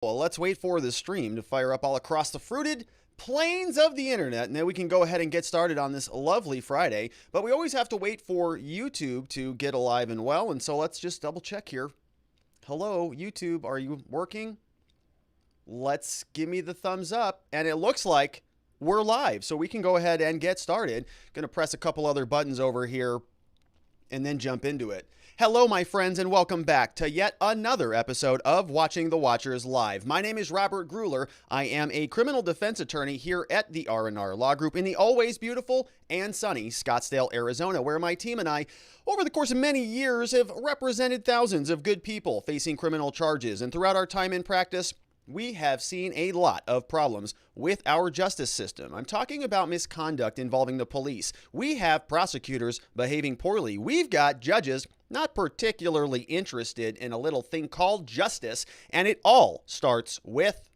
Well, let's wait for the stream to fire up all across the fruited plains of the internet, and then we can go ahead and get started on this lovely Friday. But we always have to wait for YouTube to get alive and well, and so let's just double check here. Hello, YouTube, are you working? Let's give me the thumbs up, and it looks like we're live, so we can go ahead and get started. Going to press a couple other buttons over here and then jump into it. Hello, my friends, and welcome back to yet another episode of Watching the Watchers Live. My name is Robert Gruler. I am a criminal defense attorney here at the R&R Law Group in the always beautiful and sunny Scottsdale, Arizona, where my team and I, over the course of many years, have represented thousands of good people facing criminal charges. And throughout our time in practice, we have seen a lot of problems with our justice system. I'm talking about misconduct involving the police. We have prosecutors behaving poorly. We've got judges not particularly interested in a little thing called justice, and it all starts with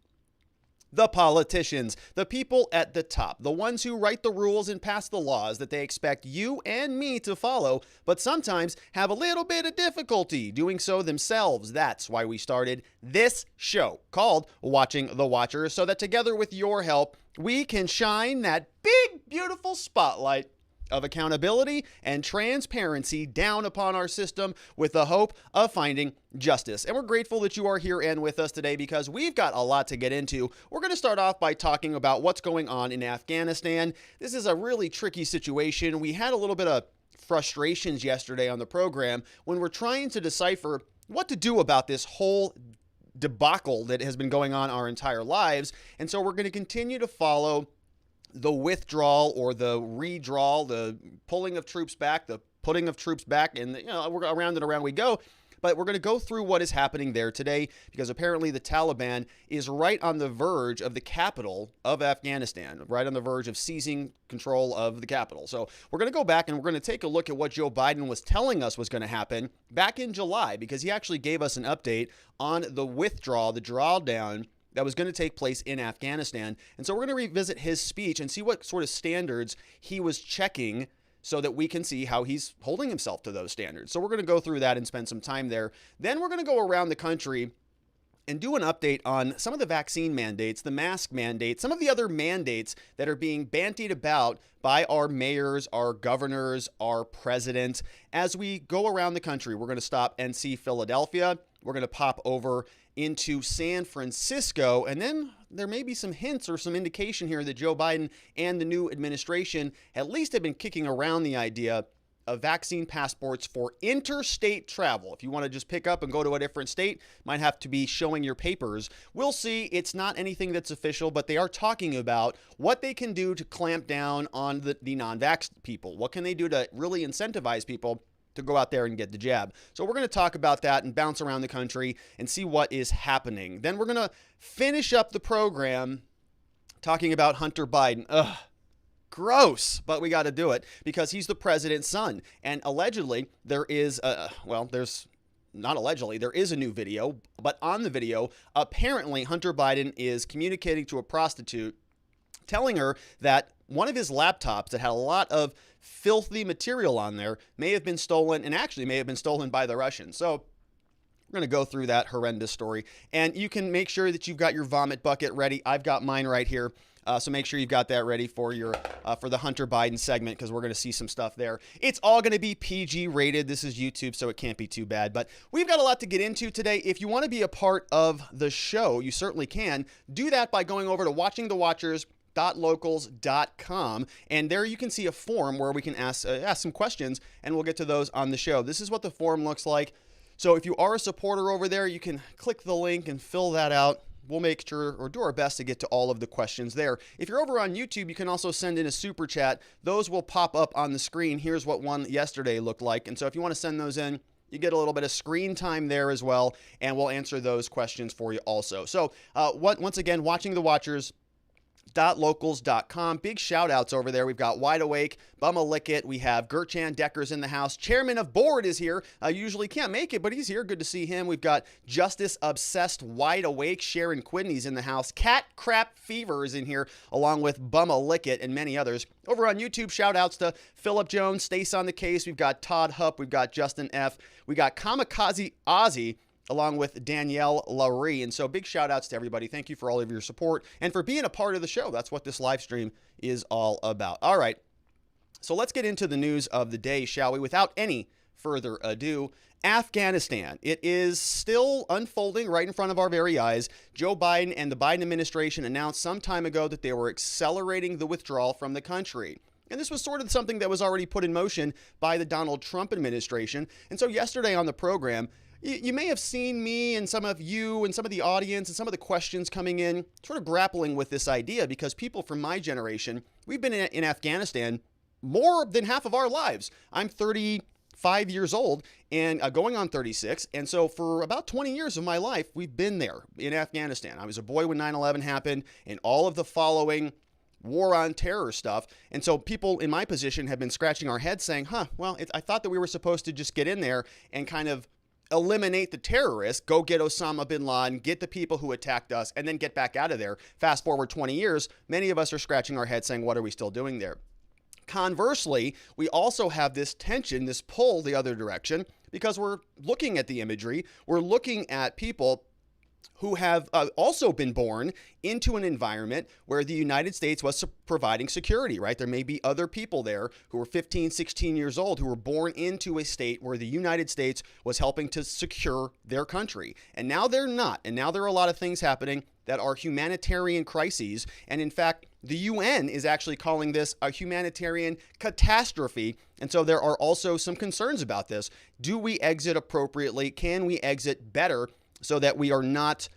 the politicians, the people at the top, the ones who write the rules and pass the laws that they expect you and me to follow, but sometimes have a little bit of difficulty doing so themselves. That's why we started this show called Watching the Watchers, so that together with your help, we can shine that big, beautiful spotlight of accountability and transparency down upon our system with the hope of finding justice. And we're grateful that you are here and with us today because we've got a lot to get into. We're going to start off by talking about what's going on in Afghanistan. This is a really tricky situation. We had a little bit of frustrations yesterday on the program when we're trying to decipher what to do about this whole debacle that has been going on our entire lives. And so we're going to continue to follow the withdrawal or the redrawal, the pulling of troops back, the putting of troops back, and we're around and around we go. But we're going to go through what is happening there today because apparently the Taliban is right on the verge of the capital of Afghanistan, right on the verge of seizing control of the capital. So we're going to go back and we're going to take a look at what Joe Biden was telling us was going to happen back in July, because he actually gave us an update on the withdrawal, the drawdown that was going to take place in Afghanistan. And so we're going to revisit his speech and see what sort of standards he was checking so that we can see how he's holding himself to those standards. So we're going to go through that and spend some time there. Then we're going to go around the country and do an update on some of the vaccine mandates, the mask mandates, some of the other mandates that are being bandied about by our mayors, our governors, our president. As we go around the country, we're going to stop and see Philadelphia. We're going to pop over into San Francisco, and then there may be some hints or some indication here that Joe Biden and the new administration at least have been kicking around the idea of vaccine passports for interstate travel. If you want to just pick up and go to a different state, might have to be showing your papers. We'll see. It's not anything that's official, but they are talking about what they can do to clamp down on the non-vax people. What can they do to really incentivize people to go out there and get the jab? So we're going to talk about that and bounce around the country and see what is happening. Then we're going to finish up the program talking about Hunter Biden. Ugh, gross, but we got to do it because he's the president's son. And allegedly there is, there's not allegedly, there is a new video, but on the video, apparently Hunter Biden is communicating to a prostitute, telling her that one of his laptops that had a lot of filthy material on there may have been stolen, and actually may have been stolen by the Russians. So we're going to go through that horrendous story, and you can make sure that you've got your vomit bucket ready. I've got mine right here. So make sure you've got that ready for your for the Hunter Biden segment, because we're going to see some stuff there. It's all going to be PG rated. This is YouTube, so it can't be too bad. But we've got a lot to get into today. If you want to be a part of the show, you certainly can. Do that by going over to watchingthewatchers.locals.com, and there you can see a form where we can ask some questions, and we'll get to those on the show. This is what the form looks like. So if you are a supporter over there, you can click the link and fill that out. We'll make sure or do our best to get to all of the questions there. If you're over on YouTube, you can also send in a super chat. Those will pop up on the screen. Here's what one yesterday looked like. And so if you want to send those in, you get a little bit of screen time there as well, and we'll answer those questions for you also. So once again, Watching the Watchers, locals.com. Big shout outs over there. We've got Wide Awake, Bumma Lickett. We have Gertjan Decker's in the house. Chairman of Board is here. Usually can't make it, but he's here. Good to see him. We've got Justice Obsessed Wide Awake. Sharon Quidney's in the house. Cat Crap Fever is in here, along with Bumma Lickett and many others. Over on YouTube, shout outs to Philip Jones, Stace on the Case. We've got Todd Hupp. We've got Justin F. We got Kamikaze Ozzy. along with Danielle Laurie. And so big shout outs to everybody. Thank you for all of your support and for being a part of the show. That's what this live stream is all about. All right. So let's get into the news of the day, shall we? Without any further ado, Afghanistan. It is still unfolding right in front of our very eyes. Joe Biden and the Biden administration announced some time ago that they were accelerating the withdrawal from the country. And this was sort of something that was already put in motion by the Donald Trump administration. And so yesterday on the program, you may have seen me and some of you and some of the audience and some of the questions coming in sort of grappling with this idea, because people from my generation, we've been in Afghanistan more than half of our lives. I'm 35 years old and going on 36. And so for about 20 years of my life, we've been there in Afghanistan. I was a boy when 9/11 happened and all of the following war on terror stuff. And so people in my position have been scratching our heads saying, I thought that we were supposed to just get in there and kind of eliminate the terrorists, go get Osama bin Laden, get the people who attacked us, and then get back out of there. Fast forward 20 years, many of us are scratching our heads saying, what are we still doing there? Conversely, we also have this tension, this pull the other direction, because we're looking at the imagery, we're looking at people who have also been born into an environment where the United States was providing security, right? There may be other people there who were 15, 16 years old who were born into a state where the United States was helping to secure their country. And now they're not. And now there are a lot of things happening that are humanitarian crises. And in fact, the UN is actually calling this a humanitarian catastrophe. And so there are also some concerns about this. Do we exit appropriately? Can we exit better so that we are not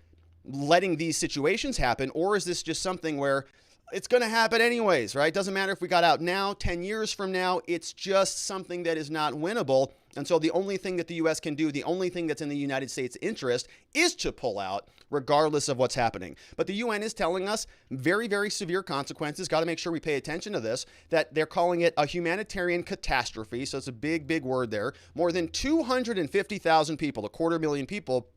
letting these situations happen? Or is this just something where it's going to happen anyways, right? Doesn't matter if we got out now, 10 years from now, it's just something that is not winnable. And so the only thing that the U.S. can do, the only thing that's in the United States' interest is to pull out regardless of what's happening. But the UN is telling us very, very severe consequences. Got to make sure we pay attention to this, that they're calling it a humanitarian catastrophe. So it's a big, big word there. More than 250,000 people, 250,000 people,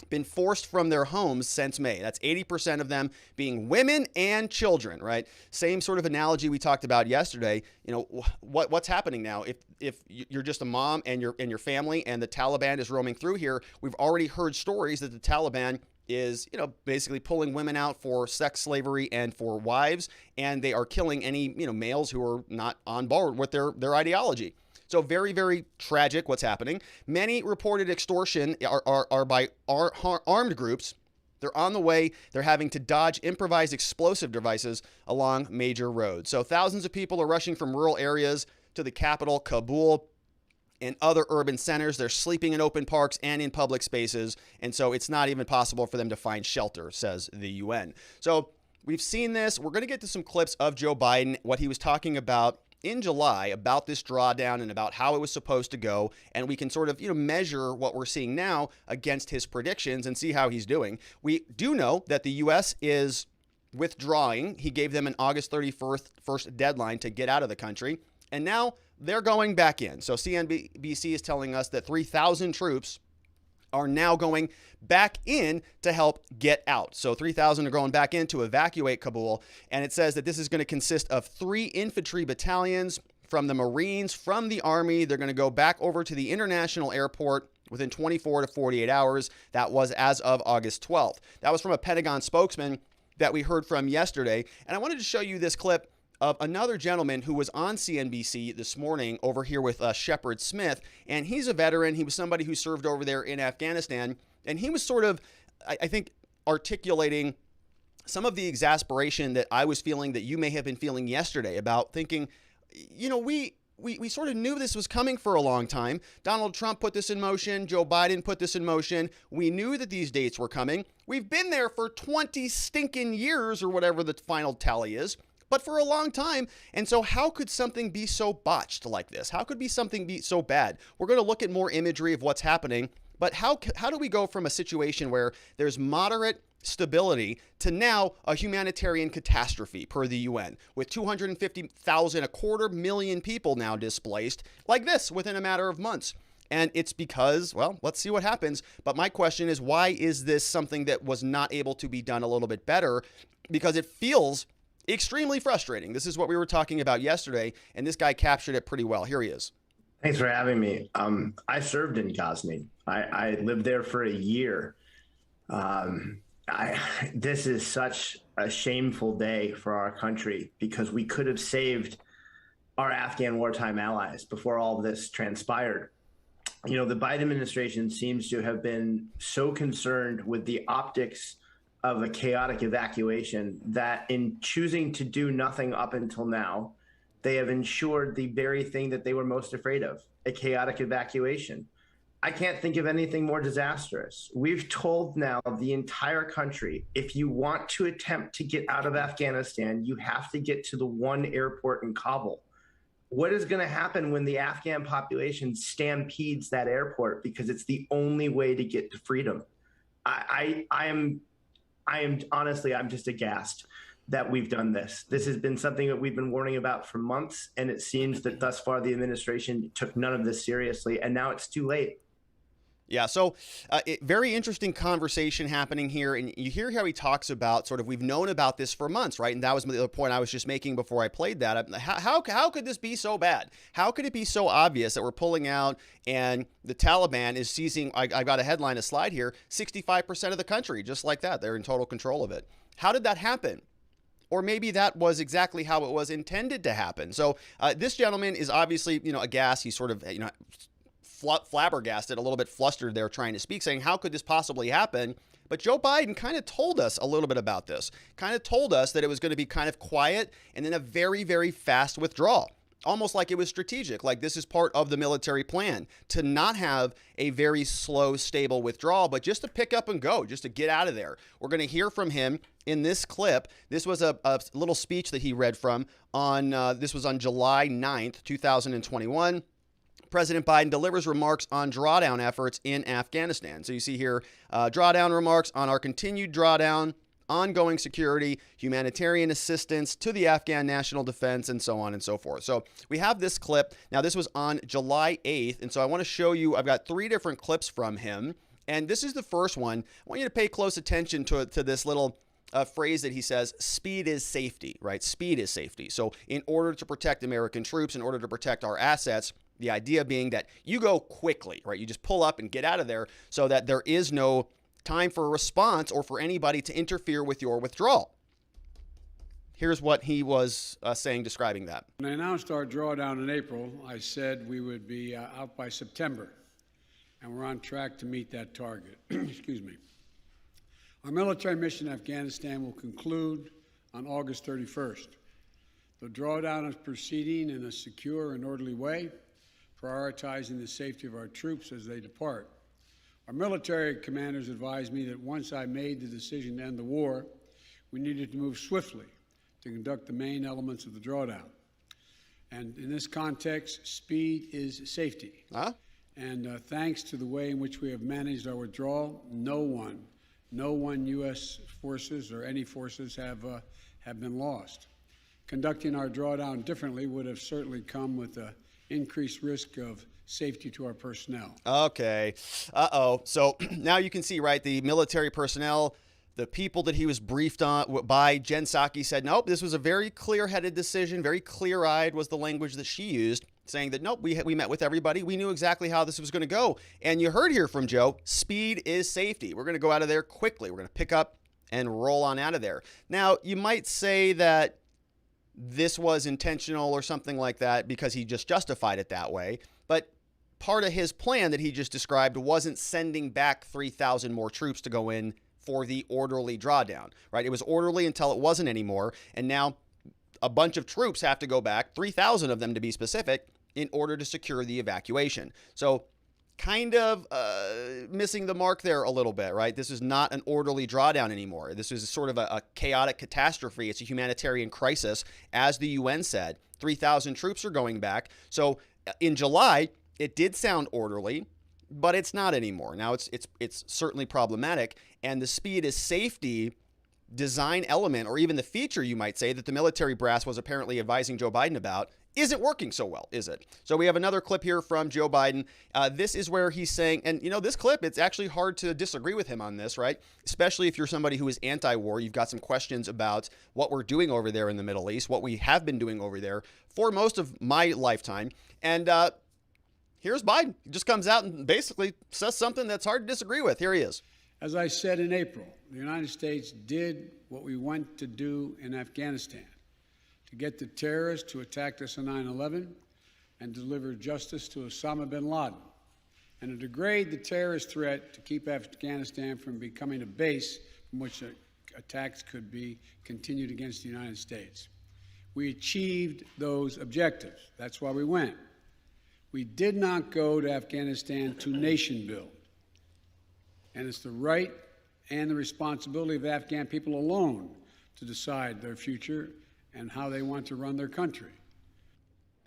been forced from their homes since May. That's 80% of them being women and children, right? Same sort of analogy we talked about yesterday. You know, what's happening now? If you're just a mom and your family and the Taliban is roaming through here, we've already heard stories that the Taliban is, basically pulling women out for sex slavery and for wives, and they are killing any, males who are not on board with their ideology. So very, very tragic what's happening. Many reported extortion are by armed groups. They're on the way. They're having to dodge improvised explosive devices along major roads. So thousands of people are rushing from rural areas to the capital, Kabul, and other urban centers. They're sleeping in open parks and in public spaces. And so it's not even possible for them to find shelter, says the UN. So we've seen this. We're going to get to some clips of Joe Biden, what he was talking about in July about this drawdown and about how it was supposed to go. And we can sort of, measure what we're seeing now against his predictions and see how he's doing. We do know that the U.S. is withdrawing. He gave them an August 31st deadline to get out of the country. And now they're going back in. So CNBC is telling us that 3,000 troops are now going back in to help get out. So 3,000 are going back in to evacuate Kabul. And it says that this is going to consist of 3 infantry battalions from the Marines, from the Army. They're going to go back over to the international airport within 24 to 48 hours. That was as of August 12th. That was from a Pentagon spokesman that we heard from yesterday. And I wanted to show you this clip of another gentleman who was on CNBC this morning over here with Shepard Smith. And he's a veteran. He was somebody who served over there in Afghanistan. And he was sort of, I think, articulating some of the exasperation that I was feeling, that you may have been feeling yesterday, about thinking, we sort of knew this was coming for a long time. Donald Trump put this in motion. Joe Biden put this in motion. We knew that these dates were coming. We've been there for 20 stinking years, or whatever the final tally is, but for a long time. And so how could something be so botched like this? How could something be so bad? We're going to look at more imagery of what's happening, but how do we go from a situation where there's moderate stability to now a humanitarian catastrophe per the UN, with 250,000, 250,000 people now displaced like this within a matter of months? And it's because, well, let's see what happens. But my question is, why is this something that was not able to be done a little bit better? Because it feels extremely frustrating. This is what we were talking about yesterday, and this guy captured it pretty well. Here he is. Thanks for having me. I served in Ghazni. I lived there for a year. Um, this is such a shameful day for our country because we could have saved our Afghan wartime allies before all of this transpired. You know, the Biden administration seems to have been so concerned with the optics of a chaotic evacuation that in choosing to do nothing up until now, they have ensured the very thing that they were most afraid of, a chaotic evacuation. I can't think of anything more disastrous. We've told now the entire country, if you want to attempt to get out of Afghanistan, you have to get to the one airport in Kabul. What is going to happen when the Afghan population stampedes that airport because it's the only way to get to freedom? I am honestly, I'm just aghast that we've done this. This has been something that we've been warning about for months, and it seems that thus far the administration took none of this seriously, and now it's too late. Yeah, so very interesting conversation happening here, and you hear how he talks about sort of we've known about this for months, right? And that was the other point I was just making before I played that. How could this be so bad? How could it be so obvious that we're pulling out and the Taliban is seizing? I've got a headline, a slide here: 65% of the country, just like that. They're in total control of it. How did that happen? Or maybe that was exactly how it was intended to happen. So this gentleman is obviously, aghast. He's sort of, flabbergasted, a little bit flustered there trying to speak, saying, how could this possibly happen? But Joe Biden kind of told us a little bit about this, kind of told us that it was going to be kind of quiet and then a very, very fast withdrawal. Almost like it was strategic, like this is part of the military plan to not have a very slow, stable withdrawal, but just to pick up and go, just to get out of there. We're going to hear from him in this clip. This was a little speech that he read from this was on July 9th, 2021. President Biden delivers remarks on drawdown efforts in Afghanistan. So you see here, drawdown remarks on our continued drawdown, ongoing security, humanitarian assistance to the Afghan national defense, and so on and so forth. So we have this clip. Now, this was on July 8th, and so I want to show you, I've got 3 different clips from him, and this is the first one. I want you to pay close attention to this little phrase that he says: speed is safety, right? Speed is safety. So in order to protect American troops, in order to protect our assets, the idea being that you go quickly, right? You just pull up and get out of there so that there is no time for a response or for anybody to interfere with your withdrawal. Here's what he was saying, describing that. When I announced our drawdown in April, I said we would be out by September, and we're on track to meet that target. Excuse me. Our military mission in Afghanistan will conclude on August 31st. The drawdown is proceeding in a secure and orderly way, prioritizing the safety of our troops as they depart. Our military commanders advised me that once I made the decision to end the war, we needed to move swiftly to conduct the main elements of the drawdown. And in this context, speed is safety. Huh? And thanks to the way in which we have managed our withdrawal, no one U.S. forces or any forces have been lost. Conducting our drawdown differently would have certainly come with an increased risk of safety to our personnel. Okay. So now you can see, right, the military personnel, the people that he was briefed on by, Jen Psaki said, nope, this was a very clear-headed decision, very clear-eyed was the language that she used, saying that, nope, we met with everybody. We knew exactly how this was going to go. And you heard here from Joe, speed is safety. We're going to go out of there quickly. We're going to pick up and roll on out of there. Now, you might say that this was intentional or something like that because he just justified it that way. But part of his plan that he just described wasn't sending back 3,000 more troops to go in for the orderly drawdown, right? It was orderly until it wasn't anymore. And now a bunch of troops have to go back, 3,000 of them to be specific, in order to secure the evacuation. So kind of missing the mark there a little bit, right? This is not an orderly drawdown anymore. This is sort of a chaotic catastrophe. It's a humanitarian crisis. As the UN said, 3,000 troops are going back. So in July, it did sound orderly, but it's not anymore. Now it's certainly problematic. And the speed is safety design element, or even the feature, you might say, that the military brass was apparently advising Joe Biden about, isn't working so well, is it? So we have another clip here from Joe Biden. This is where he's saying, and this clip, it's actually hard to disagree with him on this, right? Especially if you're somebody who is anti-war, you've got some questions about what we're doing over there in the Middle East, what we have been doing over there for most of my lifetime. And here's Biden. He just comes out and basically says something that's hard to disagree with. Here he is. As I said in April, the United States did what we went to do in Afghanistan, to get the terrorists who attacked us on 9/11 and deliver justice to Osama bin Laden, and to degrade the terrorist threat to keep Afghanistan from becoming a base from which attacks could be continued against the United States. We achieved those objectives. That's why we went. We did not go to Afghanistan to nation build. And it's the right and the responsibility of Afghan people alone to decide their future and how they want to run their country.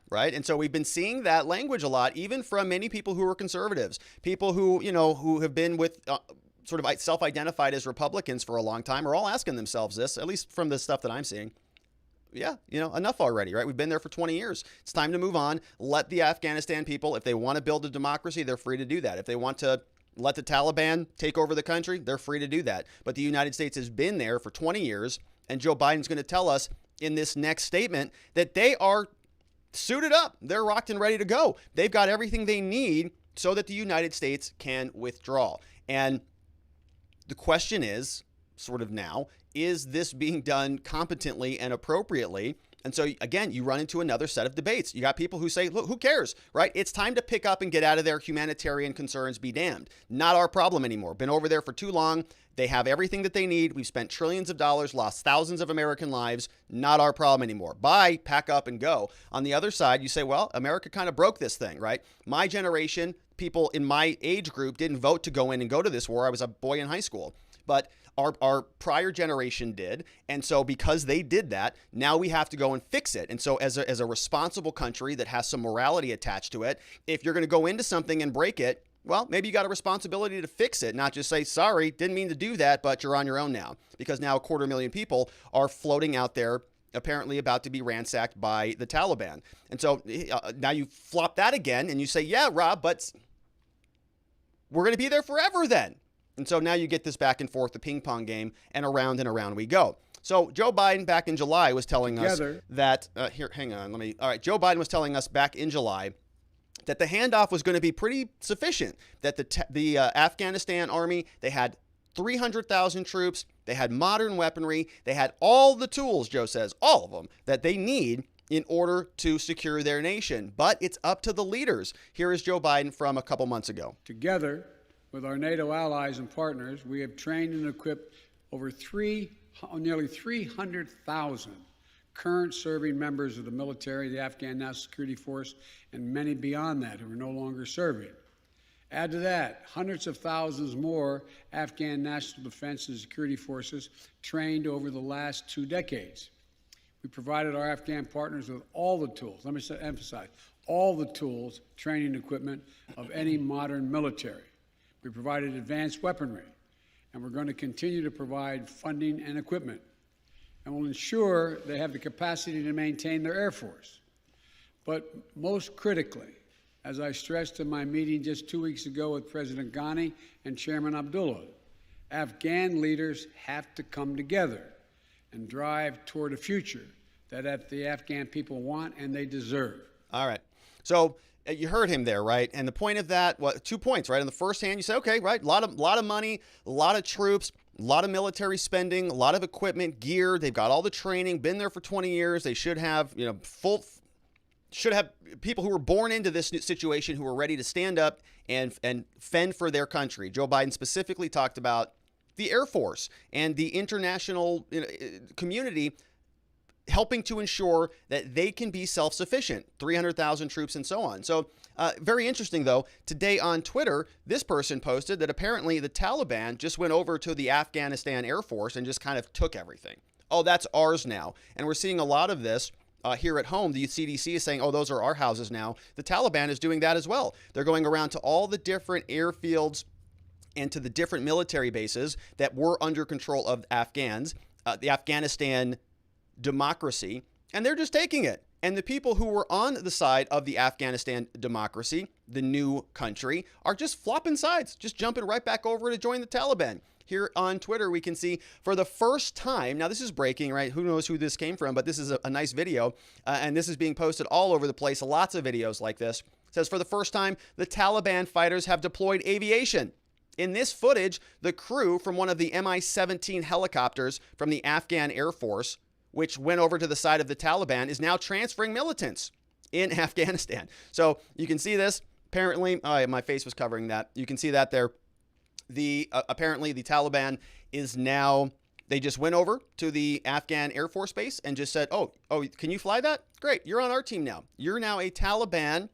Right. And so we've been seeing that language a lot, even from many people who are conservatives, people who, who have been with sort of self-identified as Republicans for a long time are all asking themselves this, at least from the stuff that I'm seeing. Yeah, enough already, right? We've been there for 20 years. It's time to move on. Let the Afghanistan people, if they want to build a democracy, they're free to do that. If they want to let the Taliban take over the country, they're free to do that. But the United States has been there for 20 years, and Joe Biden's going to tell us in this next statement that they are suited up. They're rocked and ready to go. They've got everything they need so that the United States can withdraw. And the question is, sort of now, is this being done competently and appropriately? And so, again, you run into another set of debates. You got people who say, look, who cares, right? It's time to pick up and get out of there. Humanitarian concerns be damned. Not our problem anymore. Been over there for too long. They have everything that they need. We've spent trillions of dollars, lost thousands of American lives. Not our problem anymore. Bye, pack up and go. On the other side, you say, well, America kind of broke this thing, right? My generation, people in my age group didn't vote to go in and go to this war. I was a boy in high school. But our prior generation did. And so because they did that, now we have to go and fix it. And so as a responsible country that has some morality attached to it, if you're going to go into something and break it, well, maybe you got a responsibility to fix it, not just say, sorry, didn't mean to do that, but you're on your own now. Because now 250,000 people are floating out there, apparently about to be ransacked by the Taliban. And so now you flop that again and you say, yeah, Rob, but we're going to be there forever then. And so now you get this back and forth, the ping pong game, and around we go. So Joe Biden back in July was telling us that, Joe Biden was telling us back in July that the handoff was going to be pretty sufficient, that the Afghanistan army, they had 300,000 troops, they had modern weaponry, they had all the tools, Joe says, all of them, that they need in order to secure their nation. But it's up to the leaders. Here is Joe Biden from a couple months ago. Together with our NATO allies and partners, we have trained and equipped over nearly 300,000 current serving members of the military, the Afghan National Security Force, and many beyond that who are no longer serving. Add to that hundreds of thousands more Afghan National Defense and Security Forces trained over the last 2 decades. We provided our Afghan partners with all the tools, let me emphasize, all the tools, training, and equipment of any modern military. We provided advanced weaponry, and we're going to continue to provide funding and equipment, and we'll ensure they have the capacity to maintain their Air Force. But most critically, as I stressed in my meeting just 2 weeks ago with President Coney and Chairman Abdullah, Afghan leaders have to come together and drive toward a future that the Afghan people want and they deserve. All right. So you heard him there, right? And the point of that, 2 points, right? On the first hand, you say, okay, right, a lot of money, a lot of troops, a lot of military spending, a lot of equipment, gear. They've got all the training, been there for 20 years. They should have, should have people who were born into this situation who are ready to stand up and fend for their country. Joe Biden specifically talked about the Air Force and the international community helping to ensure that they can be self-sufficient, 300,000 troops and so on. So very interesting, though. Today on Twitter, this person posted that apparently the Taliban just went over to the Afghanistan Air Force and just kind of took everything. Oh, that's ours now. And we're seeing a lot of this here at home. The CDC is saying, oh, those are our houses now. The Taliban is doing that as well. They're going around to all the different airfields and to the different military bases that were under control of Afghans, the Afghanistan democracy, and they're just taking it. And the people who were on the side of the Afghanistan democracy, the new country, are just flopping sides, just jumping right back over to join the Taliban. Here on Twitter, we can see for the first time, now this is breaking, right? Who knows who this came from, but this is a nice video, and this is being posted all over the place, lots of videos like this. It says, for the first time, the Taliban fighters have deployed aviation. In this footage, the crew from one of the Mi-17 helicopters from the Afghan Air Force, which went over to the side of the Taliban, is now transferring militants in Afghanistan. So you can see this. Apparently, my face was covering that. You can see that there. Apparently, the Taliban is now, they just went over to the Afghan Air Force Base and just said, oh, can you fly that? Great, you're on our team now. You're now a Taliban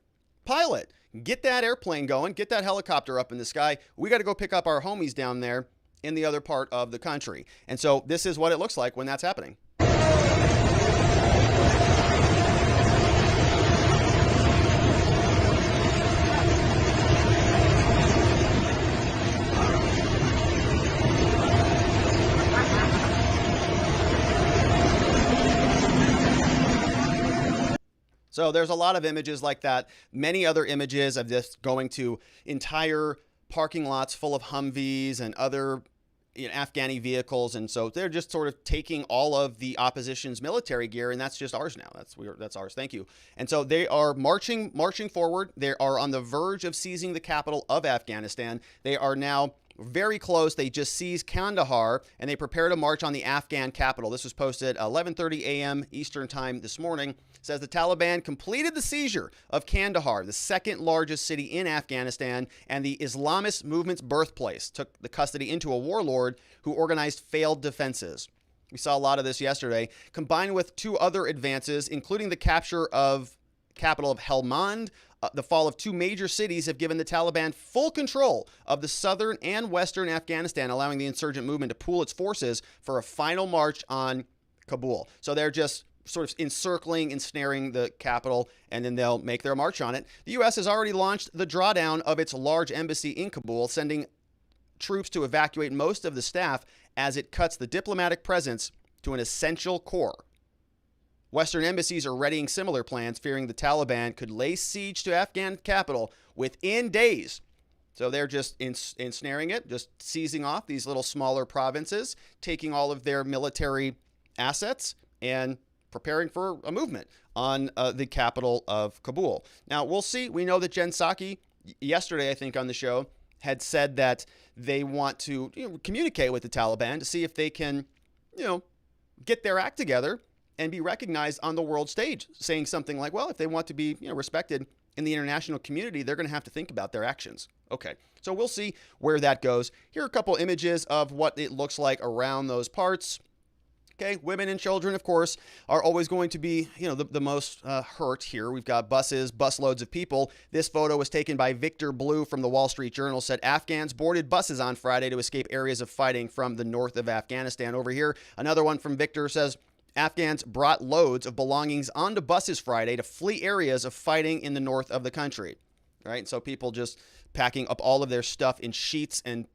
pilot. Get that airplane going. Get that helicopter up in the sky. We got to go pick up our homies down there in the other part of the country. And so this is what it looks like when that's happening. So there's a lot of images like that. Many other images of this going to entire parking lots full of Humvees and other Afghani vehicles. And so they're just sort of taking all of the opposition's military gear, and that's just ours now. That's ours. Thank you. And so they are marching forward. They are on the verge of seizing the capital of Afghanistan. They are now very close. They just seized Kandahar, and they prepare to march on the Afghan capital. This was posted 11:30 a.m. Eastern time this morning. It says the Taliban completed the seizure of Kandahar, the second largest city in Afghanistan and the Islamist movement's birthplace, took the custody into a warlord who organized failed defenses. We saw a lot of this yesterday, combined with two other advances, including the capture of capital of Helmand. The fall of two major cities have given the Taliban full control of the southern and western Afghanistan, allowing the insurgent movement to pool its forces for a final march on Kabul. So they're just sort of encircling, ensnaring the capital, and then they'll make their march on it. The U.S. has already launched the drawdown of its large embassy in Kabul, sending troops to evacuate most of the staff as it cuts the diplomatic presence to an essential core. Western embassies are readying similar plans, fearing the Taliban could lay siege to Afghan capital within days. So they're just ensnaring it, just seizing off these little smaller provinces, taking all of their military assets and preparing for a movement on the capital of Kabul. Now, we'll see. We know that Jen Psaki, yesterday, I think, on the show, had said that they want to communicate with the Taliban to see if they can, get their act together and be recognized on the world stage, saying something like, well, if they want to be respected in the international community, they're going to have to think about their actions. Okay, so we'll see where that goes. Here are a couple images of what it looks like around those parts. Okay, women and children, of course, are always going to be, the most hurt here. We've got busloads of people. This photo was taken by Victor Blue from the Wall Street Journal, said Afghans boarded buses on Friday to escape areas of fighting from the north of Afghanistan. Over here, another one from Victor says, Afghans brought loads of belongings onto buses Friday to flee areas of fighting in the north of the country. All right, so people just packing up all of their stuff in sheets and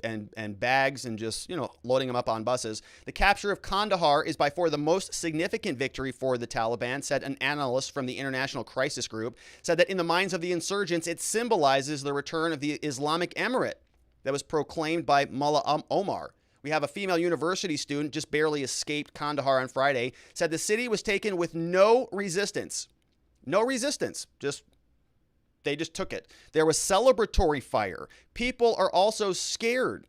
bags and just, loading them up on buses. The capture of Kandahar is by far the most significant victory for the Taliban, said an analyst from the International Crisis Group, said that in the minds of the insurgents, it symbolizes the return of the Islamic Emirate that was proclaimed by Mullah Omar. We have a female university student, just barely escaped Kandahar on Friday, said the city was taken with no resistance. No resistance, they just took it. There was celebratory fire. People are also scared.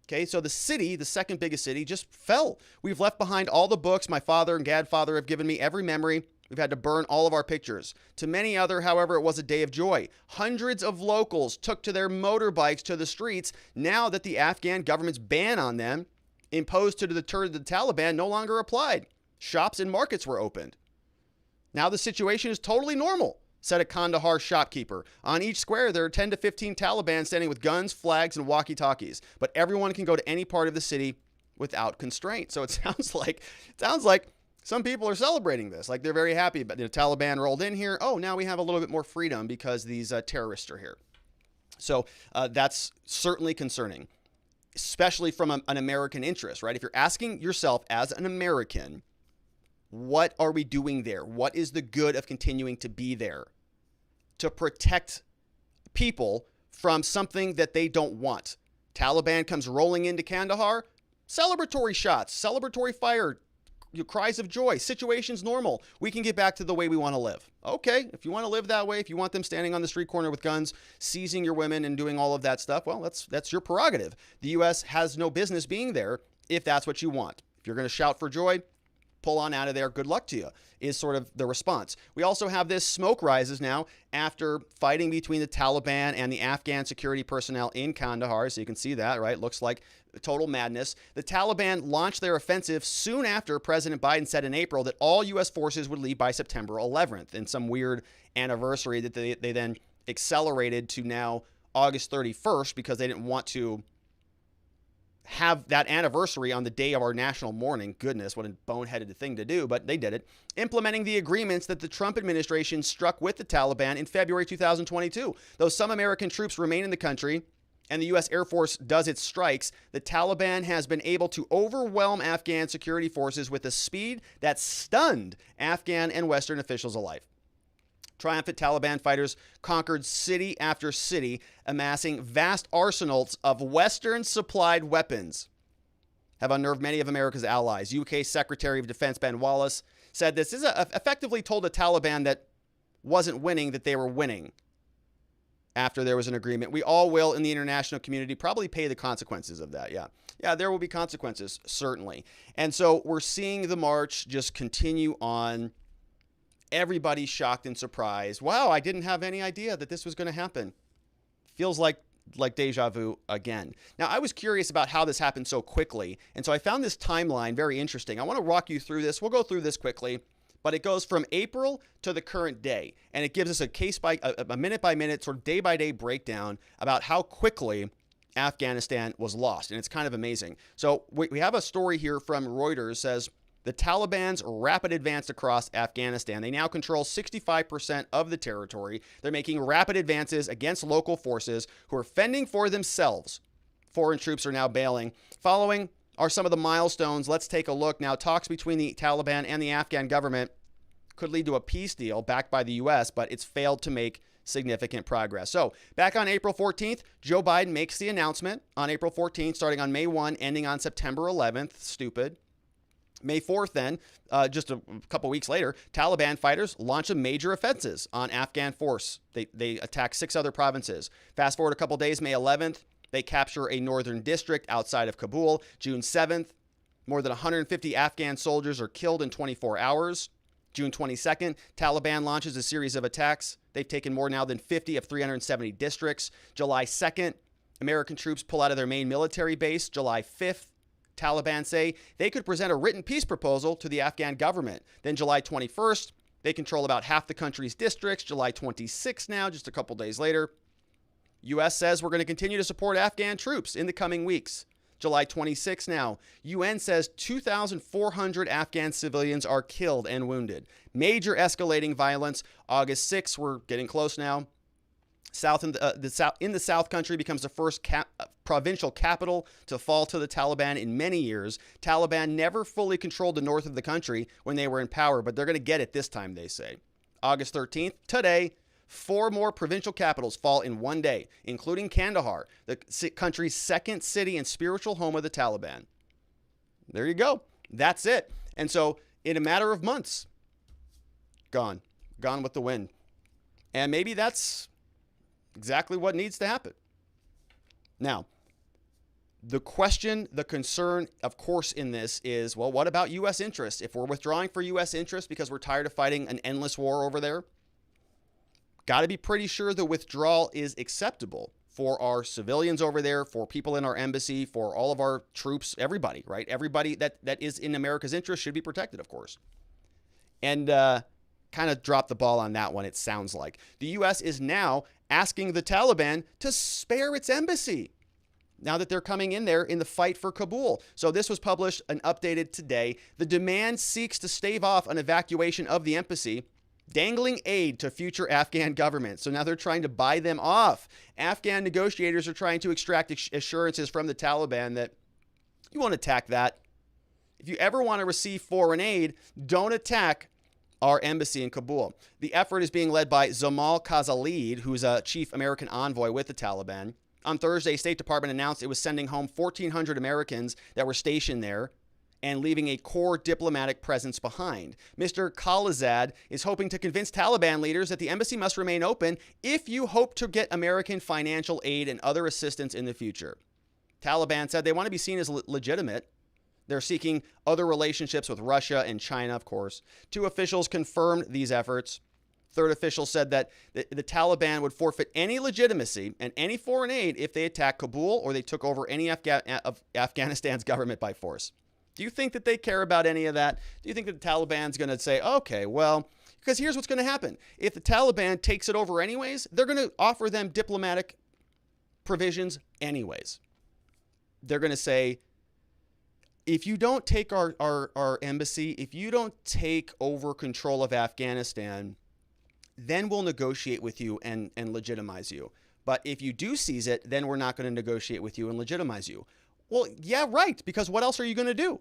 Okay, so the city, the second biggest city, just fell. We've left behind all the books my father and godfather have given me, every memory. We've had to burn all of our pictures. To many other, however, it was a day of joy. Hundreds of locals took to their motorbikes to the streets now that the Afghan government's ban on them, imposed to deter the Taliban, no longer applied. Shops and markets were opened. Now the situation is totally normal, said a Kandahar shopkeeper. On each square, there are 10 to 15 Taliban standing with guns, flags, and walkie-talkies. But everyone can go to any part of the city without constraint. So it sounds like some people are celebrating this. Like they're very happy. But the Taliban rolled in here. Oh, now we have a little bit more freedom because these terrorists are here. So that's certainly concerning, especially from an American interest, right? If you're asking yourself as an American, what are we doing there? What is the good of continuing to be there? To protect people from something that they don't want. Taliban comes rolling into Kandahar, celebratory shots, celebratory cries of joy. Situation's normal. We can get back to the way we want to live. Okay, if you want to live that way, if you want them standing on the street corner with guns, seizing your women and doing all of that stuff, well, that's your prerogative. The U.S. has no business being there if that's what you want. If you're going to shout for joy, pull on out of there. Good luck to you, is sort of the response. We also have this smoke rises now after fighting between the Taliban and the Afghan security personnel in Kandahar. So you can see that, right? Looks like total madness. The Taliban launched their offensive soon after President Biden said in April that all U.S. forces would leave by September 11th, in some weird anniversary that they then accelerated to now August 31st because they didn't want to have that anniversary on the day of our national mourning. Goodness, what a boneheaded thing to do, but they did it. Implementing the agreements that the Trump administration struck with the Taliban in February 2022. Though some American troops remain in the country and the U.S. Air Force does its strikes, the Taliban has been able to overwhelm Afghan security forces with a speed that stunned Afghan and Western officials alike. Triumphant Taliban fighters conquered city after city, amassing vast arsenals of Western-supplied weapons, have unnerved many of America's allies. UK Secretary of Defense Ben Wallace said this is effectively told the Taliban that wasn't winning, that they were winning after there was an agreement. We all will, in the international community, probably pay the consequences of that. Yeah, there will be consequences, certainly. And so we're seeing the march just continue on. Everybody's shocked and surprised. Wow, I didn't have any idea that this was going to happen. Feels like deja vu again. Now, I was curious about how this happened so quickly, and so I found this timeline very interesting. I want to walk you through this. We'll go through this quickly, but it goes from April to the current day, and it gives us a minute-by-minute, sort of day-by-day breakdown about how quickly Afghanistan was lost, and it's kind of amazing. So we have a story here from Reuters, says, the Taliban's rapid advance across Afghanistan. They now control 65% of the territory. They're making rapid advances against local forces who are fending for themselves. Foreign troops are now bailing. Following are some of the milestones. Let's take a look now. Talks between the Taliban and the Afghan government could lead to a peace deal backed by the U.S., but it's failed to make significant progress. So back on April 14th, Joe Biden makes the announcement on April 14th, starting on May 1, ending on September 11th. Stupid. May 4th, then, just a couple weeks later, Taliban fighters launch a major offensive on Afghan force. They attack 6 other provinces. Fast forward a couple days, May 11th, they capture a northern district outside of Kabul. June 7th, more than 150 Afghan soldiers are killed in 24 hours. June 22nd, Taliban launches a series of attacks. They've taken more now than 50 of 370 districts. July 2nd, American troops pull out of their main military base. July 5th, Taliban say they could present a written peace proposal to the Afghan government. Then July 21st, they control about half the country's districts. July 26th now, just a couple days later, U.S. says we're going to continue to support Afghan troops in the coming weeks. July 26th now, UN says 2,400 Afghan civilians are killed and wounded. Major escalating violence. August 6th, we're getting close now. In the South country becomes the first provincial capital to fall to the Taliban in many years. Taliban never fully controlled the north of the country when they were in power, but they're going to get it this time, they say. August 13th, today, 4 more provincial capitals fall in one day, including Kandahar, the country's second city and spiritual home of the Taliban. There you go. That's it. And so, in a matter of months, gone with the wind. And maybe that's exactly what needs to happen. Now, the question, the concern, of course, in this is, well, what about U.S. interests? If we're withdrawing for U.S. interests because we're tired of fighting an endless war over there, got to be pretty sure the withdrawal is acceptable for our civilians over there, for people in our embassy, for all of our troops, everybody, right? Everybody that is in America's interest should be protected, of course. And kind of dropped the ball on that one, it sounds like. The U.S. is now asking the Taliban to spare its embassy now that they're coming in there in the fight for Kabul. So this was published and updated today. The demand seeks to stave off an evacuation of the embassy, dangling aid to future Afghan government. So now they're trying to buy them off. Afghan negotiators are trying to extract assurances from the Taliban that you won't attack that. If you ever want to receive foreign aid, don't attack our embassy in Kabul. The effort is being led by Zamal Khalilzad, who's a chief American envoy with the Taliban. On Thursday, State Department announced it was sending home 1,400 Americans that were stationed there and leaving a core diplomatic presence behind. Mr. Khalilzad is hoping to convince Taliban leaders that the embassy must remain open if you hope to get American financial aid and other assistance in the future. Taliban said they want to be seen as legitimate. They're seeking other relationships with Russia and China, of course. 2 officials confirmed these efforts. 3rd official said that the Taliban would forfeit any legitimacy and any foreign aid if they attacked Kabul or they took over any of Afghanistan's government by force. Do you think that they care about any of that? Do you think that the Taliban's going to say, okay, well, because here's what's going to happen. If the Taliban takes it over anyways, they're going to offer them diplomatic provisions anyways. They're going to say, if you don't take our embassy, if you don't take over control of Afghanistan, then we'll negotiate with you and legitimize you. But if you do seize it, then we're not going to negotiate with you and legitimize you. Well, yeah, right, because what else are you going to do?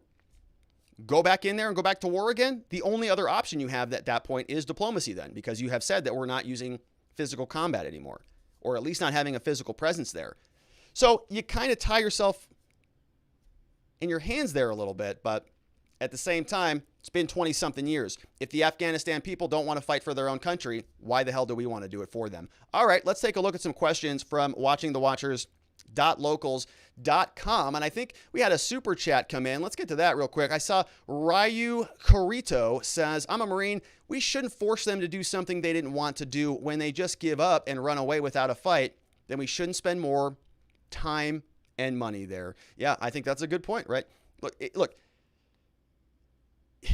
Go back in there and go back to war again? The only other option you have at that point is diplomacy then, because you have said that we're not using physical combat anymore, or at least not having a physical presence there. So you kind of tie yourself in your hands there a little bit, but at the same time, it's been 20-something years. If the Afghanistan people don't want to fight for their own country, why the hell do we want to do it for them? All right, let's take a look at some questions from watchingthewatchers.locals.com. And I think we had a super chat come in. Let's get to that real quick. I saw Ryu Corito says, I'm a Marine. We shouldn't force them to do something they didn't want to do. When they just give up and run away without a fight, then we shouldn't spend more time and money there. Yeah, I think that's a good point, right? Look,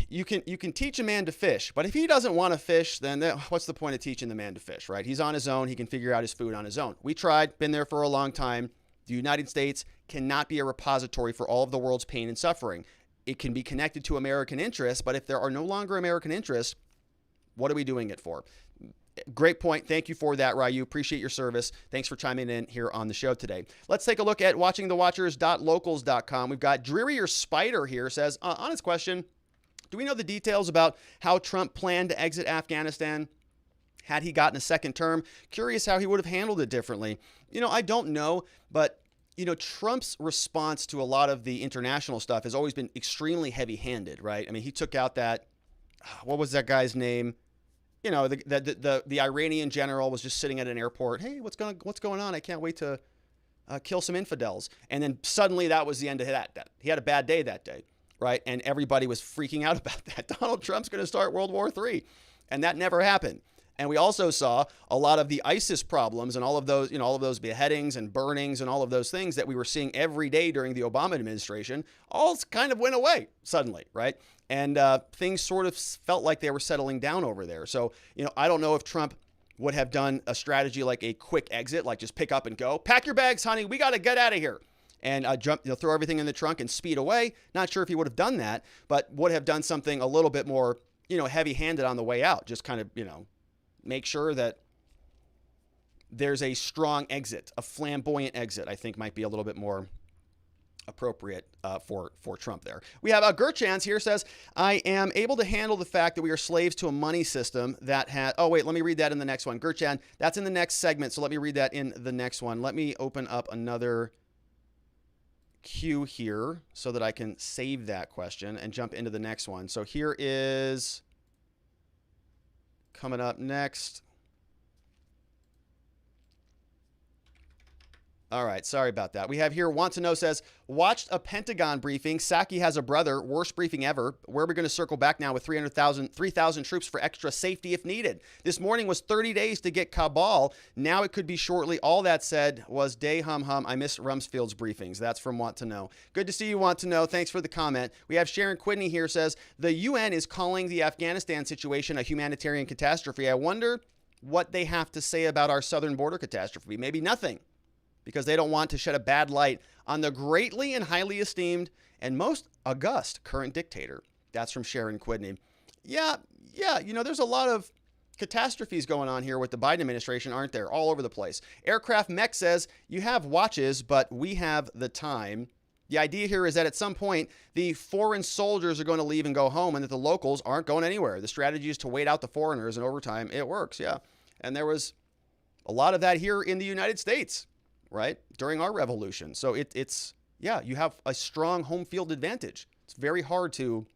you can teach a man to fish, but if he doesn't want to fish, then what's the point of teaching the man to fish, right? He's on his own. He can figure out his food on his own. We tried, been there for a long time. The United States cannot be a repository for all of the world's pain and suffering. It can be connected to American interests, but if there are no longer American interests, what are we doing it for? Great point. Thank you for that, Ryu. Appreciate your service. Thanks for chiming in here on the show today. Let's take a look at watchingthewatchers.locals.com. We've got Dreary or Spider here says, honest question, do we know the details about how Trump planned to exit Afghanistan had he gotten a second term? Curious how he would have handled it differently. I don't know, but Trump's response to a lot of the international stuff has always been extremely heavy-handed, right? I mean, he took out that, what was that guy's name? The Iranian general was just sitting at an airport. Hey, what's going on? I can't wait to kill some infidels. And then suddenly that was the end of that. He had a bad day that day, right? And everybody was freaking out about that. Donald Trump's going to start World War III. And that never happened. And we also saw a lot of the ISIS problems and all of those beheadings and burnings and all of those things that we were seeing every day during the Obama administration all kind of went away suddenly, right? And things sort of felt like they were settling down over there. So, I don't know if Trump would have done a strategy like a quick exit, like just pick up and go. Pack your bags, honey. We got to get out of here. And throw everything in the trunk and speed away. Not sure if he would have done that, but would have done something a little bit more, heavy-handed on the way out. Just kind of, make sure that there's a strong exit, a flamboyant exit, I think might be a little bit more appropriate for Trump there. We have Gurchans here says, I am able to handle the fact that we are slaves to a money system that had, let me read that in the next one. Gurchan, that's in the next segment. So let me read that in the next one. Let me open up another queue here so that I can save that question and jump into the next one. So here is coming up next. All right, sorry about that. We have here, Want to Know says, watched a Pentagon briefing. Psaki has a brother. Worst briefing ever. Where are we going to circle back now with 3,000 troops for extra safety if needed? This morning was 30 days to get Kabul. Now it could be shortly. All that said was day hum hum. I miss Rumsfeld's briefings. That's from Want to Know. Good to see you, Want to Know. Thanks for the comment. We have Sharon Quidney here says, the UN is calling the Afghanistan situation a humanitarian catastrophe. I wonder what they have to say about our southern border catastrophe. Maybe nothing, because they don't want to shed a bad light on the greatly and highly esteemed and most august current dictator. That's from Sharon Quidney. Yeah, there's a lot of catastrophes going on here with the Biden administration, aren't there? All over the place. Aircraft Mech says, you have watches, but we have the time. The idea here is that at some point, the foreign soldiers are going to leave and go home, and that the locals aren't going anywhere. The strategy is to wait out the foreigners, and over time, it works, yeah. And there was a lot of that here in the United States, right, during our revolution. So it's you have a strong home field advantage. It's very hard to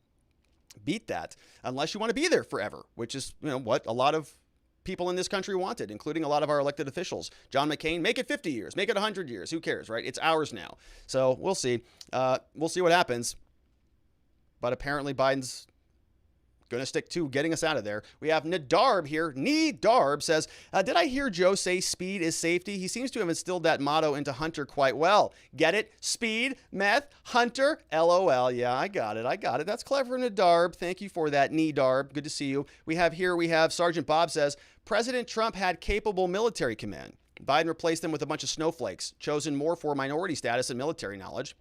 beat that unless you want to be there forever, which is, what a lot of people in this country wanted, including a lot of our elected officials. John McCain, make it 50 years, make it 100 years. Who cares, right? It's ours now. So we'll see. We'll see what happens. But apparently Biden's going to stick to getting us out of there. We have Nadarb here. Darb says, did I hear Joe say speed is safety? He seems to have instilled that motto into Hunter quite well. Get it? Speed, meth, Hunter, LOL. Yeah, I got it. That's clever, Nadarb. Thank you for that, Darb. Good to see you. We have Sergeant Bob says, President Trump had capable military command. Biden replaced them with a bunch of snowflakes, chosen more for minority status and military knowledge.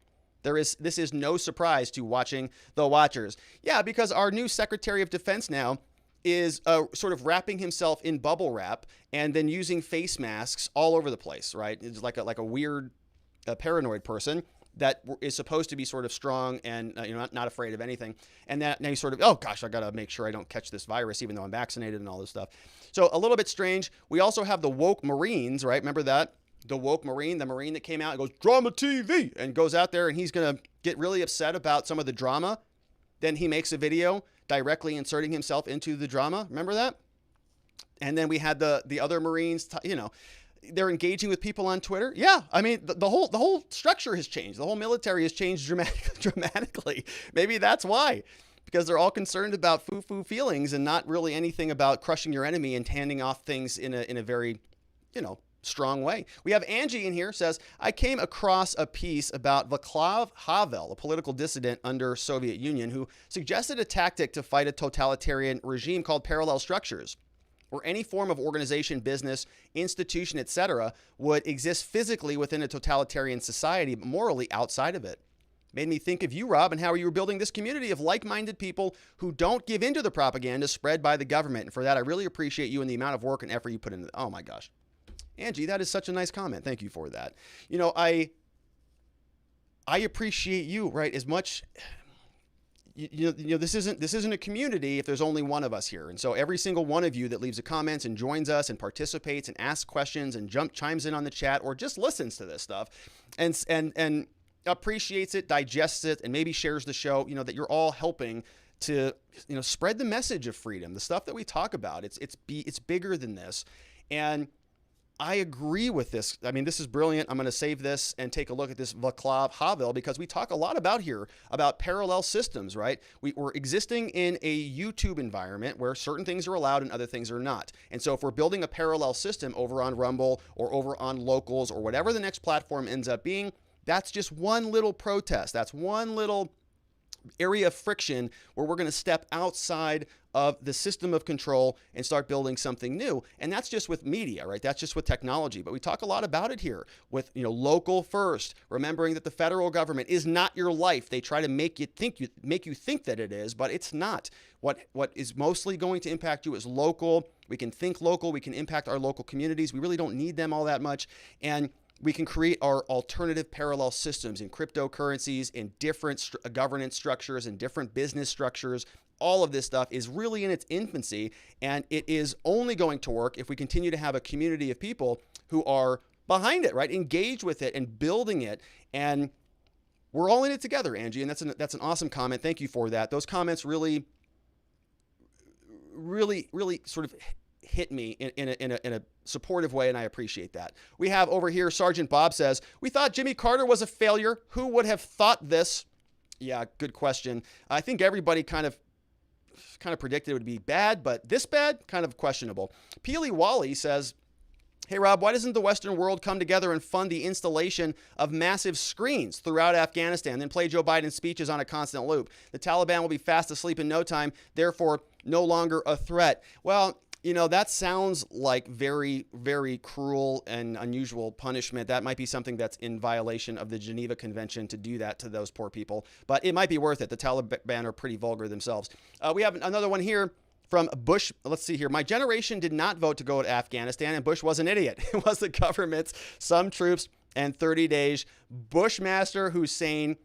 This is no surprise to watching the watchers. Yeah, because our new Secretary of Defense now is sort of wrapping himself in bubble wrap and then using face masks all over the place, right? It's like a weird paranoid person that is supposed to be sort of strong and not afraid of anything. And now he's sort of, oh gosh, I got to make sure I don't catch this virus even though I'm vaccinated and all this stuff. So a little bit strange. We also have the woke Marines, right? Remember that? The woke Marine, the Marine that came out and goes, drama TV, and goes out there and he's going to get really upset about some of the drama. Then he makes a video directly inserting himself into the drama. Remember that? And then we had the other Marines, they're engaging with people on Twitter. Yeah. I mean, the whole structure has changed. The whole military has changed dramatically. Maybe that's why, because they're all concerned about foo-foo feelings and not really anything about crushing your enemy and handing off things in a very, strong way. We have Angie in here, says, I came across a piece about Václav Havel, a political dissident under Soviet Union, who suggested a tactic to fight a totalitarian regime called parallel structures, where any form of organization, business, institution, etc. would exist physically within a totalitarian society, but morally outside of it. Made me think of you, Rob, and how you were building this community of like-minded people who don't give in to the propaganda spread by the government. And for that, I really appreciate you and the amount of work and effort you put into it. Oh my gosh. Angie, that is such a nice comment. Thank you for that. I appreciate you, right? As much, this isn't a community if there's only one of us here. And so every single one of you that leaves a comment and joins us and participates and asks questions and chimes in on the chat or just listens to this stuff and appreciates it, digests it, and maybe shares the show, that you're all helping to, spread the message of freedom, the stuff that we talk about. It's bigger than this. And I agree with this. I mean, this is brilliant. I'm going to save this and take a look at this Václav Havel because we talk a lot about parallel systems, right? We're existing in a YouTube environment where certain things are allowed and other things are not. And so if we're building a parallel system over on Rumble or over on Locals or whatever the next platform ends up being, that's just one little protest. That's one little area of friction where we're going to step outside of the system of control and start building something new. And that's just with media, right? That's just with technology. But we talk a lot about it here with, local first, remembering that the federal government is not your life. They try to make you think that it is, but it's not. What is mostly going to impact you is local. We can think local. We can impact our local communities. We really don't need them all that much. And we can create our alternative parallel systems in cryptocurrencies, in different governance structures, and different business structures. All of this stuff is really in its infancy, and it is only going to work if we continue to have a community of people who are behind it, right? Engaged with it and building it. And we're all in it together, Angie, and that's an awesome comment. Thank you for that. Those comments really sort of hit me in a supportive way, and I appreciate that. We have over here, Sergeant Bob says, we thought Jimmy Carter was a failure. Who would have thought this? Yeah, good question. I think everybody kind of predicted it would be bad, but this bad, kind of questionable. Peely Wally says, hey, Rob, why doesn't the Western world come together and fund the installation of massive screens throughout Afghanistan, then play Joe Biden's speeches on a constant loop? The Taliban will be fast asleep in no time, therefore no longer a threat. Well, that sounds like very, very cruel and unusual punishment. That might be something that's in violation of the Geneva Convention to do that to those poor people, but it might be worth it. The Taliban are pretty vulgar themselves. We have another one here from Bush. Let's see here. My generation did not vote to go to Afghanistan, and Bush was an idiot. It was the government's, some troops, and 30 days. Bushmaster Hussein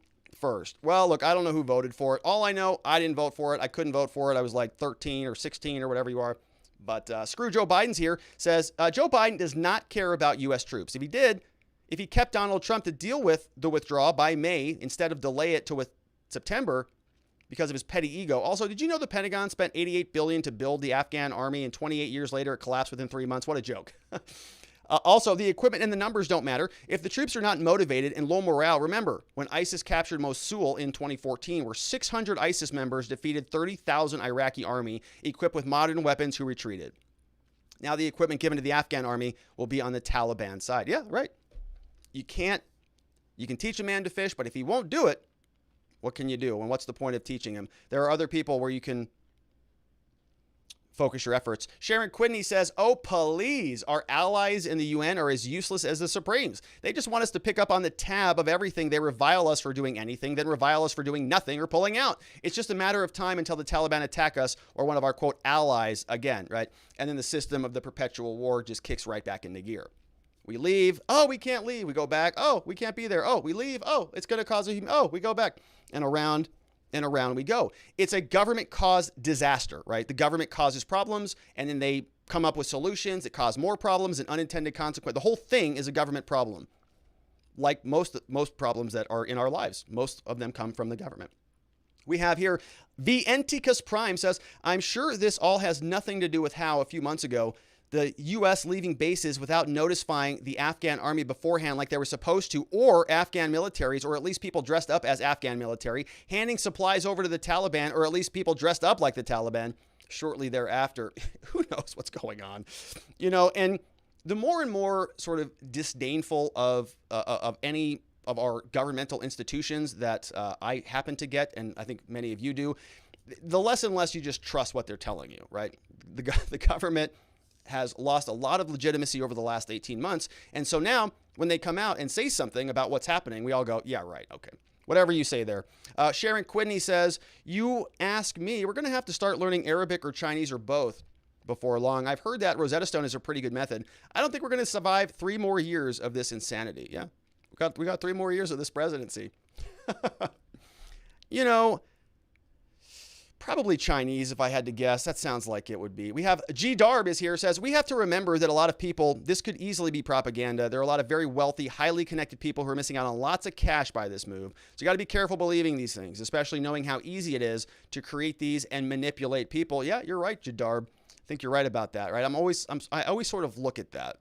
first. Well, look, I don't know who voted for it. All I know, I didn't vote for it. I couldn't vote for it. I was like 13 or 16 or whatever you are. But screw Joe Biden's here, says Joe Biden does not care about U.S. troops. If he kept Donald Trump to deal with the withdrawal by May instead of delay it to September, because of his petty ego. Also, did you know the Pentagon spent $88 billion to build the Afghan army, and 28 years later it collapsed within 3 months? What a joke. Also, the equipment and the numbers don't matter. If the troops are not motivated and low morale, remember, when ISIS captured Mosul in 2014, where 600 ISIS members defeated 30,000 Iraqi army equipped with modern weapons who retreated. Now the equipment given to the Afghan army will be on the Taliban side. Yeah, right. You can teach a man to fish, but if he won't do it, what can you do? And what's the point of teaching him? There are other people where you can focus your efforts. Sharon Quidney says, oh, please, our allies in the UN are as useless as the Supremes. They just want us to pick up on the tab of everything. They revile us for doing anything, then revile us for doing nothing or pulling out. It's just a matter of time until the Taliban attack us or one of our, quote, allies again, right? And then the system of the perpetual war just kicks right back into gear. We leave. Oh, we can't leave. We go back. Oh, we can't be there. Oh, we leave. Oh, it's going to cause we go back. And around and around we go. It's a government-caused disaster, right? The government causes problems, and then they come up with solutions that cause more problems and unintended consequences. The whole thing is a government problem. Like most problems that are in our lives, most of them come from the government. We have here, Vienticus Prime says, I'm sure this all has nothing to do with how a few months ago the U.S. leaving bases without notifying the Afghan army beforehand like they were supposed to, or Afghan militaries, or at least people dressed up as Afghan military, handing supplies over to the Taliban, or at least people dressed up like the Taliban shortly thereafter. Who knows what's going on? And the more and more sort of disdainful of any of our governmental institutions that I happen to get, and I think many of you do, the less and less you just trust what they're telling you, right? The government has lost a lot of legitimacy over the last 18 months. And so now when they come out and say something about what's happening, we all go, yeah, right. Okay. Whatever you say there. Sharon Quidney says, you ask me, we're going to have to start learning Arabic or Chinese or both before long. I've heard that Rosetta Stone is a pretty good method. I don't think we're going to survive 3 more years of this insanity. Yeah. We got 3 more years of this presidency. Probably Chinese, if I had to guess. That sounds like it would be. We have G. Darb is here, says, we have to remember that a lot of people, this could easily be propaganda. There are a lot of very wealthy, highly connected people who are missing out on lots of cash by this move. So you got to be careful believing these things, especially knowing how easy it is to create these and manipulate people. Yeah, you're right, G. Darb. I think you're right about that, right? I always sort of look at that.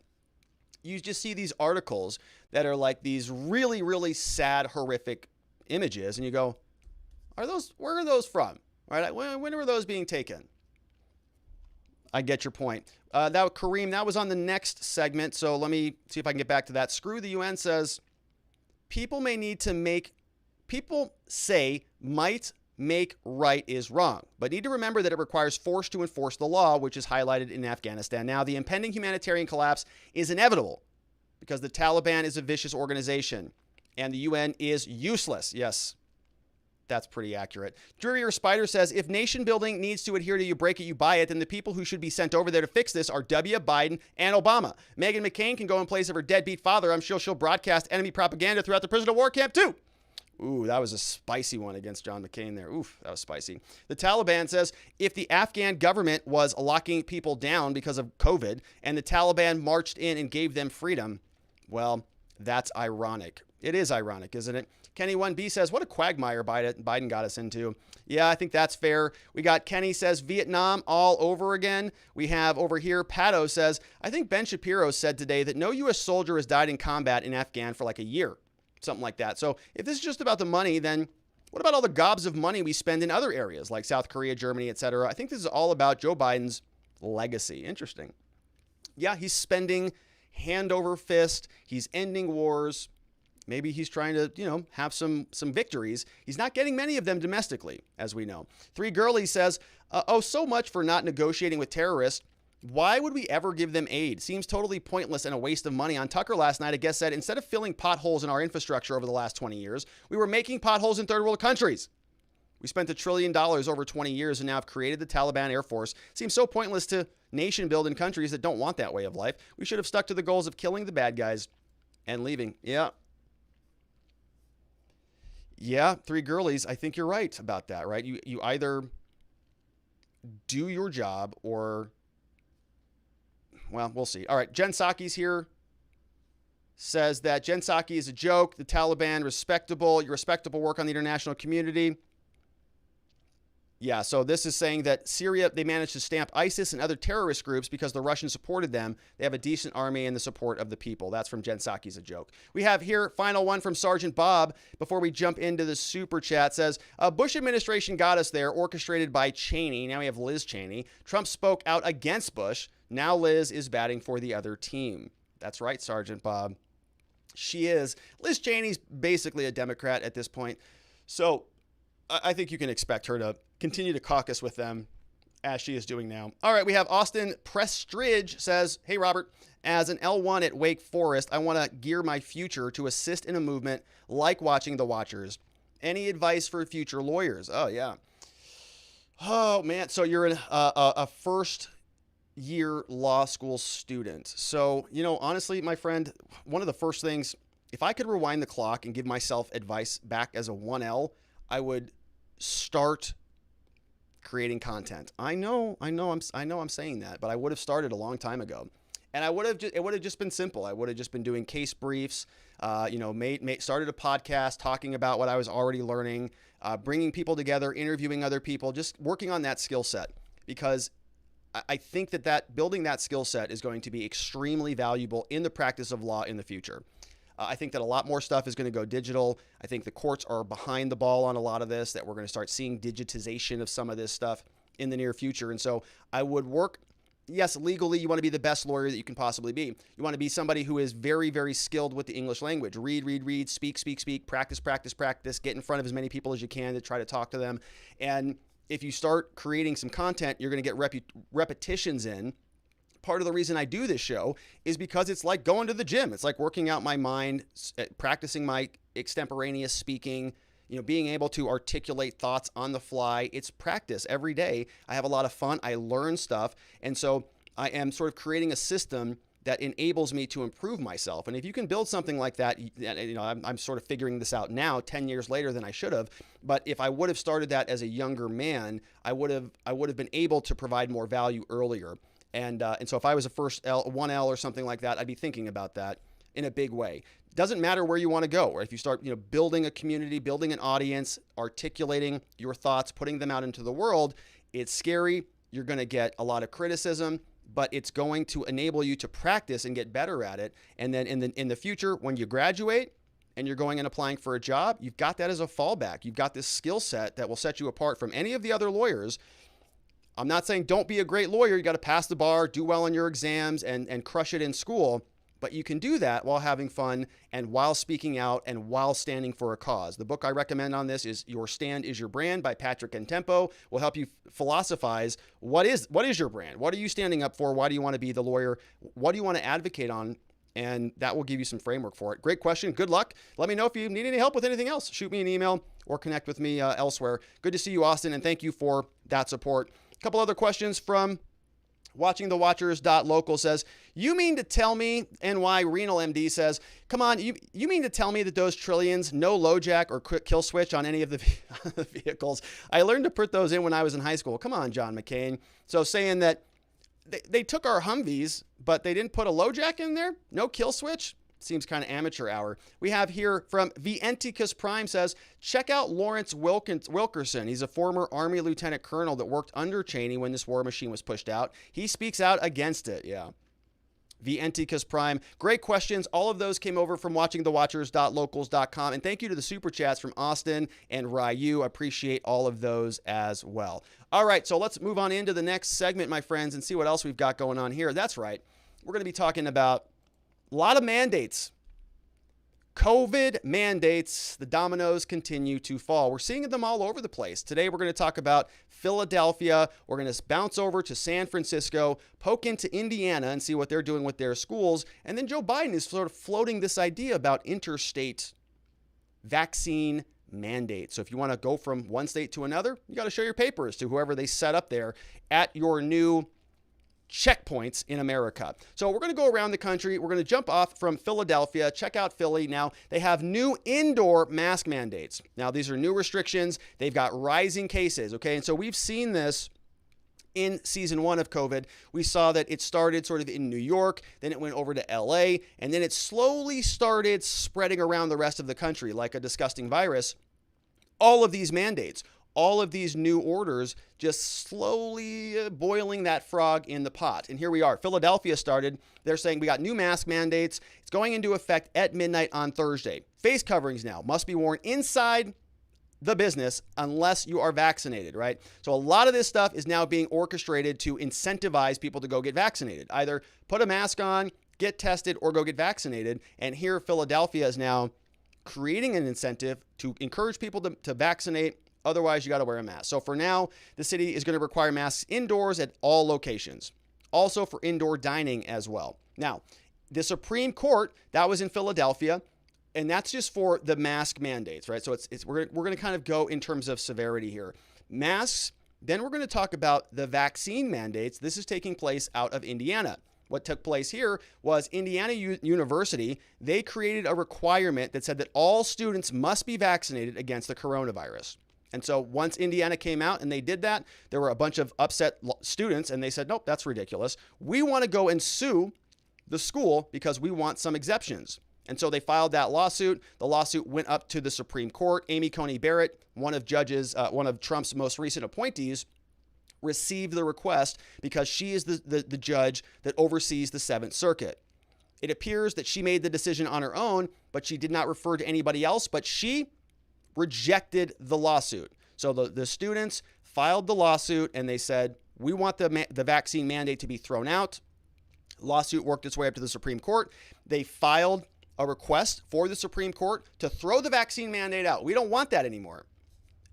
You just see these articles that are like these really, really sad, horrific images, and you go, where are those from? Right? When were those being taken? I get your point. Kareem, that was on the next segment. So let me see if I can get back to that. Screw the UN says, people say might make right is wrong, but need to remember that it requires force to enforce the law, which is highlighted in Afghanistan. Now, the impending humanitarian collapse is inevitable because the Taliban is a vicious organization and the UN is useless. Yes. That's pretty accurate. Drearier Spider says, if nation building needs to adhere to you break it, you buy it, then the people who should be sent over there to fix this are W, Biden, and Obama. Meghan McCain can go in place of her deadbeat father. I'm sure she'll broadcast enemy propaganda throughout the prisoner of war camp too. Ooh, that was a spicy one against John McCain there. Oof, that was spicy. The Taliban says, if the Afghan government was locking people down because of COVID and the Taliban marched in and gave them freedom, well, that's ironic. It is ironic, isn't it? Kenny 1B says, what a quagmire Biden got us into. Yeah, I think that's fair. We got Kenny says, Vietnam all over again. We have over here, Pato says, I think Ben Shapiro said today that no U.S. soldier has died in combat in Afghan for like a year. Something like that. So if this is just about the money, then what about all the gobs of money we spend in other areas like South Korea, Germany, etc.? I think this is all about Joe Biden's legacy. Interesting. Yeah, he's spending hand over fist. He's ending wars. Maybe he's trying to, have some victories. He's not getting many of them domestically, as we know. 3 Girlie says, so much for not negotiating with terrorists. Why would we ever give them aid? Seems totally pointless and a waste of money. On Tucker last night, a guest said, instead of filling potholes in our infrastructure over the last 20 years, we were making potholes in third world countries. We spent $1 trillion over 20 years and now have created the Taliban Air Force. Seems so pointless to nation build in countries that don't want that way of life. We should have stuck to the goals of killing the bad guys and leaving. Yeah, 3 Girlies, I think you're right about that, right? You either do your job or, well, we'll see. All right, Jen Psaki's here. Says that Jen Psaki is a joke. The Taliban, respectable. Your respectable work on the international community. Yeah, so this is saying that Syria, they managed to stamp ISIS and other terrorist groups because the Russians supported them. They have a decent army and the support of the people. That's from Jen Psaki's a joke. We have here, final one from Sergeant Bob before we jump into the super chat. Says, Bush administration got us there, orchestrated by Cheney. Now we have Liz Cheney. Trump spoke out against Bush. Now Liz is batting for the other team. That's right, Sergeant Bob. She is. Liz Cheney's basically a Democrat at this point. So I think you can expect her to continue to caucus with them as she is doing now. All right, we have Austin Prestridge says, hey, Robert, as an L1 at Wake Forest, I want to gear my future to assist in a movement like Watching the Watchers. Any advice for future lawyers? Oh, yeah. Oh, man. So you're a first year law school student. So, honestly, my friend, one of the first things, if I could rewind the clock and give myself advice back as a 1L, I would start creating content. I know I'm saying that, but I would have started a long time ago. And it would have just been simple. I would have just been doing case briefs, started a podcast talking about what I was already learning, bringing people together, interviewing other people, just working on that skill set, because I think that building that skill set is going to be extremely valuable in the practice of law in the future. I think that a lot more stuff is going to go digital. I think the courts are behind the ball on a lot of this, that we're going to start seeing digitization of some of this stuff in the near future. And so I would work, yes, legally, you want to be the best lawyer that you can possibly be. You want to be somebody who is very, very skilled with the English language. Read, speak, practice, get in front of as many people as you can to try to talk to them. And if you start creating some content, you're going to get repetitions in. Part of the reason I do this show is because it's like going to the gym. It's like working out my mind, practicing my extemporaneous speaking, being able to articulate thoughts on the fly. It's practice every day. I have a lot of fun. I learn stuff. And so I am sort of creating a system that enables me to improve myself. And if you can build something like that, I'm sort of figuring this out now, 10 years later than I should have. But if I would have started that as a younger man, I would have been able to provide more value earlier. And so if I was a first 1L or something like that, I'd be thinking about that in a big way. Doesn't matter where you want to go, or if you start, building a community, building an audience, articulating your thoughts, putting them out into the world, it's scary. You're going to get a lot of criticism, but it's going to enable you to practice and get better at it. And then in the future, when you graduate and you're going and applying for a job, you've got that as a fallback. You've got this skill set that will set you apart from any of the other lawyers. I'm not saying don't be a great lawyer. You got to pass the bar, do well on your exams, and crush it in school. But you can do that while having fun and while speaking out and while standing for a cause. The book I recommend on this is Your Stand is Your Brand by Patrick Entempo. Will help you philosophize what is your brand? What are you standing up for? Why do you want to be the lawyer? What do you want to advocate on? And that will give you some framework for it. Great question. Good luck. Let me know if you need any help with anything else. Shoot me an email or connect with me elsewhere. Good to see you, Austin, and thank you for that support. A couple other questions from watchingthewatchers.local says, you mean to tell me, NY Renal MD says, come on, you mean to tell me that those trillions, no LoJack or quick kill switch on any of the vehicles? I learned to put those in when I was in high school. Come on, John McCain. So saying that they took our Humvees, but they didn't put a LoJack in there? No kill switch? Seems kind of amateur hour. We have here from Vienticus Prime says, check out Lawrence Wilkerson. He's a former Army Lieutenant Colonel that worked under Cheney when this war machine was pushed out. He speaks out against it. Yeah. Vienticus Prime. Great questions. All of those came over from watchingthewatchers.locals.com. And thank you to the super chats from Austin and Ryu. Appreciate all of those as well. All right, so let's move on into the next segment, my friends, and see what else we've got going on here. That's right. We're going to be talking about a lot of mandates. COVID mandates, the dominoes continue to fall. We're seeing them all over the place. Today, we're going to talk about Philadelphia. We're going to bounce over to San Francisco, poke into Indiana and see what they're doing with their schools. And then Joe Biden is sort of floating this idea about interstate vaccine mandates. So if you want to go from one state to another, you got to show your papers to whoever they set up there at your new checkpoints in America. So we're going to go around the country. We're going to jump off from Philadelphia. Check out Philly. Now, they have new indoor mask mandates. Now, these are new restrictions. They've got rising cases, okay? And so we've seen this in season 1 of COVID. We saw that it started sort of in New York, then it went over to LA, and then it slowly started spreading around the rest of the country like a disgusting virus. All of these mandates, all of these new orders just slowly boiling that frog in the pot. And here we are. Philadelphia started. They're saying we got new mask mandates. It's going into effect at midnight on Thursday. Face coverings now must be worn inside the business unless you are vaccinated, right? So a lot of this stuff is now being orchestrated to incentivize people to go get vaccinated. Either put a mask on, get tested, or go get vaccinated. And here Philadelphia is now creating an incentive to encourage people to vaccinate. Otherwise, you got to wear a mask. So for now, the city is going to require masks indoors at all locations. Also for indoor dining as well. Now, the Supreme Court, that was in Philadelphia, and that's just for the mask mandates, right? So we're going to kind of go in terms of severity here. Masks, then we're going to talk about the vaccine mandates. This is taking place out of Indiana. What took place here was Indiana University, they created a requirement that said that all students must be vaccinated against the coronavirus. And so once Indiana came out and they did that, there were a bunch of upset students and they said, nope, that's ridiculous. We want to go and sue the school because we want some exceptions. And so they filed that lawsuit. The lawsuit went up to the Supreme Court. Coney Barrett, one of Trump's most recent appointees, received the request because she is the judge that oversees the Seventh Circuit. It appears that she made the decision on her own, but she did not refer to anybody else, but she rejected the lawsuit. So the students filed the lawsuit and they said, we want the vaccine mandate to be thrown out. Lawsuit worked its way up to the Supreme Court. They filed a request for the Supreme Court to throw the vaccine mandate out. We don't want that anymore.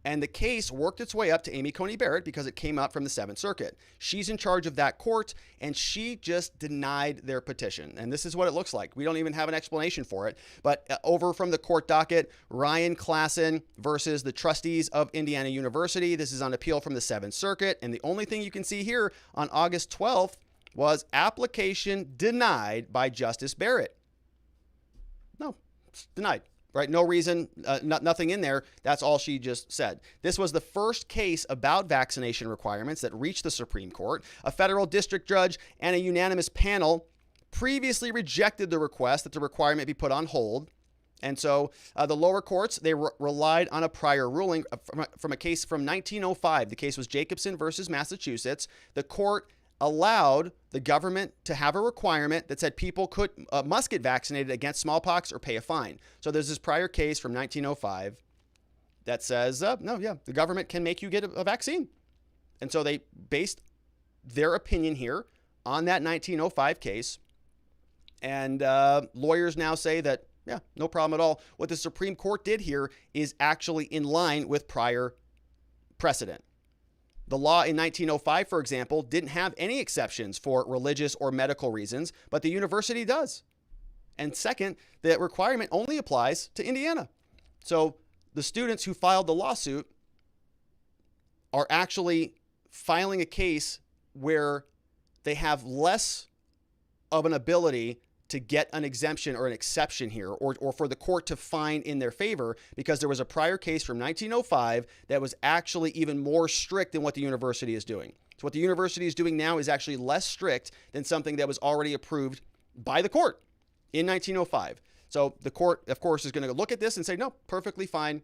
And the case worked its way up to Coney Barrett because it came up from the Seventh Circuit. She's in charge of that court, and she just denied their petition. And this is what it looks like. We don't even have an explanation for it. But over from the court docket, Ryan Klassen versus the trustees of Indiana University. This is on appeal from the Seventh Circuit. And the only thing you can see here on August 12th was application denied by Justice Barrett. No, it's denied. Right? No reason, nothing in there. That's all she just said. This was the first case about vaccination requirements that reached the Supreme Court. A federal district judge and a unanimous panel previously rejected the request that the requirement be put on hold. And so the lower courts, they relied on a prior ruling from a case from 1905. The case was Jacobson versus Massachusetts. The court allowed the government to have a requirement that said people must get vaccinated against smallpox or pay a fine. So there's this prior case from 1905 that says, the government can make you get a vaccine. And so they based their opinion here on that 1905 case. And lawyers now say that, no problem at all. What the Supreme Court did here is actually in line with prior precedent. The law in 1905, for example, didn't have any exceptions for religious or medical reasons, but the university does. And second, the requirement only applies to Indiana. So the students who filed the lawsuit are actually filing a case where they have less of an ability to get an exemption or an exception here, or for the court to find in their favor, because there was a prior case from 1905 that was actually even more strict than what the university is doing. So what the university is doing now is actually less strict than something that was already approved by the court in 1905. So the court, of course, is going to look at this and say, no, perfectly fine.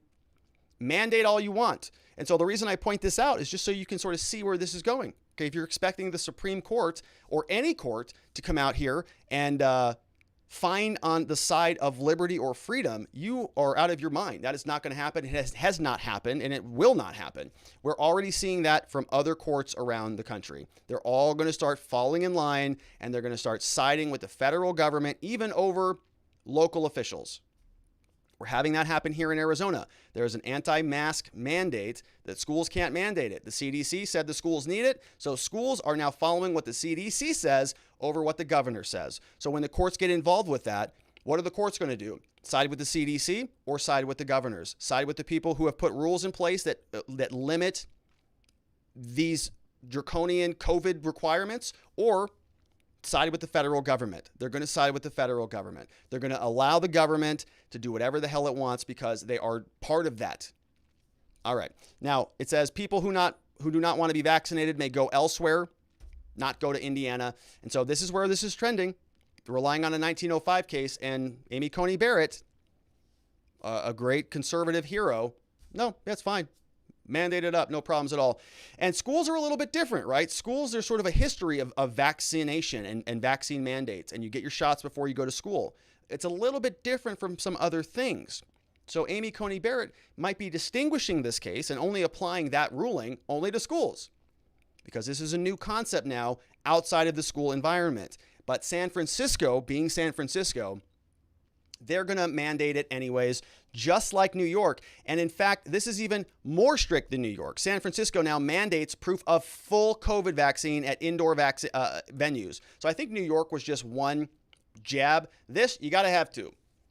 Mandate all you want. And so the reason I point this out is just so you can sort of see where this is going. Okay, if you're expecting the Supreme Court or any court to come out here and find on the side of liberty or freedom, you are out of your mind. That is not going to happen. It has not happened, and it will not happen. We're already seeing that from other courts around the country. They're all going to start falling in line, and they're going to start siding with the federal government, even over local officials. We're having that happen here in Arizona. There's an anti-mask mandate that schools can't mandate it. The CDC said the schools need it, so schools are now following what the CDC says over what the governor says. So when the courts get involved with that, what are the courts going to do? Side with the CDC or side with the governors? Side with the people who have put rules in place that limit these draconian COVID requirements, or side with the federal government? They're going to side with the federal government. They're going to allow the government to do whatever the hell it wants because they are part of that. All right. Now, it says people who do not want to be vaccinated may go elsewhere, not go to Indiana. And so this is where this is trending, relying on a 1905 case. And Coney Barrett, a great conservative hero, no, that's fine. mandate it up, no problems at all. And schools are a little bit different, right? Schools, there's sort of a history of vaccination and vaccine mandates, and you get your shots before you go to school. It's a little bit different from some other things. So Amy Coney Barrett might be distinguishing this case and only applying that ruling only to schools, because this is a new concept now outside of the school environment. But San Francisco, being San Francisco, they're going to mandate it anyways, just like New York. And in fact, this is even more strict than New York. San Francisco now mandates proof of full COVID vaccine at indoor venues. So I think New York was just one jab. This, you got to have two.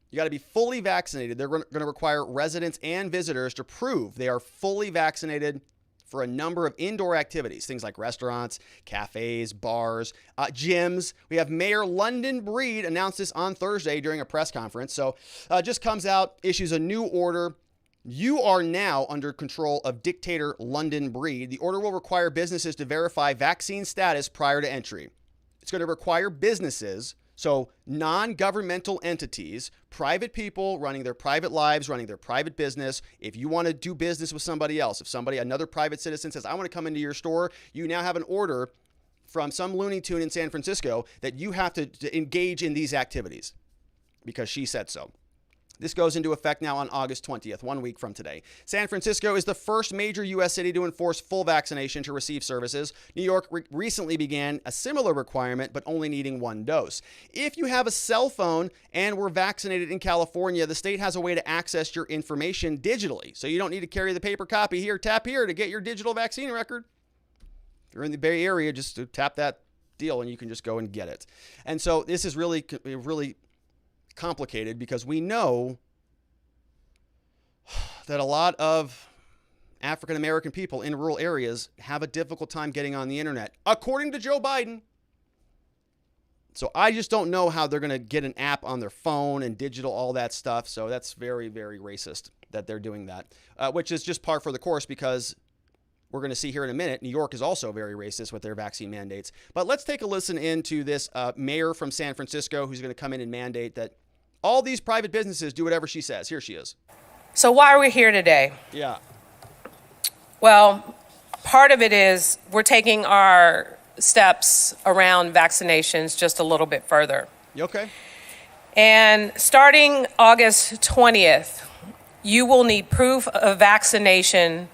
You got to be fully vaccinated. They're going to require residents and visitors to prove they are fully vaccinated for a number of indoor activities, things like restaurants, cafes, bars, gyms. We have Mayor London Breed announced this on Thursday during a press conference. So just comes out, issues a new order. You are now under control of dictator London Breed. The order will require businesses to verify vaccine status prior to entry. It's going to require businesses, so non-governmental entities, private people running their private lives, running their private business. If you want to do business with somebody else, if another private citizen says, I want to come into your store, you now have an order from some Looney Tune in San Francisco that you have to engage in these activities because she said so. This goes into effect now on August 20th, 1 week from today. San Francisco is the first major U.S. city to enforce full vaccination to receive services. New York recently began a similar requirement, but only needing one dose. If you have a cell phone and were vaccinated in California, the state has a way to access your information digitally. So you don't need to carry the paper copy here. Tap here to get your digital vaccine record. If you're in the Bay Area, just tap that deal and you can just go and get it. And so this is really complicated because we know that a lot of African American people in rural areas have a difficult time getting on the internet, according to Joe Biden. So I just don't know how they're going to get an app on their phone and digital, all that stuff. So that's very, very racist that they're doing that, which is just par for the course because we're going to see here in a minute, New York is also very racist with their vaccine mandates. But let's take a listen into this mayor from San Francisco who's going to come in and mandate that all these private businesses do whatever she says. Here she is. So why are we here today? Yeah. Well, part of it is we're taking our steps around vaccinations just a little bit further. You okay? And starting August 20th, you will need proof of vaccination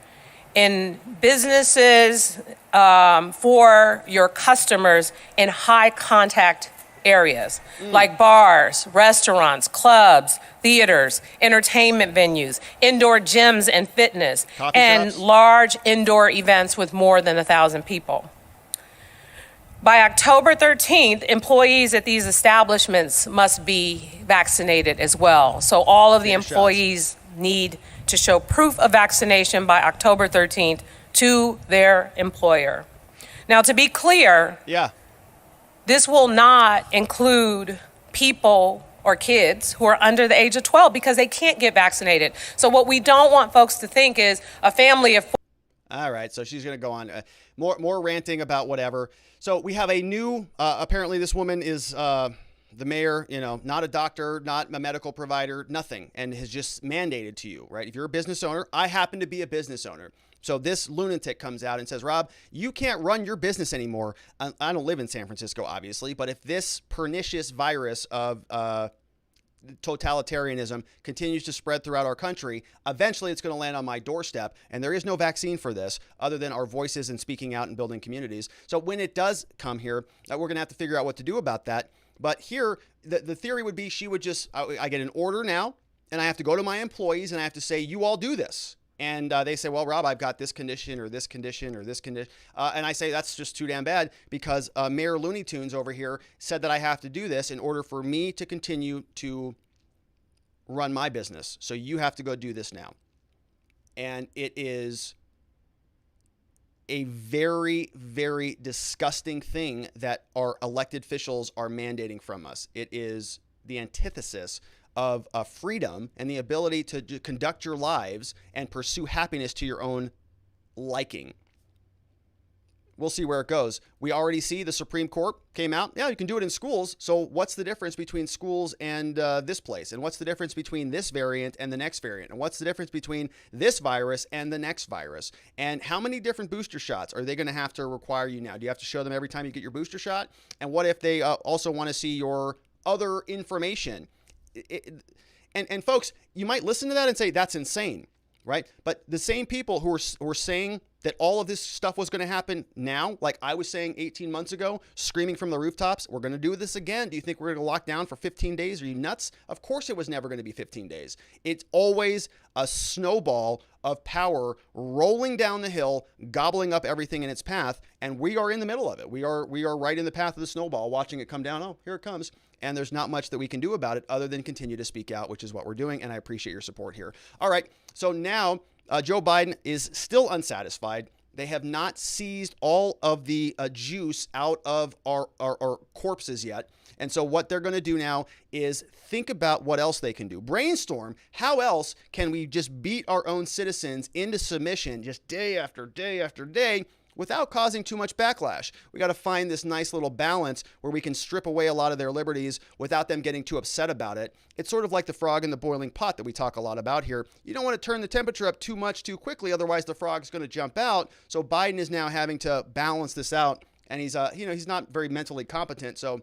in businesses for your customers in high contact areas like bars, restaurants, clubs, theaters, entertainment venues, indoor gyms and fitness, coffee and shops, large indoor events with more than 1,000 people. By October 13th, employees at these establishments must be vaccinated as well. So all of the employees need to show proof of vaccination by October 13th to their employer. Now, to be clear, this will not include people or kids who are under the age of 12 because they can't get vaccinated. So what we don't want folks to think is a family of... All right, so she's going to go on more ranting about whatever. So we have a new, apparently this woman is the mayor, not a doctor, not a medical provider, nothing, and has just mandated to you, right? If you're a business owner, I happen to be a business owner. So this lunatic comes out and says, Rob, you can't run your business anymore. I don't live in San Francisco, obviously, but if this pernicious virus of totalitarianism continues to spread throughout our country, eventually it's going to land on my doorstep. And there is no vaccine for this other than our voices and speaking out and building communities. So when it does come here, we're going to have to figure out what to do about that. But here, the theory would be she would just, I get an order now, and I have to go to my employees and I have to say, you all do this. And they say, well, Rob, I've got this condition or this condition or this condition. And I say, that's just too damn bad because Mayor Looney Tunes over here said that I have to do this in order for me to continue to run my business. So you have to go do this now. And it is a very, very disgusting thing that our elected officials are mandating from us. It is the antithesis of freedom and the ability to conduct your lives and pursue happiness to your own liking. we'll see where it goes. We already see the Supreme Court came out. Yeah, you can do it in schools. So what's the difference between schools and this place? And what's the difference between this variant and the next variant? And what's the difference between this virus and the next virus? And how many different booster shots are they going to have to require you now? Do you have to show them every time you get your booster shot? And what if they also want to see your other information? And folks, you might listen to that and say, that's insane, right? But the same people who are saying that all of this stuff was going to happen now, like I was saying 18 months ago, screaming from the rooftops, we're going to do this again. Do you think we're going to lock down for 15 days? Are you nuts? Of course it was never going to be 15 days. It's always a snowball of power rolling down the hill, gobbling up everything in its path, and we are in the middle of it. We are right in the path of the snowball, watching it come down. Oh, here it comes. And there's not much that we can do about it other than continue to speak out, which is what we're doing, and I appreciate your support here. All right, so now Joe Biden is still unsatisfied. They have not seized all of the juice out of our corpses yet. And so what they're going to do now is think about what else they can do. Brainstorm, how else can we just beat our own citizens into submission just day after day after day without causing too much backlash? We got to find this nice little balance where we can strip away a lot of their liberties without them getting too upset about it. It's sort of like the frog in the boiling pot that we talk a lot about here. You don't want to turn the temperature up too much too quickly, otherwise the frog's going to jump out. So Biden is now having to balance this out, and he's not very mentally competent, so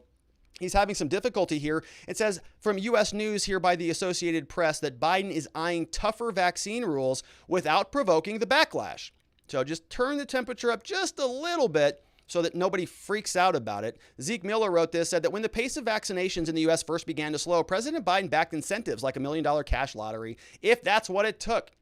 he's having some difficulty here. It says from U.S. News here by the Associated Press that Biden is eyeing tougher vaccine rules without provoking the backlash. So just turn the temperature up just a little bit so that nobody freaks out about it. Zeke Miller wrote this, said that when the pace of vaccinations in the U.S. first began to slow, President Biden backed incentives like $1 million cash lottery, if that's what it took.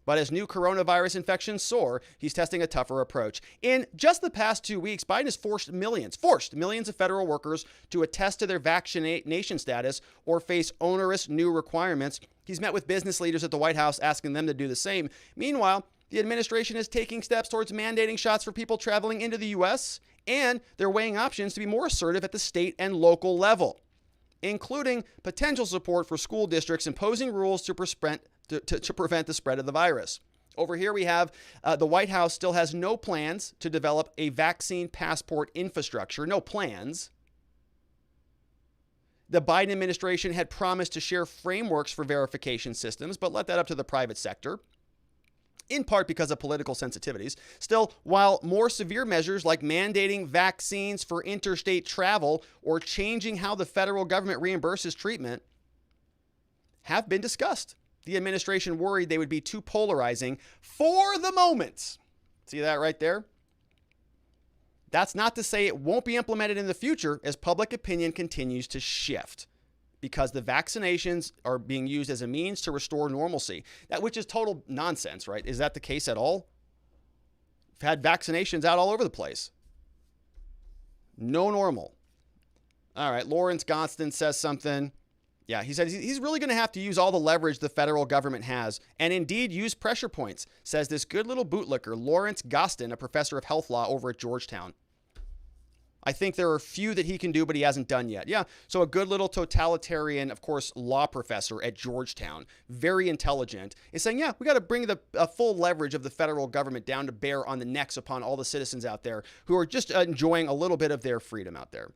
But as new coronavirus infections soar, he's testing a tougher approach. In just the past 2 weeks, Biden has forced millions of federal workers to attest to their vaccination status or face onerous new requirements. He's met with business leaders at the White House asking them to do the same. Meanwhile, the administration is taking steps towards mandating shots for people traveling into the U.S., and they're weighing options to be more assertive at the state and local level, including potential support for school districts imposing rules to prevent the spread of the virus. Over here we have the White House still has no plans to develop a vaccine passport infrastructure, no plans. The Biden administration had promised to share frameworks for verification systems, but let that up to the private sector, in part because of political sensitivities. Still, while more severe measures like mandating vaccines for interstate travel or changing how the federal government reimburses treatment have been discussed, the administration worried they would be too polarizing for the moment. See that right there? That's not to say it won't be implemented in the future as public opinion continues to shift, because the vaccinations are being used as a means to restore normalcy, which is total nonsense, right? Is that the case at all? We've had vaccinations out all over the place. No normal. All right, Lawrence Gonston says something. Yeah, he said he's really going to have to use all the leverage the federal government has and indeed use pressure points, says this good little bootlicker, Lawrence Gostin, a professor of health law over at Georgetown. I think there are a few that he can do, but he hasn't done yet. Yeah, so a good little totalitarian, of course, law professor at Georgetown, very intelligent, is saying, yeah, we got to bring the full leverage of the federal government down to bear on the necks upon all the citizens out there who are just enjoying a little bit of their freedom out there.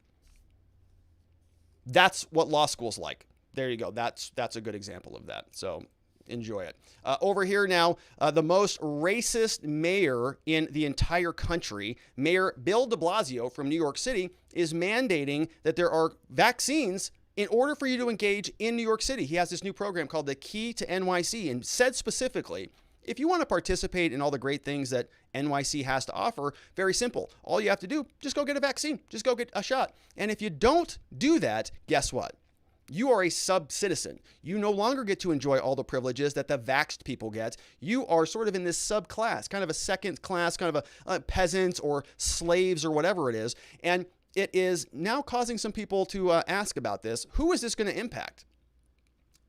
That's what law school's like. There you go. That's a good example of that. So enjoy it. Over here now, the most racist mayor in the entire country, Mayor Bill de Blasio from New York City, is mandating that there are vaccines in order for you to engage in New York City. He has this new program called the Key to NYC, and said specifically, if you want to participate in all the great things that NYC has to offer, very simple. All you have to do, just go get a vaccine. Just go get a shot. And if you don't do that, guess what? You are a sub-citizen. You no longer get to enjoy all the privileges that the vaxxed people get. You are sort of in this subclass, kind of a second class, kind of a peasants or slaves or whatever it is. And it is now causing some people to ask about this. Who is this going to impact?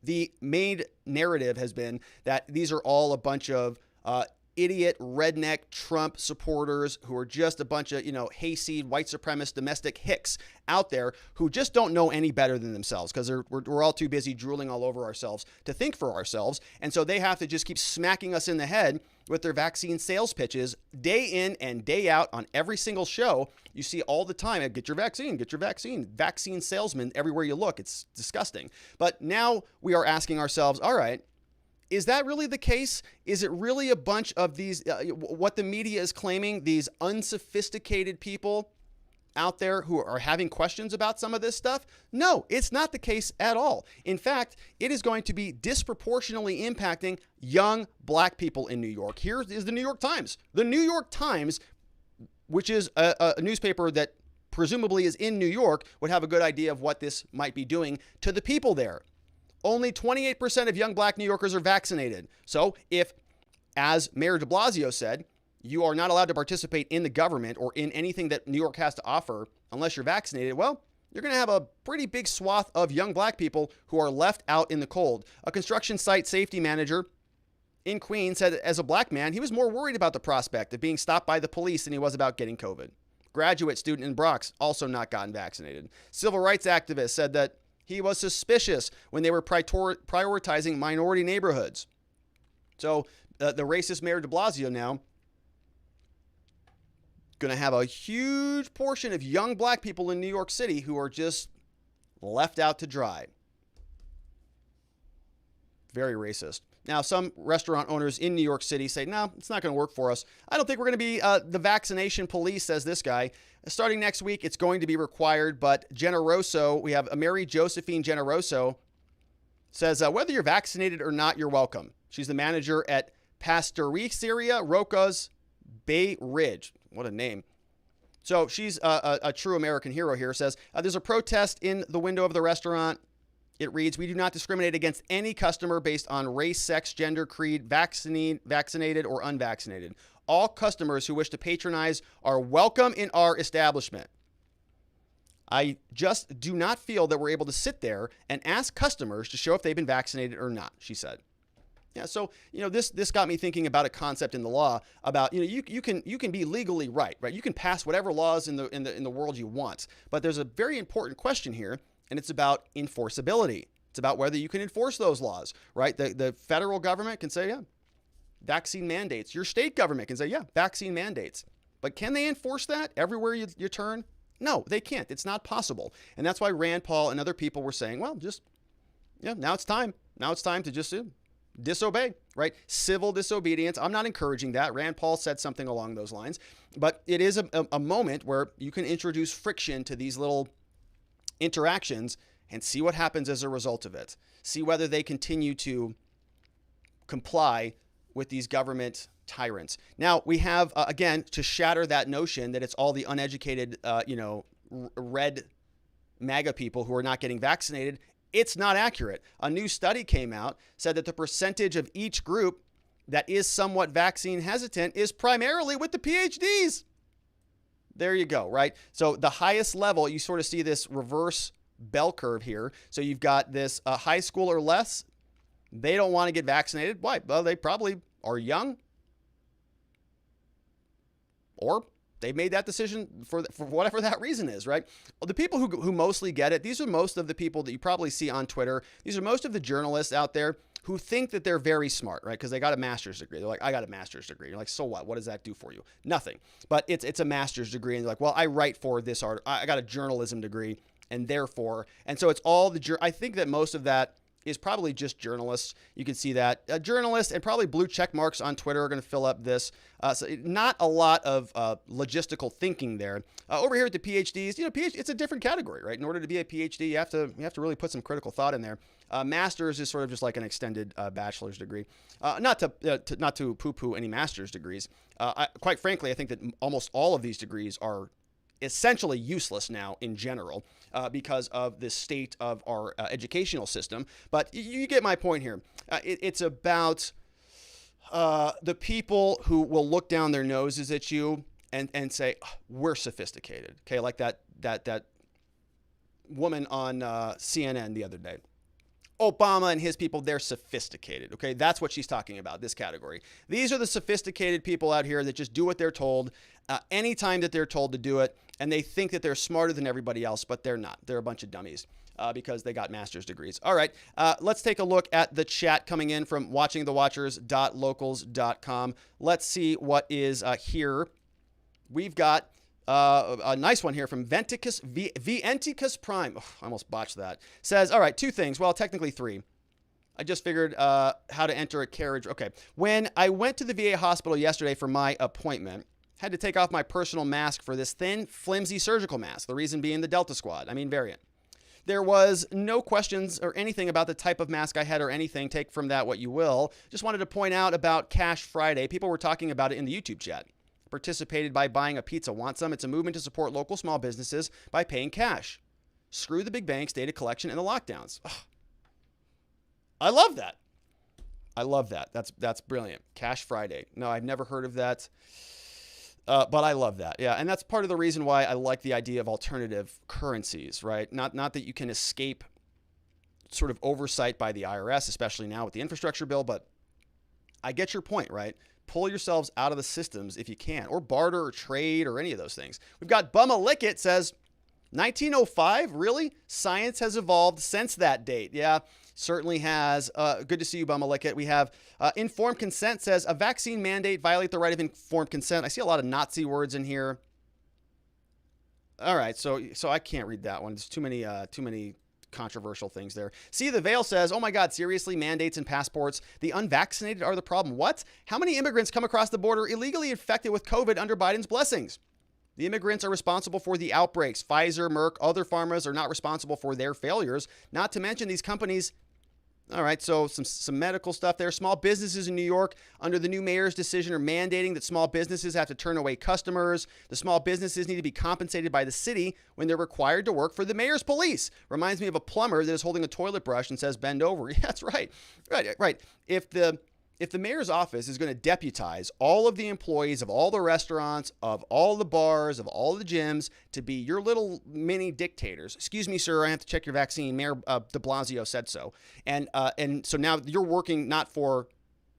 The main narrative has been that these are all a bunch of idiot, redneck Trump supporters who are just a bunch of, hayseed, white supremacist, domestic hicks out there who just don't know any better than themselves because we're all too busy drooling all over ourselves to think for ourselves. And so they have to just keep smacking us in the head with their vaccine sales pitches day in and day out on every single show. You see all the time, get your vaccine, get your vaccine. Vaccine salesmen everywhere you look. It's disgusting. But now we are asking ourselves, all right, is that really the case? Is it really a bunch of these, what the media is claiming, these unsophisticated people out there who are having questions about some of this stuff? No, it's not the case at all. In fact, it is going to be disproportionately impacting young black people in New York. Here is the New York Times. The New York Times, which is a newspaper that presumably is in New York, would have a good idea of what this might be doing to the people there. Only 28% of young black New Yorkers are vaccinated. So if, as Mayor de Blasio said, you are not allowed to participate in the government or in anything that New York has to offer unless you're vaccinated, well, you're going to have a pretty big swath of young black people who are left out in the cold. A construction site safety manager in Queens said that as a black man, he was more worried about the prospect of being stopped by the police than he was about getting COVID. Graduate student in Bronx also not gotten vaccinated. Civil rights activist said that he was suspicious when they were prioritizing minority neighborhoods. So the racist Mayor de Blasio now going to have a huge portion of young black people in New York City who are just left out to dry. Very racist. Now, some restaurant owners in New York City say, no, it's not going to work for us. I don't think we're going to be the vaccination police, says this guy. Starting next week, it's going to be required, but Generoso, we have Mary Josephine Generoso, says whether you're vaccinated or not, you're welcome. She's the manager at Pastoreria Roca's Bay Ridge. What a name. So she's a true American hero here. Says there's a protest in the window of the restaurant. It reads, we do not discriminate against any customer based on race, sex, gender, creed, vaccinated or unvaccinated. All customers who wish to patronize are welcome in our establishment. I just do not feel that we're able to sit there and ask customers to show if they've been vaccinated or not, she said. Yeah, so this got me thinking about a concept in the law about you can be legally right? You can pass whatever laws in the world you want, but there's a very important question here, and it's about enforceability. It's about whether you can enforce those laws, right? The federal government can say, yeah, vaccine mandates. Your state government can say, yeah, vaccine mandates. But can they enforce that everywhere you turn? No, they can't. It's not possible, and that's why Rand Paul and other people were saying, well, now it's time. Now it's time to just disobey, right? Civil disobedience. I'm not encouraging that. Rand Paul said something along those lines, but it is a moment where you can introduce friction to these little interactions and see what happens as a result of it. See whether they continue to comply with these government tyrants. Now we have, again, to shatter that notion that it's all the uneducated, red MAGA people who are not getting vaccinated. It's not accurate. A new study came out, said that the percentage of each group that is somewhat vaccine hesitant is primarily with the PhDs. There you go, right? So the highest level, you sort of see this reverse bell curve here. So you've got this high school or less. They don't want to get vaccinated. Why? Well, they probably are young, or they made that decision for whatever that reason is, right? Well, the people who mostly get it, these are most of the people that you probably see on Twitter. These are most of the journalists out there who think that they're very smart, right? Because they got a master's degree. They're like, I got a master's degree. You're like, so what? What does that do for you? Nothing. But it's a master's degree. And they're like, well, I write for this art. I got a journalism degree, and therefore, and so it's all I think that most of that is probably just journalists. You can see that journalists and probably blue check marks on Twitter are going to fill up this. So not a lot of logistical thinking there. Over here at the PhDs, PhD, it's a different category, right? In order to be a PhD, you have to really put some critical thought in there. Master's is sort of just like an extended bachelor's degree. Not to poo-poo any master's degrees. Quite frankly, I think that almost all of these degrees are essentially useless now in general because of the state of our educational system. But you get my point here. It's about the people who will look down their noses at you and say, oh, we're sophisticated. Okay, like that woman on CNN the other day. Obama and his people, they're sophisticated. Okay, that's what she's talking about, this category. These are the sophisticated people out here that just do what they're told anytime that they're told to do it, and they think that they're smarter than everybody else, but they're not. They're a bunch of dummies. because they got master's degrees. All right, let's take a look at the chat coming in from watchingthewatchers.locals.com. Let's see what is here. We've got a nice one here from Venticus Prime. Oh, I almost botched that. Says, all right, 2 things. Well, technically 3. I just figured how to enter a carriage. Okay. When I went to the VA hospital yesterday for my appointment, had to take off my personal mask for this thin, flimsy surgical mask. The reason being the Delta squad. Variant. There was no questions or anything about the type of mask I had or anything. Take from that what you will. Just wanted to point out about Cash Friday. People were talking about it in the YouTube chat. Participated by buying a pizza. Want some? It's a movement to support local small businesses by paying cash. Screw the big banks, data collection, and the lockdowns. Ugh. I love that. I love that. That's brilliant. Cash Friday. No, I've never heard of that. But I love that. Yeah, and that's part of the reason why I like the idea of alternative currencies, right? Not that you can escape sort of oversight by the IRS, especially now with the infrastructure bill, but I get your point, right? Pull yourselves out of the systems if you can, or barter or trade or any of those things. We've got Bumma Lickett says, 1905? Really? Science has evolved since that date. Yeah, certainly has. Good to see you, Bumma Lickett. We have informed consent says, a vaccine mandate violate the right of informed consent. I see a lot of Nazi words in here. All right, so I can't read that one. There's too many controversial things there. See the Veil says, oh my God, seriously, mandates and passports. The unvaccinated are the problem. What? How many immigrants come across the border illegally infected with COVID under Biden's blessings? The immigrants are responsible for the outbreaks. Pfizer, Merck, other pharmas are not responsible for their failures. Not to mention these companies. All right, so some medical stuff there. Small businesses in New York, under the new mayor's decision, are mandating that small businesses have to turn away customers. The small businesses need to be compensated by the city when they're required to work for the mayor's police. Reminds me of a plumber that is holding a toilet brush and says, bend over. Yeah, that's right. Right. If the mayor's office is going to deputize all of the employees of all the restaurants, of all the bars, of all the gyms to be your little mini dictators, excuse me, sir, I have to check your vaccine. Mayor de Blasio said so. And so now you're working not for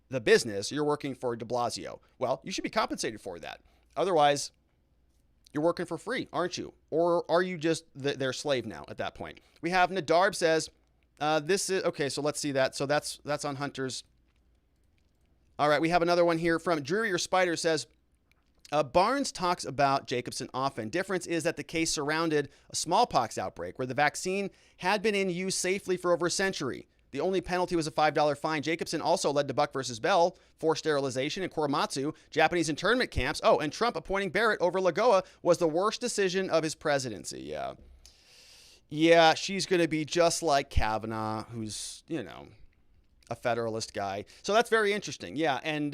the business, you're working for de Blasio. Well, you should be compensated for that. Otherwise, you're working for free, aren't you? Or are you just their slave now at that point? We have Nadarb says, this is, okay, so let's see that. So that's on Hunter's. All right, we have another one here from Drearier Spider says, Barnes talks about Jacobson often. Difference is that the case surrounded a smallpox outbreak where the vaccine had been in use safely for over a century. The only penalty was a $5 fine. Jacobson also led to Buck versus Bell, forced sterilization, and Korematsu, Japanese internment camps. Oh, and Trump appointing Barrett over Lagoa was the worst decision of his presidency. Yeah. Yeah, she's going to be just like Kavanaugh, who's, a federalist guy. So that's very interesting. Yeah. And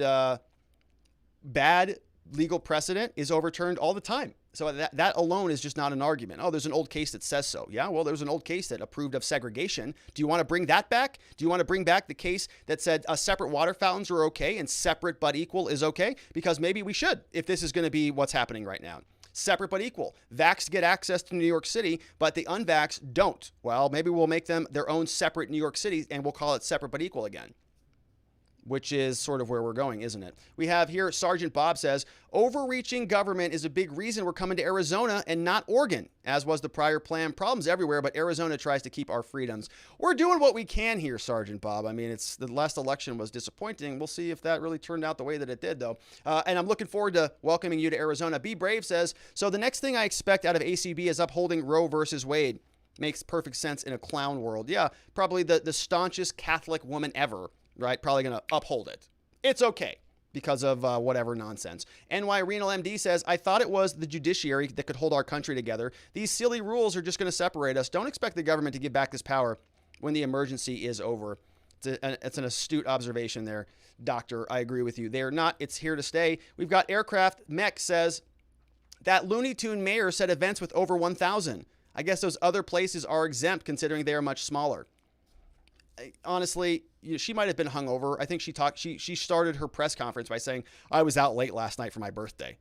bad legal precedent is overturned all the time. So that alone is just not an argument. Oh, there's an old case that says so. Yeah, well, there's an old case that approved of segregation. Do you want to bring that back? Do you want to bring back the case that said separate water fountains are okay and separate but equal is okay? Because maybe we should, if this is going to be what's happening right now. Separate but equal. Vaxxed get access to New York City, but the unvaxxed don't. Well, maybe we'll make them their own separate New York City, and we'll call it separate but equal again, which is sort of where we're going, isn't it? We have here, Sergeant Bob says, overreaching government is a big reason we're coming to Arizona and not Oregon, as was the prior plan. Problems everywhere, but Arizona tries to keep our freedoms. We're doing what we can here, Sergeant Bob. It's the last election was disappointing. We'll see if that really turned out the way that it did, though. And I'm looking forward to welcoming you to Arizona. Be Brave says, so the next thing I expect out of ACB is upholding Roe versus Wade. Makes perfect sense in a clown world. Yeah, probably the staunchest Catholic woman ever. Right? Probably going to uphold it. It's okay because of whatever nonsense. NY Renal MD says, I thought it was the judiciary that could hold our country together. These silly rules are just going to separate us. Don't expect the government to give back this power when the emergency is over. It's an astute observation there, Doctor. I agree with you. They're not. It's here to stay. We've got Aircraft Mech says, that Looney Tune mayor said events with over 1,000. I guess those other places are exempt considering they are much smaller. Honestly, she might have been hungover. I think she started her press conference by saying, I was out late last night for my birthday.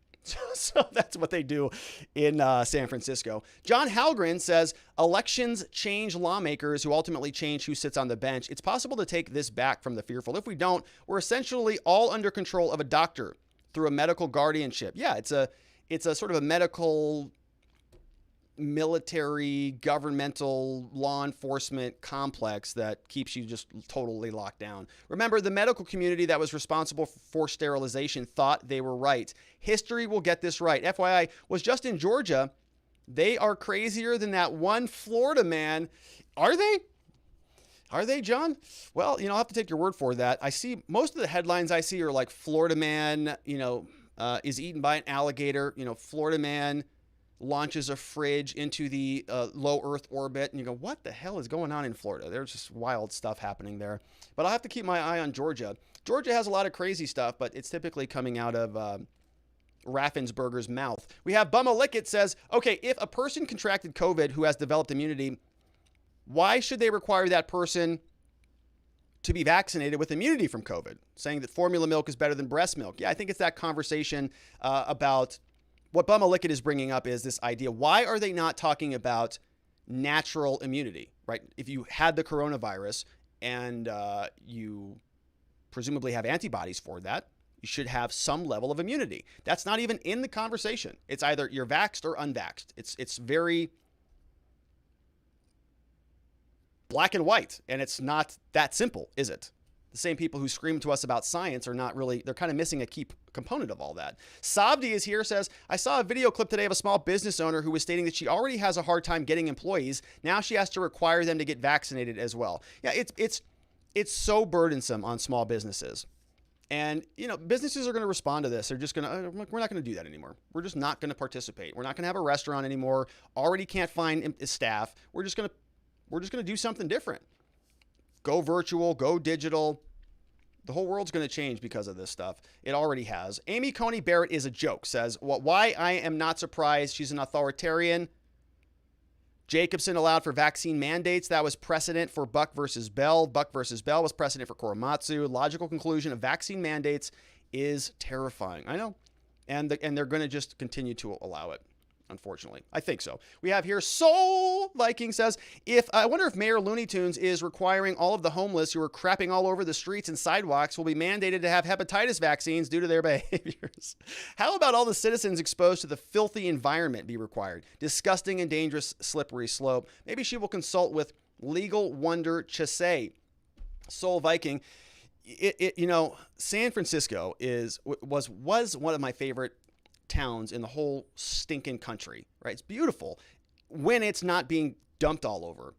So that's what they do in San Francisco. John Halgren says, elections change lawmakers who ultimately change who sits on the bench. It's possible to take this back from the fearful. If we don't, we're essentially all under control of a doctor through a medical guardianship. Yeah, it's a sort of a medical military, governmental, law enforcement complex that keeps you just totally locked down. Remember, the medical community that was responsible for sterilization thought they were right. History will get this right. FYI, was just in Georgia. They are crazier than that one Florida man. Are they? Are they, John? Well, I'll have to take your word for that. I see most of the headlines I see are like Florida man, is eaten by an alligator. Florida man launches a fridge into the low Earth orbit. And you go, what the hell is going on in Florida? There's just wild stuff happening there. But I'll have to keep my eye on Georgia. Georgia has a lot of crazy stuff, but it's typically coming out of Raffensperger's mouth. We have Bumma Lickett says, okay, if a person contracted COVID who has developed immunity, why should they require that person to be vaccinated with immunity from COVID? Saying that formula milk is better than breast milk. Yeah, I think it's that conversation about what Bumma Lickett is bringing up is this idea. Why are they not talking about natural immunity, right? If you had the coronavirus and you presumably have antibodies for that, you should have some level of immunity. That's not even in the conversation. It's either you're vaxxed or unvaxxed. It's very black and white, and it's not that simple, is it? The same people who scream to us about science are not really, they're kind of missing a key component of all that. Sabdi is here, says, I saw a video clip today of a small business owner who was stating that she already has a hard time getting employees. Now she has to require them to get vaccinated as well. Yeah, it's so burdensome on small businesses. And, businesses are going to respond to this. They're just going to, we're not going to do that anymore. We're just not going to participate. We're not going to have a restaurant anymore. Already can't find staff. We're just going to do something different. Go virtual, go digital. The whole world's going to change because of this stuff. It already has. Amy Coney Barrett is a joke, says, why I am not surprised. She's an authoritarian. Jacobson allowed for vaccine mandates. That was precedent for Buck versus Bell. Buck versus Bell was precedent for Korematsu. Logical conclusion of vaccine mandates is terrifying. I know. And they're going to just continue to allow it. Unfortunately, I think so. We have here Soul Viking says, I wonder if Mayor Looney Tunes is requiring all of the homeless who are crapping all over the streets and sidewalks will be mandated to have hepatitis vaccines due to their behaviors. How about all the citizens exposed to the filthy environment be required? Disgusting and dangerous slippery slope. Maybe she will consult with Legal Wonder Chase. Soul Viking. San Francisco was one of my favorite towns in the whole stinking country, right? It's beautiful when it's not being dumped all over.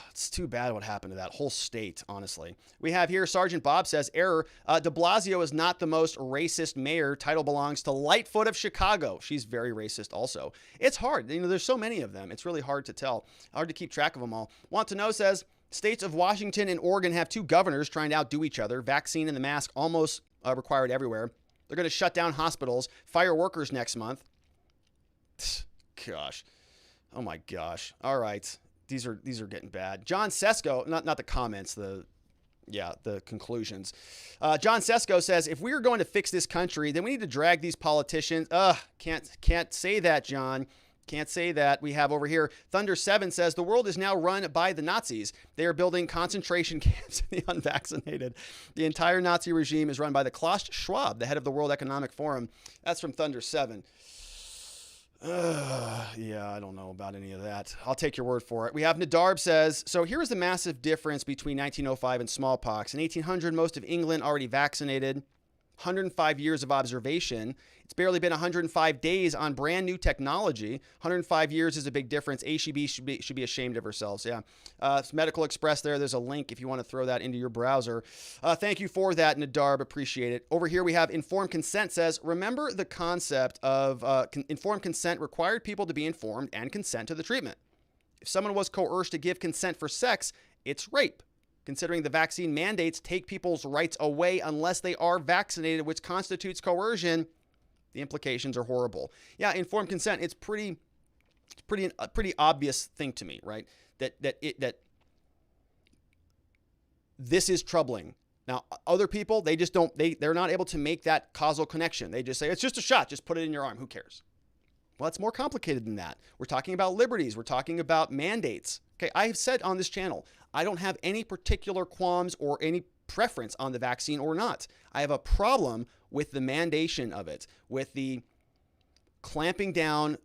It's too bad what happened to that whole state, honestly. We have here, Sergeant Bob says, error, de Blasio is not the most racist mayor. Title belongs to Lightfoot of Chicago. She's very racist also. It's hard. There's so many of them. It's really hard to tell. Hard to keep track of them all. Want to know says, states of Washington and Oregon have two governors trying to outdo each other. Vaccine and the mask almost required everywhere. They're going to shut down hospitals, fire workers next month. Gosh. Oh my gosh. All right. These are getting bad. John Sesko, not the comments, the conclusions. John Sesko says, if we are going to fix this country, then we need to drag these politicians. Can't say that, John. Can't say that. We have over here, Thunder 7 says, the world is now run by the Nazis. They are building concentration camps in the unvaccinated. The entire Nazi regime is run by the Klaus Schwab, the head of the World Economic Forum. That's from Thunder 7. Yeah, I don't know about any of that. I'll take your word for it. We have Nadarb says, so here is the massive difference between 1905 and smallpox. In 1800, most of England already vaccinated. 105 years of observation. It's barely been 105 days on brand new technology. 105 years is a big difference. ACB should be ashamed of ourselves. Yeah. It's Medical Express there. There's a link if you want to throw that into your browser. Thank you for that, Nadarb. Appreciate it. Over here we have informed consent says, remember the concept of informed consent required people to be informed and consent to the treatment. If someone was coerced to give consent for sex, it's rape. Considering the vaccine mandates take people's rights away unless they are vaccinated, which constitutes coercion, the implications are horrible. Yeah, informed consent, it's a pretty obvious thing to me, right? That this is troubling. Now, other people, they're not able to make that causal connection. They just say, it's just a shot, just put it in your arm, who cares? Well, it's more complicated than that. We're talking about liberties. We're talking about mandates. Okay, I've said on this channel, I don't have any particular qualms or any preference on the vaccine or not. I have a problem with the mandation of it, with the clamping down.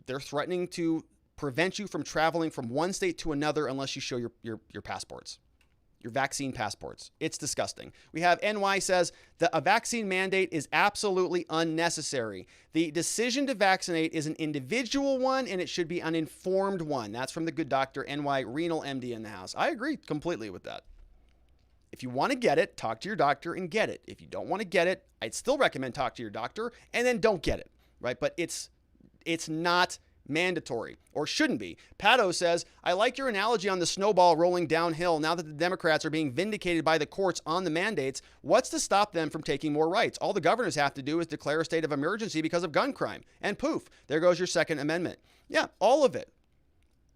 They're threatening to prevent you from traveling from one state to another unless you show your passports, your vaccine passports. It's disgusting. We have NY says that a vaccine mandate is absolutely unnecessary. The decision to vaccinate is an individual one, and it should be an informed one. That's from the good doctor, NY Renal MD in the house. I agree completely with that. If you want to get it, talk to your doctor and get it. If you don't want to get it, I'd still recommend talk to your doctor and then don't get it, right? But it's not mandatory, or shouldn't be. Pato says, I like your analogy on the snowball rolling downhill now that the Democrats are being vindicated by the courts on the mandates. What's to stop them from taking more rights? All the governors have to do is declare a state of emergency because of gun crime. And poof, there goes your Second Amendment. Yeah, all of it.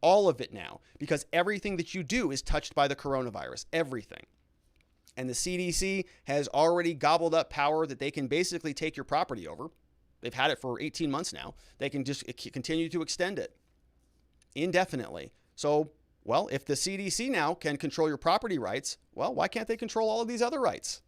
All of it now, because everything that you do is touched by the coronavirus. Everything. And the CDC has already gobbled up power that they can basically take your property over. They've had it for 18 months now. They can just continue to extend it indefinitely. So, well, if the CDC now can control your property rights, well, why can't they control all of these other rights?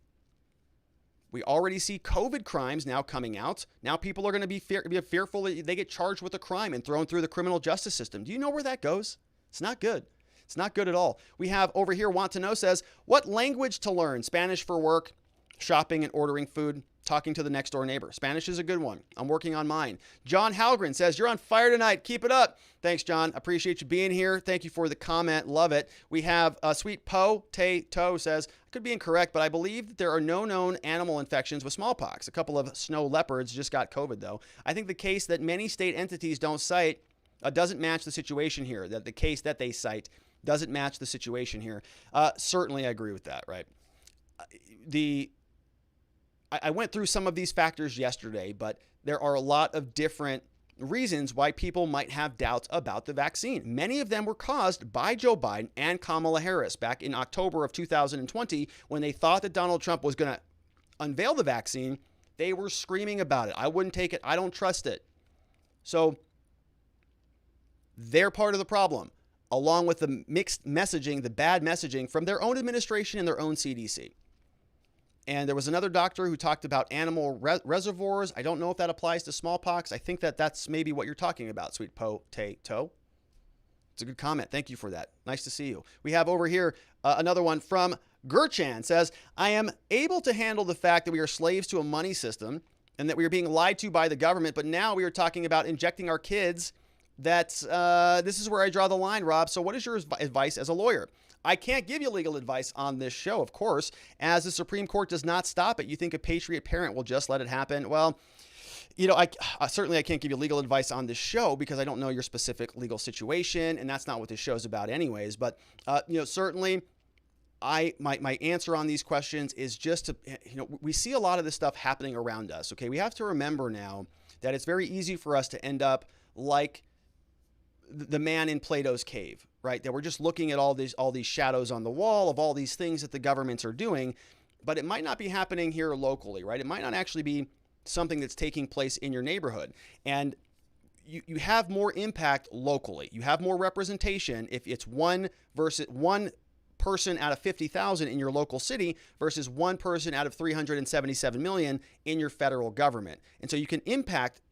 We already see COVID crimes now coming out. Now people are going to be fearful that they get charged with a crime and thrown through the criminal justice system. Do you know where that goes? It's not good. It's not good at all. We have over here, Want to Know says, what language to learn? Spanish for work, shopping and ordering food, talking to the next door neighbor. Spanish is a good one. I'm working on mine. John Halgren says, you're on fire tonight. Keep it up. Thanks, John. Appreciate you being here. Thank you for the comment. Love it. We have Sweet Po Tay To says, I could be incorrect, but I believe that there are no known animal infections with smallpox. A couple of snow leopards just got COVID, though. I think the case that many state entities don't cite doesn't match the situation here, that the case that they cite doesn't match the situation here. Certainly, I agree with that, right? I went through some of these factors yesterday, but there are a lot of different reasons why people might have doubts about the vaccine. Many of them were caused by Joe Biden and Kamala Harris back in October of 2020 when they thought that Donald Trump was going to unveil the vaccine. They were screaming about it. I wouldn't take it. I don't trust it. So they're part of the problem, along with the mixed messaging, the bad messaging from their own administration and their own CDC. And there was another doctor who talked about animal reservoirs. I don't know if that applies to smallpox. I think that's maybe what you're talking about, Sweet Po Tay To. It's a good comment. Thank you for that. Nice to see you. We have over here another one from Gurchan. Says, I am able to handle the fact that we are slaves to a money system and that we are being lied to by the government, but now we are talking about injecting our kids. This is where I draw the line, Rob. So what is your advice as a lawyer? I can't give you legal advice on this show, of course, as the Supreme Court does not stop it. You think a patriot parent will just let it happen? Well, I certainly can't give you legal advice on this show because I don't know your specific legal situation, and that's not what this show is about anyways. But, certainly my answer on these questions is just to, we see a lot of this stuff happening around us, okay? We have to remember now that it's very easy for us to end up like the man in Plato's cave, right? That we're just looking at all these shadows on the wall of all these things that the governments are doing, but it might not be happening here locally, right? It might not actually be something that's taking place in your neighborhood. And you have more impact locally. You have more representation if it's one person out of 50,000 in your local city versus one person out of 377 million in your federal government. And so you can impact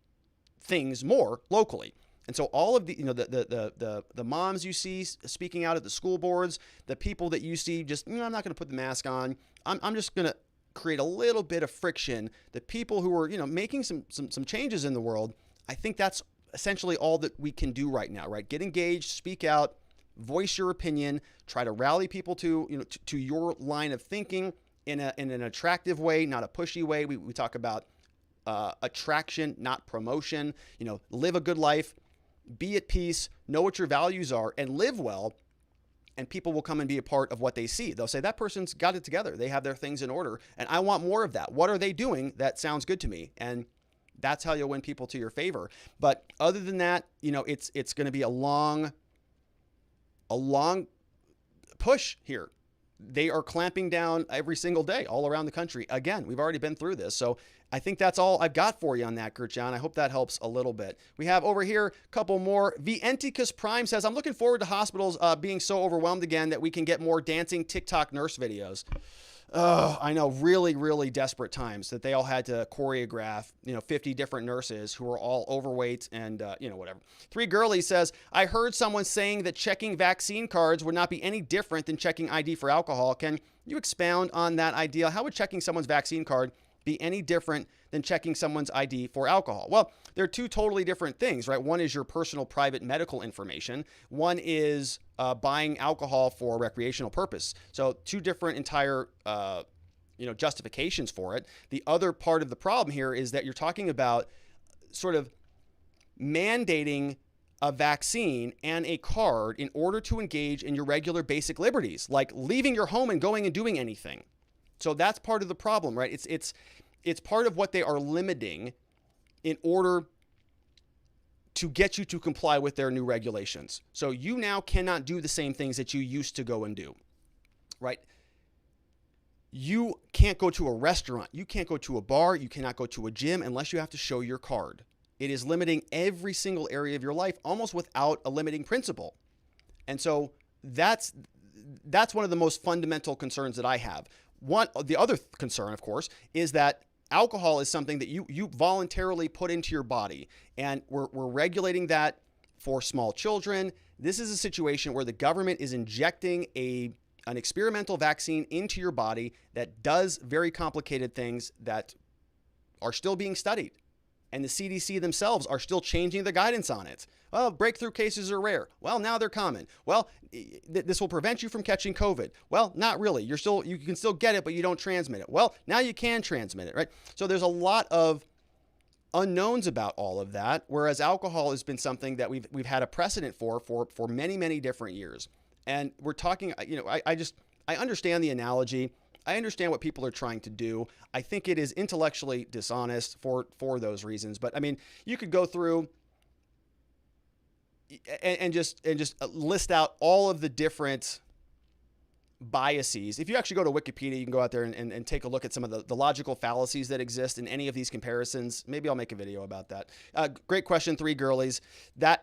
things more locally. And so all of the moms you see speaking out at the school boards, the people that you see just, I'm not going to put the mask on. I'm just going to create a little bit of friction. The people who are, making some changes in the world, I think that's essentially all that we can do right now, right? Get engaged, speak out, voice your opinion, try to rally people to your line of thinking in an attractive way, not a pushy way. We talk about attraction, not promotion. Live a good life. Be at peace, know what your values are, and live well, and people will come and be a part of what they see. They'll say, that person's got it together. They have their things in order, and I want more of that. What are they doing that sounds good to me? And that's how you'll win people to your favor. But other than that, it's going to be a long push here. They are clamping down every single day all around the country. Again, we've already been through this. So I think that's all I've got for you on that, Gert John. I hope that helps a little bit. We have over here a couple more. Vienticus Prime says, I'm looking forward to hospitals being so overwhelmed again that we can get more dancing TikTok nurse videos. I know, really, really desperate times that they all had to choreograph, 50 different nurses who were all overweight and, whatever. Three Girlies says, I heard someone saying that checking vaccine cards would not be any different than checking ID for alcohol. Can you expound on that idea? How would checking someone's vaccine card be any different than checking someone's ID for alcohol? Well, they're two totally different things, right? One is your personal private medical information. One is buying alcohol for recreational purpose. So two different entire, justifications for it. The other part of the problem here is that you're talking about sort of mandating a vaccine and a card in order to engage in your regular basic liberties, like leaving your home and going and doing anything. So that's part of the problem, right? It's part of what they are limiting in order to get you to comply with their new regulations. So you now cannot do the same things that you used to go and do, right? You can't go to a restaurant. You can't go to a bar. You cannot go to a gym unless you have to show your card. It is limiting every single area of your life almost without a limiting principle. And so that's one of the most fundamental concerns that I have. The other concern, of course, is that alcohol is something that you voluntarily put into your body, and we're regulating that for small children. This is a situation where the government is injecting an experimental vaccine into your body that does very complicated things that are still being studied. And the CDC themselves are still changing the guidance on it. Well, breakthrough cases are rare. Well, now they're common. Well, this will prevent you from catching COVID. Well, not really. You can still get it, but you don't transmit it. Well, now you can transmit it, right? So there's a lot of unknowns about all of that, whereas alcohol has been something that we've had a precedent for many, many different years. And we're talking, I understand the analogy. I understand what people are trying to do. I think it is intellectually dishonest for those reasons. But I mean, you could go through and just list out all of the different biases. If you actually go to Wikipedia, you can go out there and take a look at some of the logical fallacies that exist in any of these comparisons. Maybe I'll make a video about that. Great question, Three Girlies.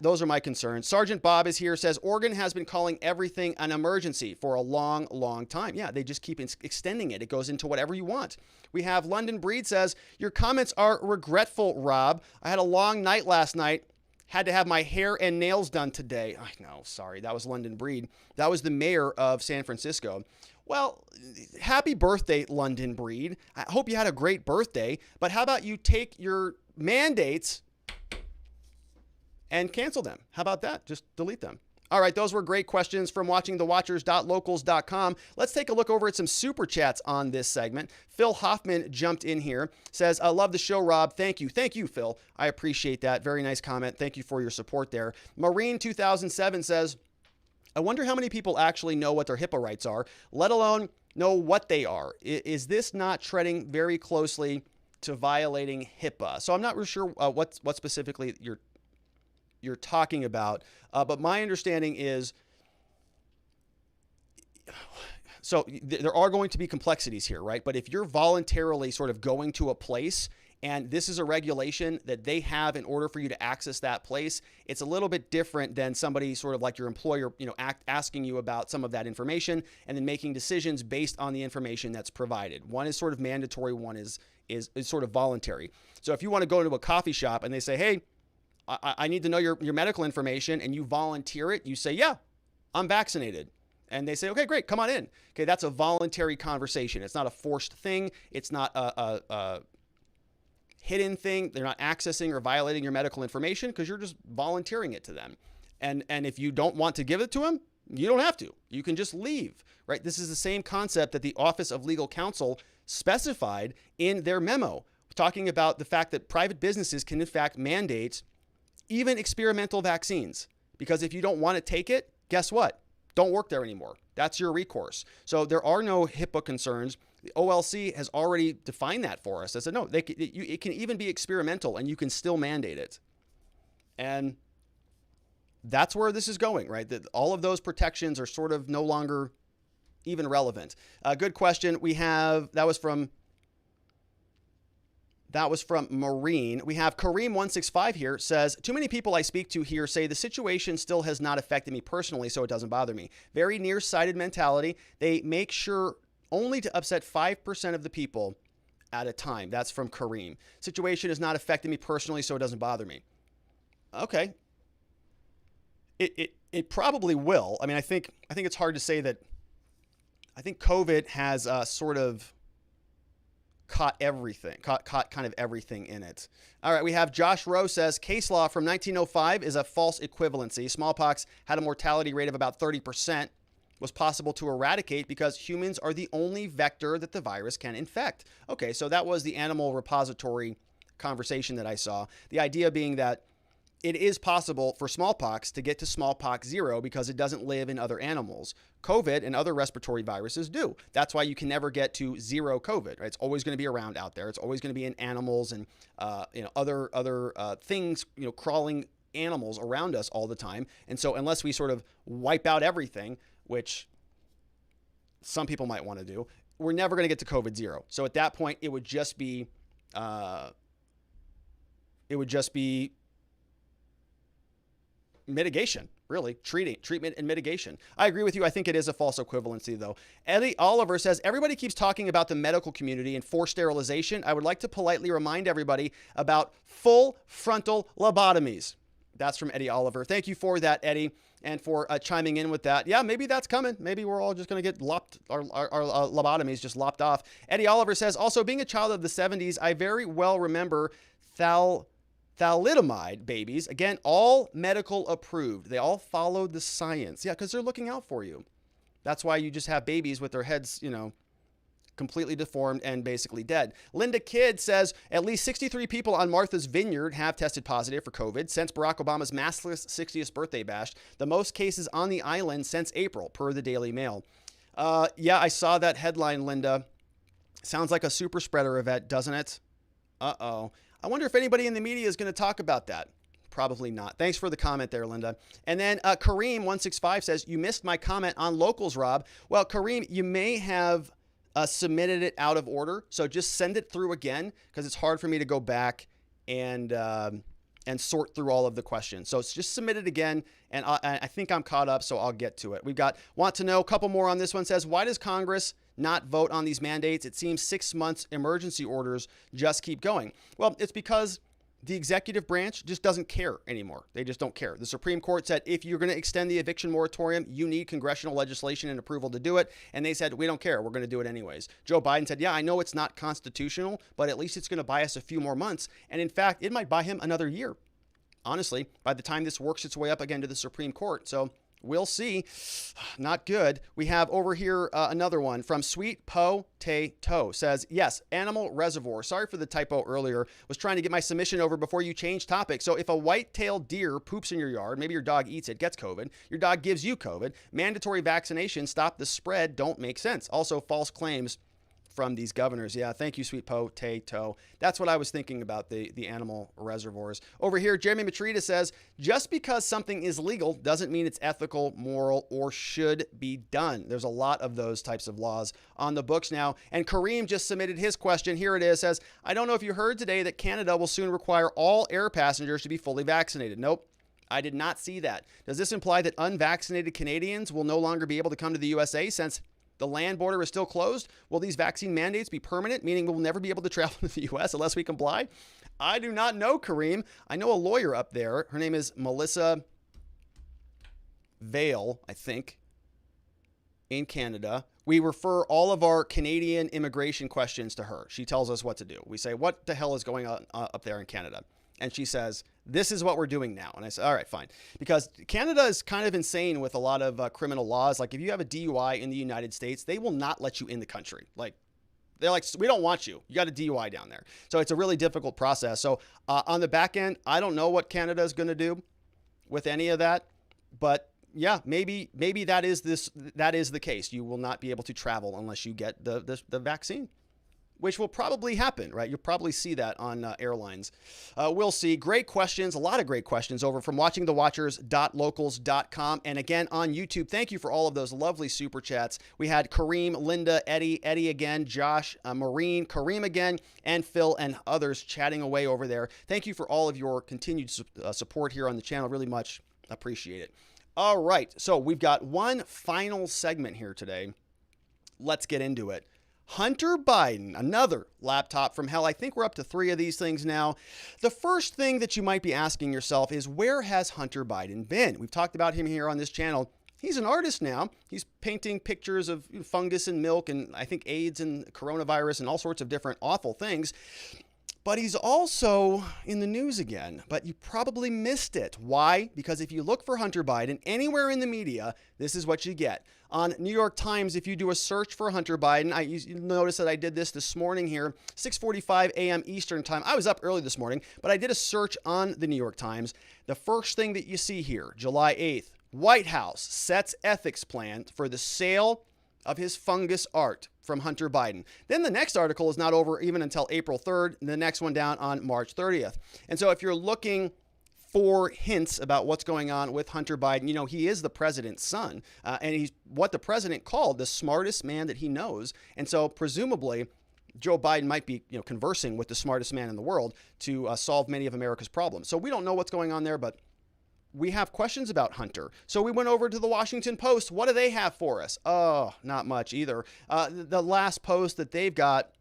Those are my concerns. Sergeant Bob is here, says, Oregon has been calling everything an emergency for a long, long time. Yeah, they just keep extending it. It goes into whatever you want. We have London Breed says, your comments are regretful, Rob. I had a long night last night. Had to have my hair and nails done today. I know, sorry, that was London Breed. That was the mayor of San Francisco. Well, happy birthday, London Breed. I hope you had a great birthday, but how about you take your mandates and cancel them? How about that? Just delete them. All right, those were great questions from watchingthewatchers.locals.com. Let's take a look over at some super chats on this segment. Phil Hoffman jumped in here, says, I love the show, Rob. Thank you. Thank you, Phil. I appreciate that. Very nice comment. Thank you for your support there. Marine 2007 says, I wonder how many people actually know what their HIPAA rights are, let alone know what they are. Is this not treading very closely to violating HIPAA? So I'm not really sure what specifically you're talking about. But my understanding is, so there are going to be complexities here, right? But if you're voluntarily sort of going to a place and this is a regulation that they have in order for you to access that place, it's a little bit different than somebody sort of like your employer, asking you about some of that information and then making decisions based on the information that's provided. One is sort of mandatory, one is sort of voluntary. So if you want to go into a coffee shop and they say, hey, I need to know your medical information, and you volunteer it, you say, yeah, I'm vaccinated. And they say, okay, great, come on in. Okay, that's a voluntary conversation. It's not a forced thing. It's not a hidden thing. They're not accessing or violating your medical information because you're just volunteering it to them. And if you don't want to give it to them, you don't have to. You can just leave, right? This is the same concept that the Office of Legal Counsel specified in their memo, talking about the fact that private businesses can, in fact, mandate even experimental vaccines, because if you don't want to take it, guess what? Don't work there anymore. That's your recourse. So there are no HIPAA concerns. The OLC has already defined that for us. They said, no, it can even be experimental and you can still mandate it. And that's where this is going, right? That all of those protections are sort of no longer even relevant. Good question. That was from Marine. We have Kareem165 here, says, too many people I speak to here say the situation still has not affected me personally, so it doesn't bother me. Very nearsighted mentality. They make sure only to upset 5% of the people at a time. That's from Kareem. Situation is not affecting me personally, so it doesn't bother me. Okay. It probably will. I mean, I think it's hard to say that. I think COVID has sort of caught kind of everything in it. All right, we have Josh Rowe says, case law from 1905 is a false equivalency. Smallpox had a mortality rate of about 30%, was possible to eradicate because humans are the only vector that the virus can infect. Okay, so that was the animal repository conversation that I saw. The idea being that it is possible for smallpox to get to smallpox 0 because it doesn't live in other animals. COVID and other respiratory viruses do. That's why you can never get to 0 COVID. Right? It's always going to be around out there. It's always going to be in animals and other things, crawling animals around us all the time. And so unless we sort of wipe out everything, which some people might want to do, we're never going to get to COVID 0. So at that point, it would just be mitigation, really, treatment and mitigation. I agree with you. I think it is a false equivalency, though. Eddie Oliver says, everybody keeps talking about the medical community and forced sterilization. I would like to politely remind everybody about full frontal lobotomies. That's from Eddie Oliver. Thank you for that, Eddie, and for chiming in with that. Yeah, maybe that's coming. Maybe we're all just going to get our lobotomies just lopped off. Eddie Oliver says, also, being a child of the 70s, I very well remember thalidomide babies, again, all medical approved. They all followed the science. Yeah, because they're looking out for you. That's why you just have babies with their heads, completely deformed and basically dead. Linda Kidd says at least 63 people on Martha's Vineyard have tested positive for COVID since Barack Obama's maskless 60th birthday bash. The most cases on the island since April, per the Daily Mail. Yeah, I saw that headline, Linda. Sounds like a super spreader event, doesn't it? Uh-oh. I wonder if anybody in the media is going to talk about that. Probably not. Thanks for the comment there, Linda. And then Kareem165 says, you missed my comment on locals, Rob. Well, Kareem, you may have submitted it out of order. So just send it through again, because it's hard for me to go back and sort through all of the questions. So it's just submit it again, and I think I'm caught up, so I'll get to it. We've got want to know, a couple more on this one. Says, why does Congress not vote on these mandates? It seems 6 months emergency orders just keep going. Well, it's because the executive branch just doesn't care anymore. They just don't care. The Supreme Court said, if you're going to extend the eviction moratorium, you need congressional legislation and approval to do it. And they said, we don't care. We're going to do it anyways. Joe Biden said, yeah, I know it's not constitutional, but at least it's going to buy us a few more months. And in fact, it might buy him another year, honestly, by the time this works its way up again to the Supreme Court. So we'll see. Not good. We have over here another one from Sweet Potato. Says, yes, animal reservoir. Sorry for the typo earlier. Was trying to get my submission over before you changed topic. So if a white-tailed deer poops in your yard, maybe your dog eats it, gets COVID, your dog gives you COVID, mandatory vaccination, stop the spread, don't make sense. Also, false claims from these governors. Yeah, thank you, Sweet Potato. That's what I was thinking about, the animal reservoirs. Over here, Jeremy Matrita says, just because something is legal doesn't mean it's ethical, moral, or should be done. There's a lot of those types of laws on the books now. And Kareem just submitted his question. Here it is. Says, I don't know if you heard today that Canada will soon require all air passengers to be fully vaccinated. Nope. I did not see that. Does this imply that unvaccinated Canadians will no longer be able to come to the USA since the land border is still closed? Will these vaccine mandates be permanent, meaning we'll never be able to travel to the U.S. unless we comply? I do not know, Kareem. I know a lawyer up there. Her name is Melissa Vale, I think, in Canada. We refer all of our Canadian immigration questions to her. She tells us what to do. We say, what the hell is going on up there in Canada? And she says, this is what we're doing now. And I said, all right, fine. Because Canada is kind of insane with a lot of criminal laws. Like if you have a DUI in the United States, they will not let you in the country. They're like, we don't want you. You got a DUI down there. So it's a really difficult process. So on the back end, I don't know what Canada is going to do with any of that. But yeah, maybe that is the case. You will not be able to travel unless you get the vaccine, which will probably happen, right? You'll probably see that on airlines. We'll see. Great questions, a lot of great questions over from watchingthewatchers.locals.com. And again, on YouTube, thank you for all of those lovely super chats. We had Kareem, Linda, Eddie again, Josh, Maureen, Kareem again, and Phil and others chatting away over there. Thank you for all of your continued support here on the channel. Really much appreciate it. All right, so we've got one final segment here today. Let's get into it. Hunter Biden, another laptop from hell. I think we're up to 3 of these things now. The first thing that you might be asking yourself is, where has Hunter Biden been? We've talked about him here on this channel. He's an artist now. He's painting pictures of fungus and milk and I think AIDS and coronavirus and all sorts of different awful things. But he's also in the news again, but you probably missed it. Why? Because if you look for Hunter Biden anywhere in the media, this is what you get. On New York Times, if you do a search for Hunter Biden, you notice that I did this morning here, 6:45 a.m. Eastern time. I was up early this morning, but I did a search on the New York Times. The first thing that you see here, July 8th, White House sets ethics plan for the sale of his fungus art from Hunter Biden. Then the next article is not over even until April 3rd, and the next one down on March 30th. And so if you're looking for hints about what's going on with Hunter Biden, he is the president's son, and he's what the president called the smartest man that he knows. And so presumably Joe Biden might be conversing with the smartest man in the world to solve many of America's problems. So we don't know what's going on there, but we have questions about Hunter. So we went over to the Washington Post. What do they have for us? Oh, not much either. The last post that they've got,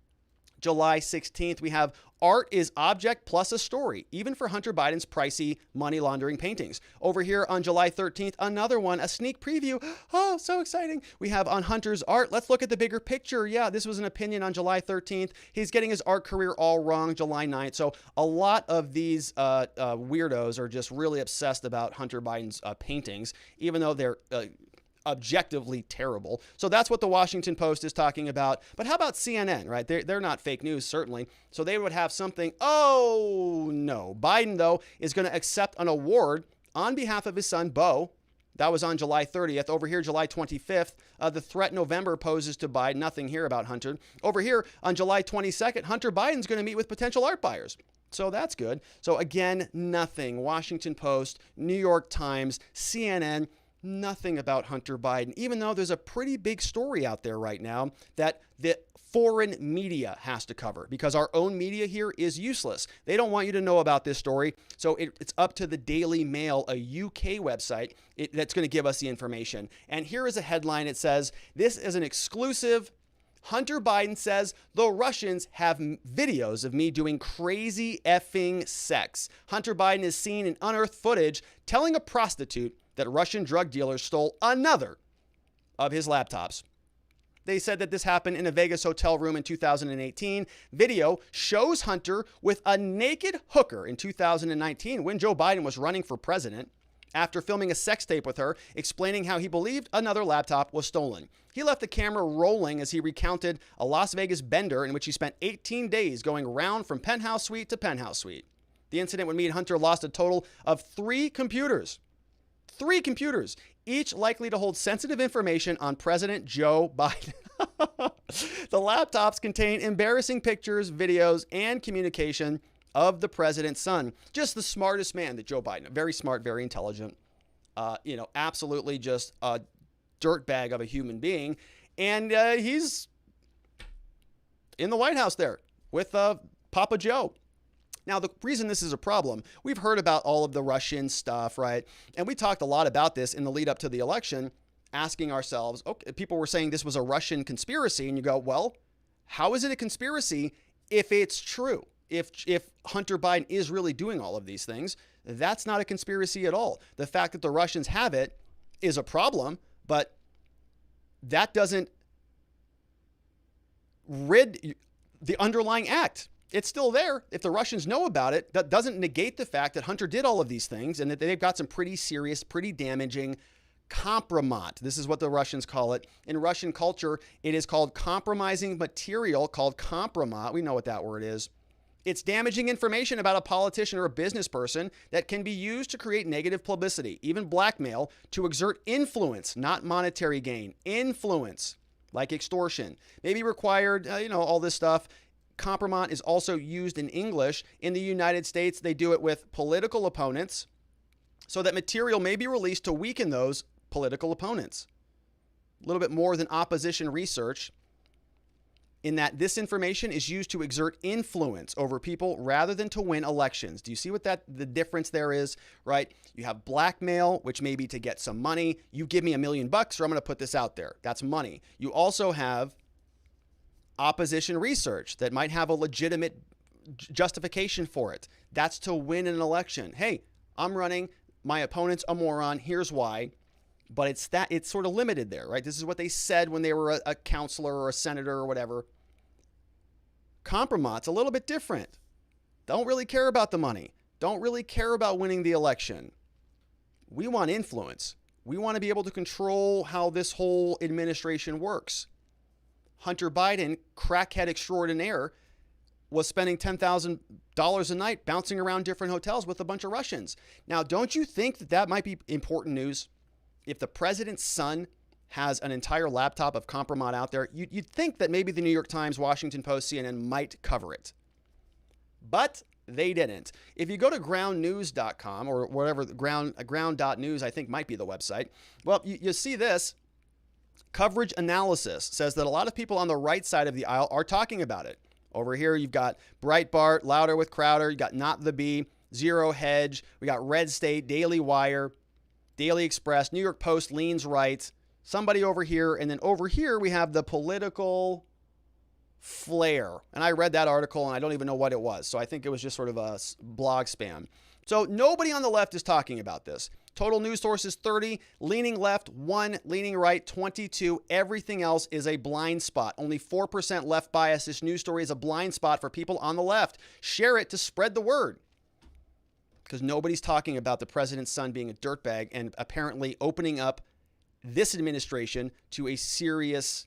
July 16th, we have art is object plus a story, even for Hunter Biden's pricey money laundering paintings. Over here on July 13th, another one, a sneak preview. Oh, so exciting. We have on Hunter's art. Let's look at the bigger picture. Yeah, this was an opinion on July 13th. He's getting his art career all wrong July 9th. So a lot of these weirdos are just really obsessed about Hunter Biden's paintings, even though they're objectively terrible. So that's what the Washington Post is talking about. But how about CNN, right? They're not fake news, certainly. So they would have something. Oh, no. Biden, though, is going to accept an award on behalf of his son, Beau. That was on July 30th. Over here, July 25th, the threat November poses to Biden. Nothing here about Hunter. Over here, on July 22nd, Hunter Biden's going to meet with potential art buyers. So that's good. So again, nothing. Washington Post, New York Times, CNN, nothing about Hunter Biden, even though there's a pretty big story out there right now that the foreign media has to cover because our own media here is useless. They don't want you to know about this story. So it's up to the Daily Mail, a UK website, that's going to give us the information. And here is a headline. It says, this is an exclusive. Hunter Biden says the Russians have videos of me doing crazy effing sex. Hunter Biden is seen in unearthed footage telling a prostitute that Russian drug dealers stole another of his laptops. They said that this happened in a Vegas hotel room in 2018. Video shows Hunter with a naked hooker in 2019 when Joe Biden was running for president after filming a sex tape with her, explaining how he believed another laptop was stolen. He left the camera rolling as he recounted a Las Vegas bender in which he spent 18 days going round from penthouse suite to penthouse suite. The incident would mean Hunter lost a total of 3 computers. 3 computers, each likely to hold sensitive information on President Joe Biden. The laptops contain embarrassing pictures, videos, and communication of the president's son. Just the smartest man that Joe Biden, very smart, very intelligent, absolutely just a dirtbag of a human being. And he's in the White House there with Papa Joe. Now, the reason this is a problem, we've heard about all of the Russian stuff, right? And we talked a lot about this in the lead up to the election, asking ourselves, okay, people were saying this was a Russian conspiracy. And you go, well, how is it a conspiracy if it's true? If Hunter Biden is really doing all of these things, that's not a conspiracy at all. The fact that the Russians have it is a problem, but that doesn't rid the underlying act. It's still there. If the Russians know about it, that doesn't negate the fact that Hunter did all of these things and that they've got some pretty serious, pretty damaging compromat. This is what the Russians call it. In Russian culture, it is called compromising material called compromat. We know what that word is. It's damaging information about a politician or a business person that can be used to create negative publicity, even blackmail, to exert influence, not monetary gain. Influence, like extortion. Maybe required, all this stuff. Compromat is also used in English. In the United States, they do it with political opponents so that material may be released to weaken those political opponents. A little bit more than opposition research. in that this information is used to exert influence over people rather than to win elections. Do you see what the difference there is, right? You have blackmail, which may be to get some money. You give me $1 million or I'm going to put this out there. That's money. You also have opposition research that might have a legitimate justification for it. That's to win an election. Hey, I'm running. My opponent's a moron. Here's why. But it's sort of limited there, right? This is what they said when they were a counselor or a senator or whatever. Compromat's a little bit different. Don't really care about the money. Don't really care about winning the election. We want influence. We want to be able to control how this whole administration works. Hunter Biden, crackhead extraordinaire, was spending $10,000 a night bouncing around different hotels with a bunch of Russians. Now, don't you think that might be important news? If the president's son has an entire laptop of compromat out there, you'd think that maybe the New York Times, Washington Post, CNN might cover it. But they didn't. If you go to groundnews.com or whatever, ground.news I think might be the website, well, you see this. Coverage analysis says that a lot of people on the right side of the aisle are talking about it. Over here, you've got Breitbart, Louder with Crowder, you got Not the Bee, Zero Hedge, we got Red State, Daily Wire, Daily Express, New York Post leans right, somebody over here, and then over here we have the Political Flare. And I read that article and I don't even know what it was. So I think it was just sort of a blog spam. So nobody on the left is talking about this. Total news sources 30, leaning left 1, leaning right 22. Everything else is a blind spot. Only 4% left bias. This news story is a blind spot for people on the left. Share it to spread the word. Because nobody's talking about the president's son being a dirtbag and apparently opening up this administration to a serious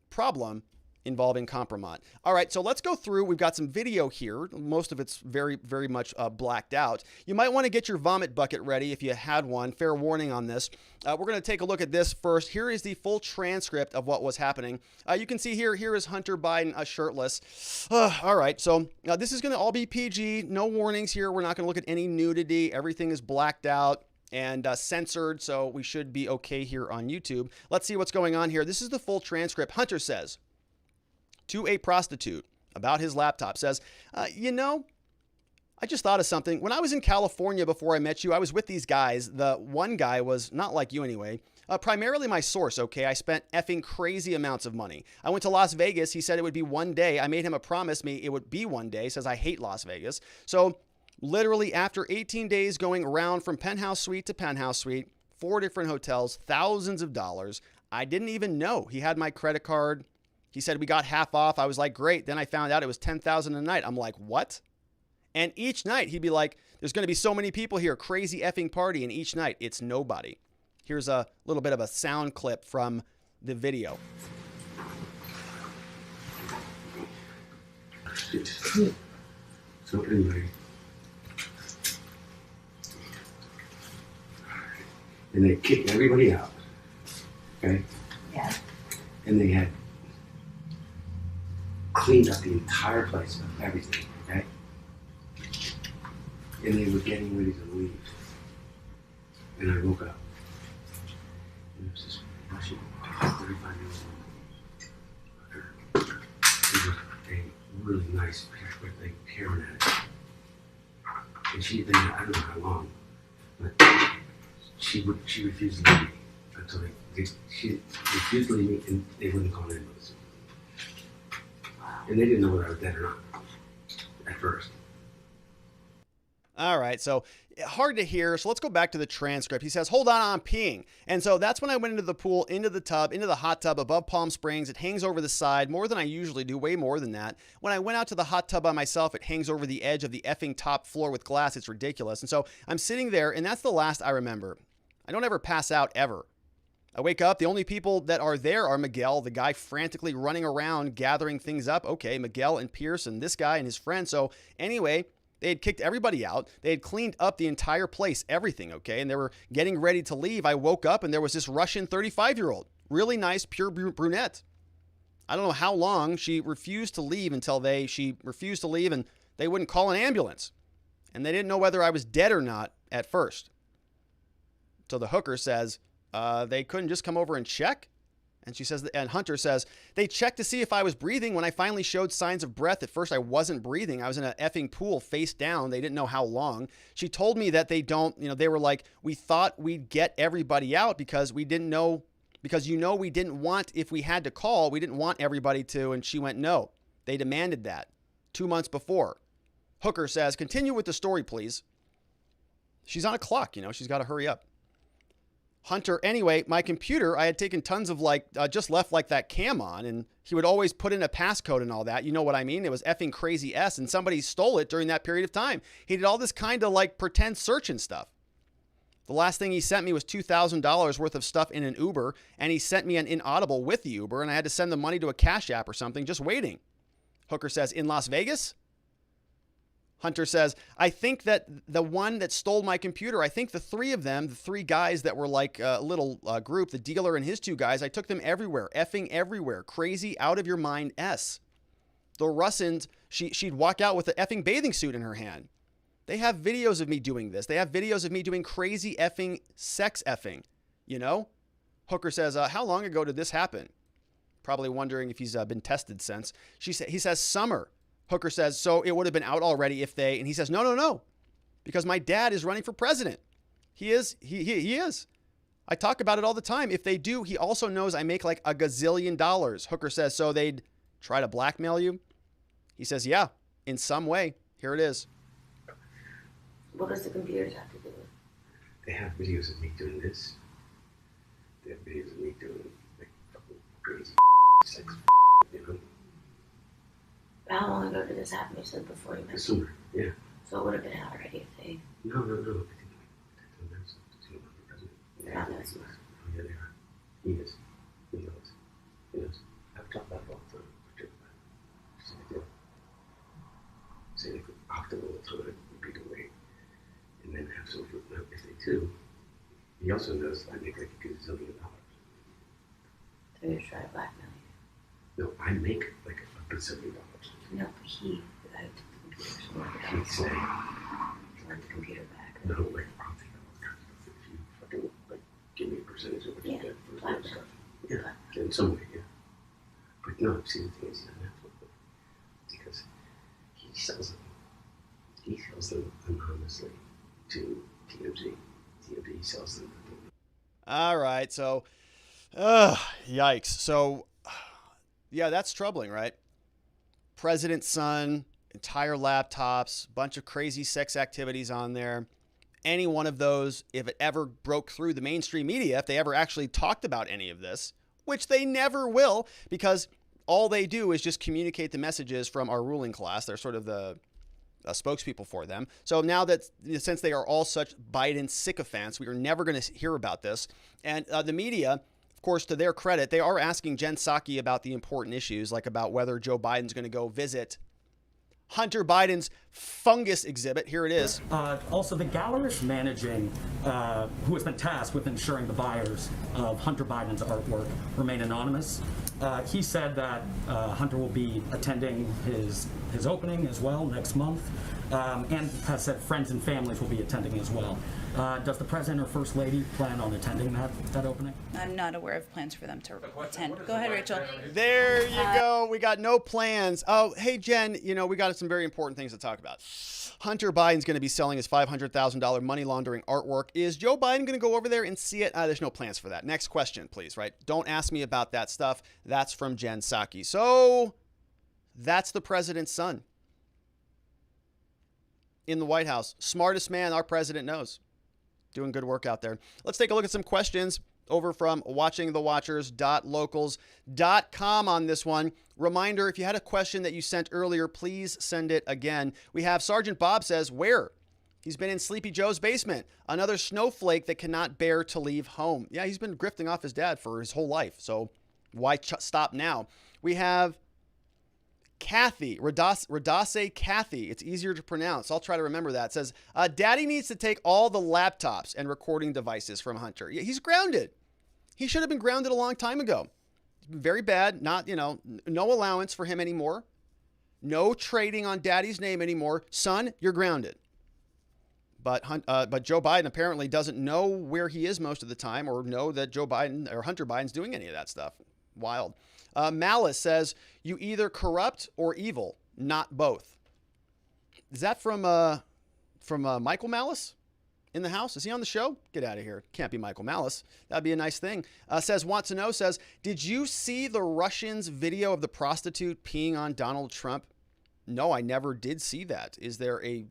problem involving compromat. All right, so let's go through. We've got some video here. Most of it's very, very much blacked out. You might want to get your vomit bucket ready if you had one. Fair warning on this. We're going to take a look at this first. Here is the full transcript of what was happening. You can see here is Hunter Biden shirtless. All right, so this is going to all be PG. No warnings here. We're not going to look at any nudity. Everything is blacked out and censored, so we should be okay here on YouTube. Let's see what's going on here. This is the full transcript. Hunter says to a prostitute about his laptop, says, you know, I just thought of something. When I was in California before I met you, I was with these guys. The one guy was not like you anyway. Primarily my source, okay? I spent effing crazy amounts of money. I went to Las Vegas. He said it would be one day. I made him a promise me it would be one day. He says I hate Las Vegas. So literally after 18 days going around from penthouse suite to penthouse suite, 4 different hotels, thousands of dollars, I didn't even know he had my credit card. He said we got half off. I was like, great. Then I found out it was $10,000 a night. I'm like, what? And each night he'd be like, there's going to be so many people here, crazy effing party. And each night it's nobody. Here's a little bit of a sound clip from the video. So anyway, and they kicked everybody out. Okay? Yeah. And they had cleaned up the entire place of everything, okay? And they were getting ready to leave. And I woke up. And there was this Russian 35-year-old woman. She was a really nice, with a hairnet. And she'd been there, I don't know how long, but she refused to leave me until she refused to leave me and they wouldn't call an ambulance. And they didn't know whether I was dead or not at first. All right, so hard to hear. So let's go back to the transcript. He says, hold on, I'm peeing. And so that's when I went into the pool, into the tub, into the hot tub above Palm Springs. It hangs over the side more than I usually do, way more than that. When I went out to the hot tub by myself, it hangs over the edge of the effing top floor with glass. It's ridiculous. And so I'm sitting there, and that's the last I remember. I don't ever pass out, ever. I wake up. The only people that are there are Miguel, the guy frantically running around gathering things up. Okay, Miguel and Pierce and this guy and his friend. So anyway, they had kicked everybody out. They had cleaned up the entire place, everything, okay? And they were getting ready to leave. I woke up and there was this Russian 35-year-old, really nice, pure brunette. I don't know how long. She refused to leave until she refused to leave and they wouldn't call an ambulance. And they didn't know whether I was dead or not at first. So the hooker says, they couldn't just come over and check? And she says, and Hunter says, they checked to see if I was breathing. When I finally showed signs of breath, at first I wasn't breathing. I was in a effing pool face down. They didn't know how long. She told me that they don't, they were like, we thought we'd get everybody out because we didn't know, because we didn't want, if we had to call, we didn't want everybody to. And she went, no, they demanded that 2 months before. Hooker says, continue with the story, please. She's on a clock, she's got to hurry up. Hunter, anyway, my computer, I had taken tons of just left that cam on, and he would always put in a passcode and all that. You know what I mean? It was effing crazy S, and somebody stole it during that period of time. He did all this kind of pretend search and stuff. The last thing he sent me was $2,000 worth of stuff in an Uber, and he sent me an inaudible with the Uber, and I had to send the money to a Cash App or something, just waiting. Hooker says, in Las Vegas? Hunter says, I think that the one that stole my computer, I think the three of them, the three guys that were like a little group, the dealer and his two guys, I took them everywhere, effing everywhere. Crazy, out of your mind S. The Russins, she'd walk out with an effing bathing suit in her hand. They have videos of me doing this. They have videos of me doing crazy effing sex effing, Hooker says, how long ago did this happen? Probably wondering if he's been tested since. He says summer. Hooker says, so it would have been out already if they, and he says, no, because my dad is running for president. He is. He is. I talk about it all the time. If they do, he also knows I make like $1 gazillion. Hooker says, so they'd try to blackmail you? He says, yeah, in some way. Here it is. What does the computers have to do with? They have videos of me doing this. They have videos of me doing crazy sex, How long ago did this happen? You said before you met me. Summer, yeah. So it would have been out already if they... No. They're not that smart. Oh, yeah, they are. He is. He knows. I've talked about it all the time. So they do. Say they could often all the time, repeat away, and then have some fruit. Now, if they do, he also knows I make like $1 gazillion. So you're trying to blackmail you? No, I make like $1 bazillion. No, but he, the guy who took the computer, so like He'd say, he want the computer back. no, like, I'll take all kinds of stuff if you fucking, give me a percentage of what you get for that stuff. Yeah, in some way, yeah. But no, see, the thing is, because he sells them. He sells them anonymously to TMZ. TMZ sells them. All right, so, yikes. So, yeah, that's troubling, right? President's son, entire laptops, bunch of crazy sex activities on there. Any one of those, if it ever broke through the mainstream media, if they ever actually talked about any of this, which they never will, because all they do is just communicate the messages from our ruling class. They're sort of the spokespeople for them. So now that, since they are all such Biden sycophants, we are never going to hear about this. And the media, of course, to their credit, they are asking Jen Psaki about the important issues, like about whether Joe Biden's going to go visit Hunter Biden's fungus exhibit. Here it is. Also, the gallerist managing, who has been tasked with ensuring the buyers of Hunter Biden's artwork remain anonymous. He said that Hunter will be attending his opening as well next month, and has said friends and families will be attending as well. Does the president or first lady plan on attending that opening? I'm not aware of plans for them to attend. Go ahead, Rachel. There you go. We got no plans. Oh, hey, Jen, we got some very important things to talk about. Hunter Biden's going to be selling his $500,000 money laundering artwork. Is Joe Biden going to go over there and see it? There's no plans for that. Next question, please, right? Don't ask me about that stuff. That's from Jen Psaki. So that's the president's son in the White House. Smartest man our president knows. Doing good work out there. Let's take a look at some questions over from watchingthewatchers.locals.com on this one. Reminder, if you had a question that you sent earlier, please send it again. We have Sergeant Bob says, where? He's been in Sleepy Joe's basement. Another snowflake that cannot bear to leave home. Yeah, he's been grifting off his dad for his whole life. So why stop now? We have Kathy, Radase Kathy. It's easier to pronounce. I'll try to remember that. It says, Daddy needs to take all the laptops and recording devices from Hunter. Yeah, he's grounded. He should have been grounded a long time ago. Very bad. Not, no allowance for him anymore. No trading on Daddy's name anymore. Son, you're grounded. But Joe Biden apparently doesn't know where he is most of the time, or know that Joe Biden or Hunter Biden's doing any of that stuff. Wild. Malice says, you either corrupt or evil, not both. Is that from Michael Malice in the house? Is he on the show? Get out of here. Can't be Michael Malice. That'd be a nice thing. Says, want to know, says, did you see the Russians' video of the prostitute peeing on Donald Trump? No, I never did see that. Is there a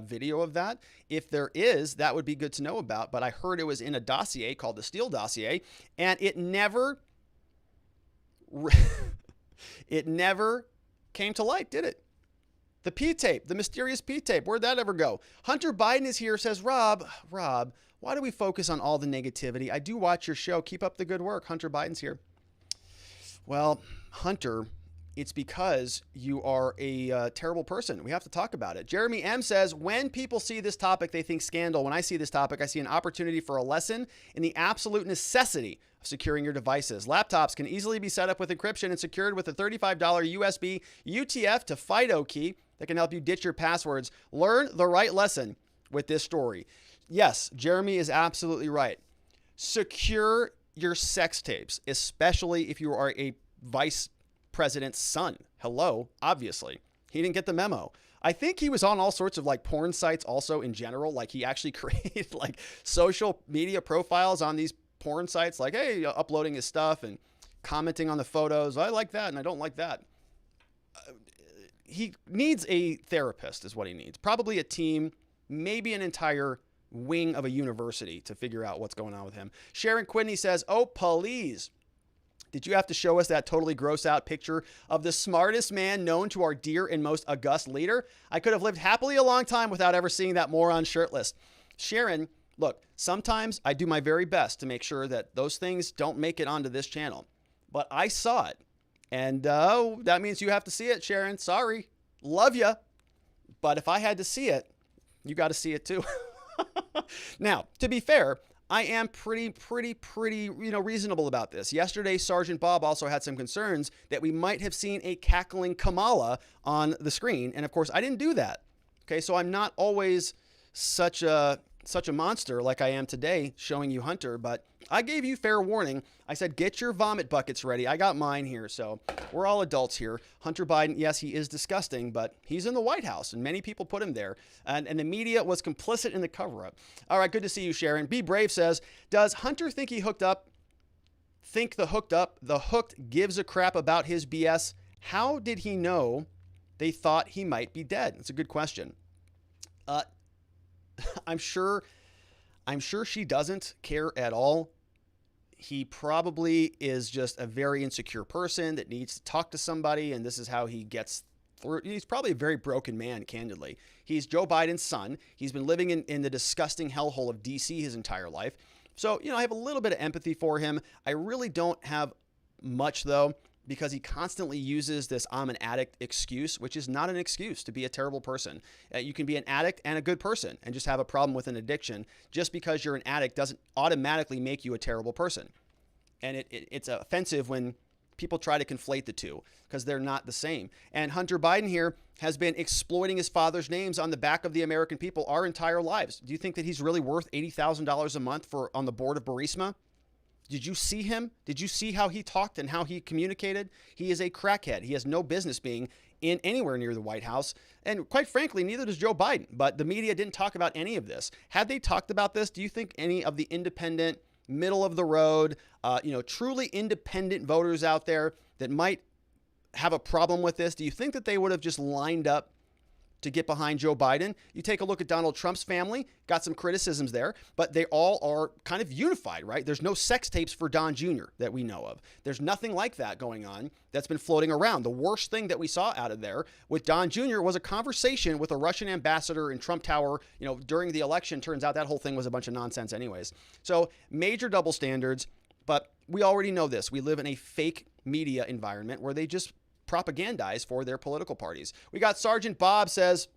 video of that? If there is, that would be good to know about. But I heard it was in a dossier called the Steele dossier, and it never came to light, did it? The P-tape, the mysterious P-tape, where'd that ever go? Hunter Biden is here, says, Rob, why do we focus on all the negativity? I do watch your show. Keep up the good work. Hunter Biden's here. Well, Hunter, it's because you are a terrible person. We have to talk about it. Jeremy M says, when people see this topic, they think scandal. When I see this topic, I see an opportunity for a lesson in the absolute necessity of securing your devices. Laptops can easily be set up with encryption and secured with a $35 USB UTF to FIDO key that can help you ditch your passwords. Learn the right lesson with this story. Yes, Jeremy is absolutely right. Secure your sex tapes, especially if you are a vice president's son. Hello, obviously. He didn't get the memo. I think he was on all sorts of like porn sites also in general. Like he actually created like social media profiles on these porn sites, like, hey, uploading his stuff and commenting on the photos. I like that and I don't like that. He needs a therapist is what he needs. Probably a team, maybe an entire wing of a university to figure out what's going on with him. Sharon Quidney says, oh, please. Did you have to show us that totally gross out picture of the smartest man known to our dear and most august leader? I could have lived happily a long time without ever seeing that moron shirtless. Sharon, look, sometimes I do my very best to make sure that those things don't make it onto this channel. But I saw it. And that means you have to see it, Sharon. Sorry. Love you. But if I had to see it, you got to see it too. Now, to be fair, I am pretty, reasonable about this. Yesterday, Sergeant Bob also had some concerns that we might have seen a cackling Kamala on the screen. And of course, I didn't do that. Okay, so I'm not always such a monster like I am today showing you Hunter, but I gave you fair warning. I said, get your vomit buckets ready. I got mine here. So we're all adults here. Hunter Biden, yes, he is disgusting, but he's in the White House and many people put him there. And the media was complicit in the cover up. All right. Good to see you, Sharon. Be Brave says, does Hunter think the hooked gives a crap about his BS? How did he know they thought he might be dead? That's a good question. I'm sure she doesn't care at all. He probably is just a very insecure person that needs to talk to somebody, and this is how he gets through. He's probably a very broken man, candidly. He's Joe Biden's son. He's been living in the disgusting hellhole of D.C. his entire life. So, I have a little bit of empathy for him. I really don't have much, though, because he constantly uses this I'm an addict excuse, which is not an excuse to be a terrible person. You can be an addict and a good person and just have a problem with an addiction. Just because you're an addict doesn't automatically make you a terrible person. And it's offensive when people try to conflate the two because they're not the same. And Hunter Biden here has been exploiting his father's names on the back of the American people our entire lives. Do you think that he's really worth $80,000 a month on the board of Burisma? Did you see him? Did you see how he talked and how he communicated? He is a crackhead. He has no business being in anywhere near the White House. And quite frankly, neither does Joe Biden. But the media didn't talk about any of this. Had they talked about this, do you think any of the independent, middle of the road, truly independent voters out there that might have a problem with this, do you think that they would have just lined up to get behind Joe Biden? You take a look at Donald Trump's family, got some criticisms there, but they all are kind of unified, right? There's no sex tapes for Don Jr. that we know of. There's nothing like that going on that's been floating around. The worst thing that we saw out of there with Don Jr. was a conversation with a Russian ambassador in Trump Tower, during the election. Turns out that whole thing was a bunch of nonsense anyways. So major double standards, but we already know this. We live in a fake media environment where they just propagandize for their political parties. We got Sergeant Bob says,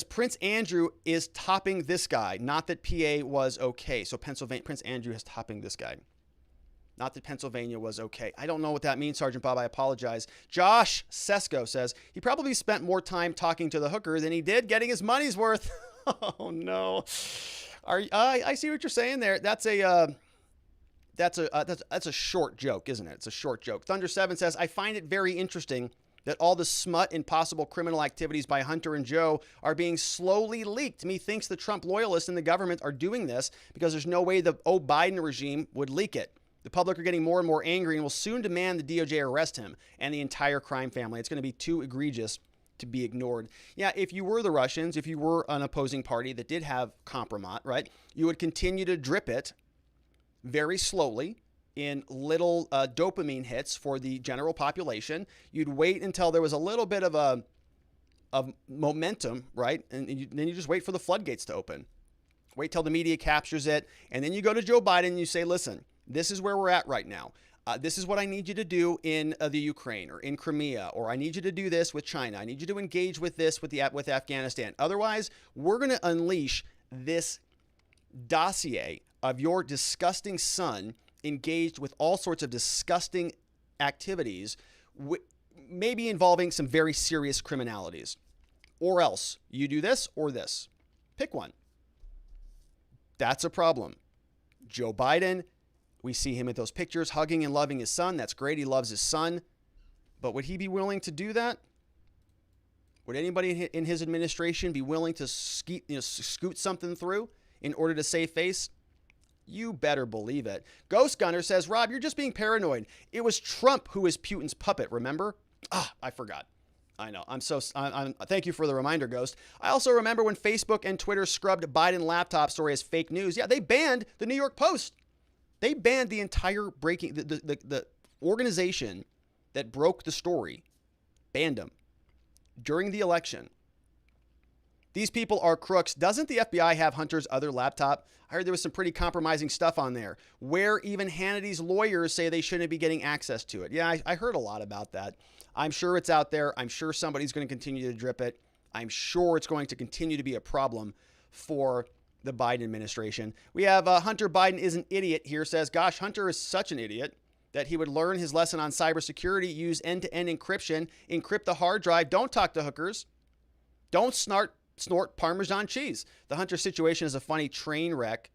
Prince Andrew is topping this guy. Not that PA was okay. So Prince Andrew is topping this guy. Not that Pennsylvania was okay. I don't know what that means, Sergeant Bob. I apologize. Josh Sesko says he probably spent more time talking to the hooker than he did getting his money's worth. Oh, no. I see what you're saying there. That's a short joke, isn't it? It's a short joke. Thunder7 says, I find it very interesting that all the smut and possible criminal activities by Hunter and Joe are being slowly leaked. Methinks the Trump loyalists in the government are doing this because there's no way the Biden regime would leak it. The public are getting more and more angry and will soon demand the DOJ arrest him and the entire crime family. It's going to be too egregious to be ignored. Yeah, if you were the Russians, if you were an opposing party that did have compromise, right, you would continue to drip it very slowly in little dopamine hits for the general population. You'd wait until there was a little bit of momentum, right? And then you just wait for the floodgates to open. Wait till the media captures it. And then you go to Joe Biden and you say, listen, this is where we're at right now. This is what I need you to do in the Ukraine or in Crimea, or I need you to do this with China. I need you to engage with this with Afghanistan. Otherwise, we're going to unleash this dossier of your disgusting son engaged with all sorts of disgusting activities, maybe involving some very serious criminalities. Or else you do this or this. Pick one. That's a problem. Joe Biden, we see him in those pictures hugging and loving his son. That's great. He loves his son. But would he be willing to do that? Would anybody in his administration be willing to scoot something through in order to save face? You better believe it. Ghost Gunner says, Rob, you're just being paranoid. It was Trump who was Putin's puppet, remember? I forgot. I know. Thank you for the reminder, Ghost. I also remember when Facebook and Twitter scrubbed Biden laptop story as fake news. Yeah, they banned the New York Post. They banned the entire the organization that broke the story, banned them during the election. These people are crooks. Doesn't the FBI have Hunter's other laptop? I heard there was some pretty compromising stuff on there, where even Hannity's lawyers say they shouldn't be getting access to it. Yeah, I heard a lot about that. I'm sure it's out there. I'm sure somebody's going to continue to drip it. I'm sure it's going to continue to be a problem for the Biden administration. We have Hunter Biden is an idiot here, says, gosh, Hunter is such an idiot that he would learn his lesson on cybersecurity, use end-to-end encryption, encrypt the hard drive, don't talk to hookers, don't snort Parmesan cheese. The Hunter situation is a funny train wreck.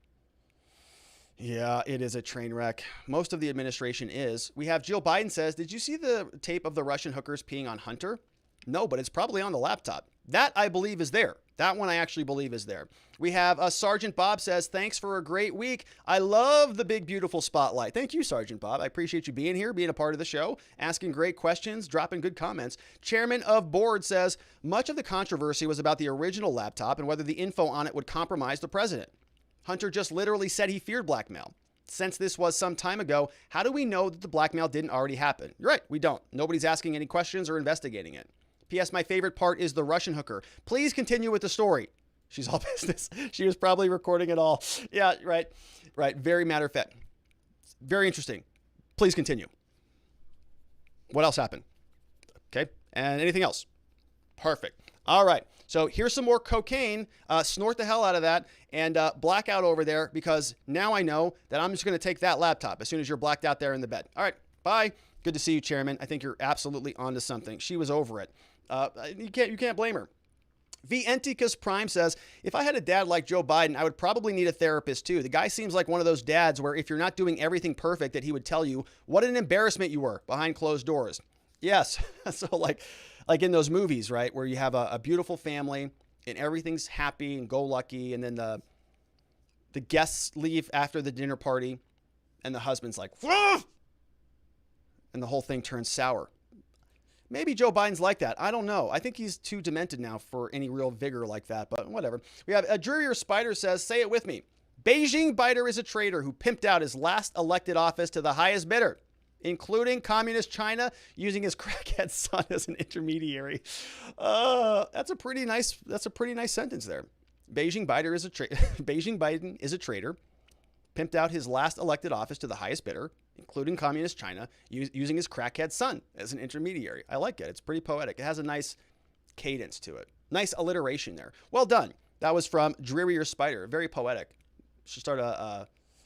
Yeah, it is a train wreck. Most of the administration is. We have Jill Biden says, did you see the tape of the Russian hookers peeing on Hunter? No, but it's probably on the laptop. That I believe is there. That one I actually believe is there. We have Sergeant Bob says, thanks for a great week. I love the big, beautiful spotlight. Thank you, Sergeant Bob. I appreciate you being here, being a part of the show, asking great questions, dropping good comments. Chairman of Board says, much of the controversy was about the original laptop and whether the info on it would compromise the president. Hunter just literally said he feared blackmail. Since this was some time ago, how do we know that the blackmail didn't already happen? You're right, we don't. Nobody's asking any questions or investigating it. P.S. My favorite part is the Russian hooker. Please continue with the story. She's all business. She was probably recording it all. Yeah, right. Very matter of fact. Very interesting. Please continue. What else happened? Okay. And anything else? Perfect. All right. So here's some more cocaine. Snort the hell out of that and blackout over there, because now I know that I'm just going to take that laptop as soon as you're blacked out there in the bed. All right. Bye. Good to see you, Chairman. I think you're absolutely onto something. She was over it. You can't blame her. V. Enticus Prime says, if I had a dad like Joe Biden, I would probably need a therapist too. The guy seems like one of those dads where if you're not doing everything perfect, that he would tell you what an embarrassment you were behind closed doors. Yes. So like in those movies, right, where you have a beautiful family and everything's happy and go lucky, and then the guests leave after the dinner party and the husband's like, whoa! And the whole thing turns sour. Maybe Joe Biden's like that. I don't know. I think he's too demented now for any real vigor like that, but whatever. We have a Drearier Spider says, say it with me. Beijing Biter is a traitor who pimped out his last elected office to the highest bidder, including communist China, using his crackhead son as an intermediary. That's a pretty nice sentence there. Beijing Biden is a traitor, pimped out his last elected office to the highest bidder, including communist China, using his crackhead son as an intermediary. I like it. It's pretty poetic. It has a nice cadence to it. Nice alliteration there. Well done. That was from Drearier Spider. Very poetic. Should start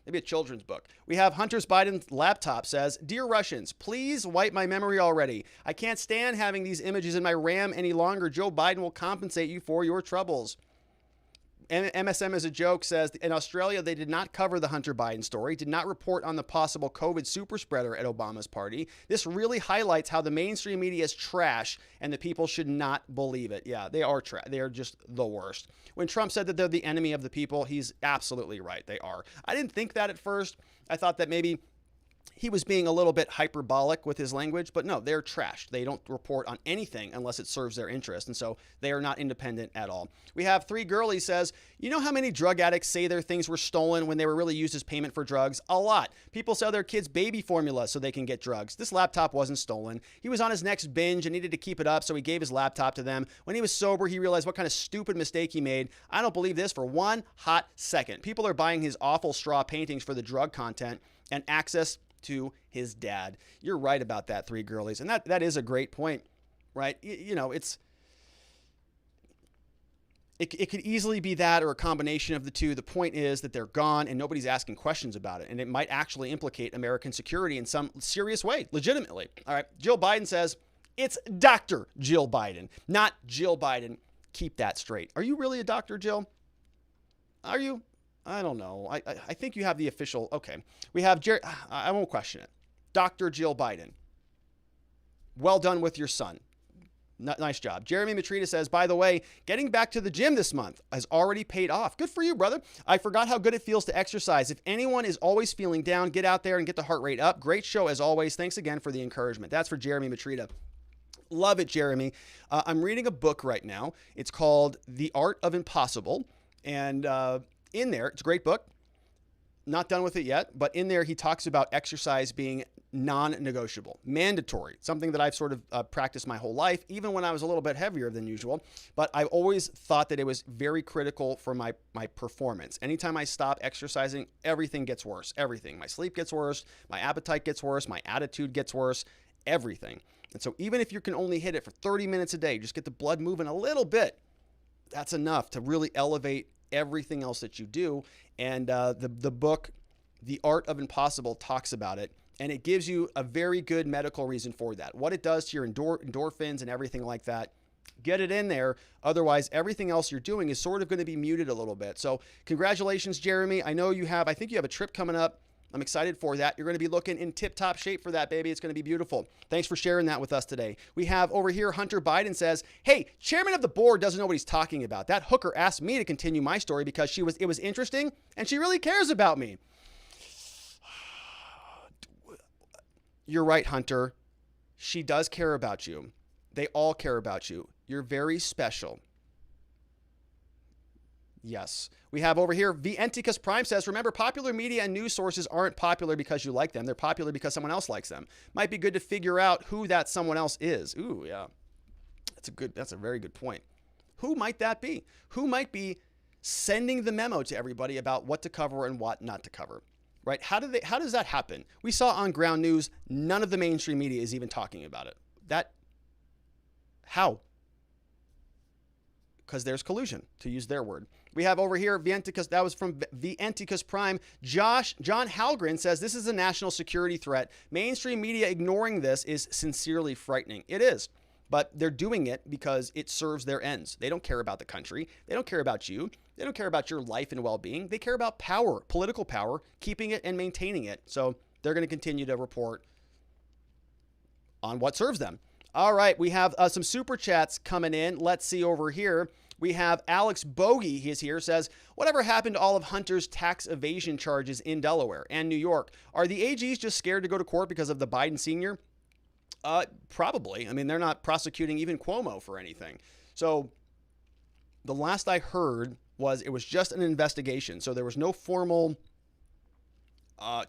maybe a children's book. We have Hunter's Biden's laptop says, Dear Russians, please wipe my memory already. I can't stand having these images in my RAM any longer. Joe Biden will compensate you for your troubles. MSM as a joke says, in Australia, they did not cover the Hunter Biden story, did not report on the possible COVID super spreader at Obama's party. This really highlights how the mainstream media is trash and the people should not believe it. Yeah, they are trash. They are just the worst. When Trump said that they're the enemy of the people, he's absolutely right. They are. I didn't think that at first. I thought that maybe he was being a little bit hyperbolic with his language, but no, they're trash. They don't report on anything unless it serves their interest, and so they are not independent at all. We have Three Girlies says, you know how many drug addicts say their things were stolen when they were really used as payment for drugs? A lot. People sell their kids baby formula so they can get drugs. This laptop wasn't stolen. He was on his next binge and needed to keep it up, so he gave his laptop to them. When he was sober, he realized what kind of stupid mistake he made. I don't believe this for one hot second. People are buying his awful straw paintings for the drug content and access to his dad. You're right about that, Three Girlies. And that is a great point, right? You know, it could easily be that or a combination of the two. The point is that they're gone and nobody's asking questions about it. And it might actually implicate American security in some serious way, legitimately. All right. Jill Biden says, it's Dr. Jill Biden, not Jill Biden. Keep that straight. Are you really a doctor, Jill? Are you? I don't know. I think you have the official. Okay. We have Jerry. I won't question it. Dr. Jill Biden. Well done with your son. Nice job. Jeremy Matrita says, by the way, getting back to the gym this month has already paid off. Good for you, brother. I forgot how good it feels to exercise. If anyone is always feeling down, get out there and get the heart rate up. Great show as always. Thanks again for the encouragement. That's for Jeremy Matrita. Love it, Jeremy. I'm reading a book right now. It's called The Art of Impossible. And, in there, it's a great book. Not done with it yet, but in there he talks about exercise being non-negotiable, mandatory, something that I've sort of practiced my whole life, even when I was a little bit heavier than usual. But I've always thought that it was very critical for my performance. Anytime I stop exercising, everything gets worse. Everything. My sleep gets worse. My appetite gets worse. My attitude gets worse. Everything. And so even if you can only hit it for 30 minutes a day, just get the blood moving a little bit, that's enough to really elevate everything else that you do. And the book, The Art of Impossible, talks about it. And it gives you a very good medical reason for that. What it does to your endorphins and everything like that. Get it in there. Otherwise, everything else you're doing is sort of going to be muted a little bit. So congratulations, Jeremy. I think you have a trip coming up. I'm excited for that. You're going to be looking in tip-top shape for that, baby. It's going to be beautiful. Thanks for sharing that with us today. We have over here, Hunter Biden says, hey, chairman of the board doesn't know what he's talking about. That hooker asked me to continue my story because it was interesting and she really cares about me. You're right, Hunter. She does care about you. They all care about you. You're very special. Yes. We have over here, Vienticus Prime says, remember, popular media and news sources aren't popular because you like them. They're popular because someone else likes them. Might be good to figure out who that someone else is. Ooh, yeah. That's a very good point. Who might that be? Who might be sending the memo to everybody about what to cover and what not to cover? Right? How does that happen? We saw on ground news, none of the mainstream media is even talking about it. How? Because there's collusion, to use their word. We have over here, Vienticus, that was from Vienticus Prime. John Halgren says, this is a national security threat. Mainstream media ignoring this is sincerely frightening. It is, but they're doing it because it serves their ends. They don't care about the country. They don't care about you. They don't care about your life and well-being. They care about power, political power, keeping it and maintaining it. So they're going to continue to report on what serves them. All right, we have some super chats coming in. Let's see over here. We have Alex Bogey, he is here, says, whatever happened to all of Hunter's tax evasion charges in Delaware and New York? Are the AGs just scared to go to court because of the Biden senior? Probably. I mean, they're not prosecuting even Cuomo for anything. So the last I heard was it was just an investigation. So there was no formal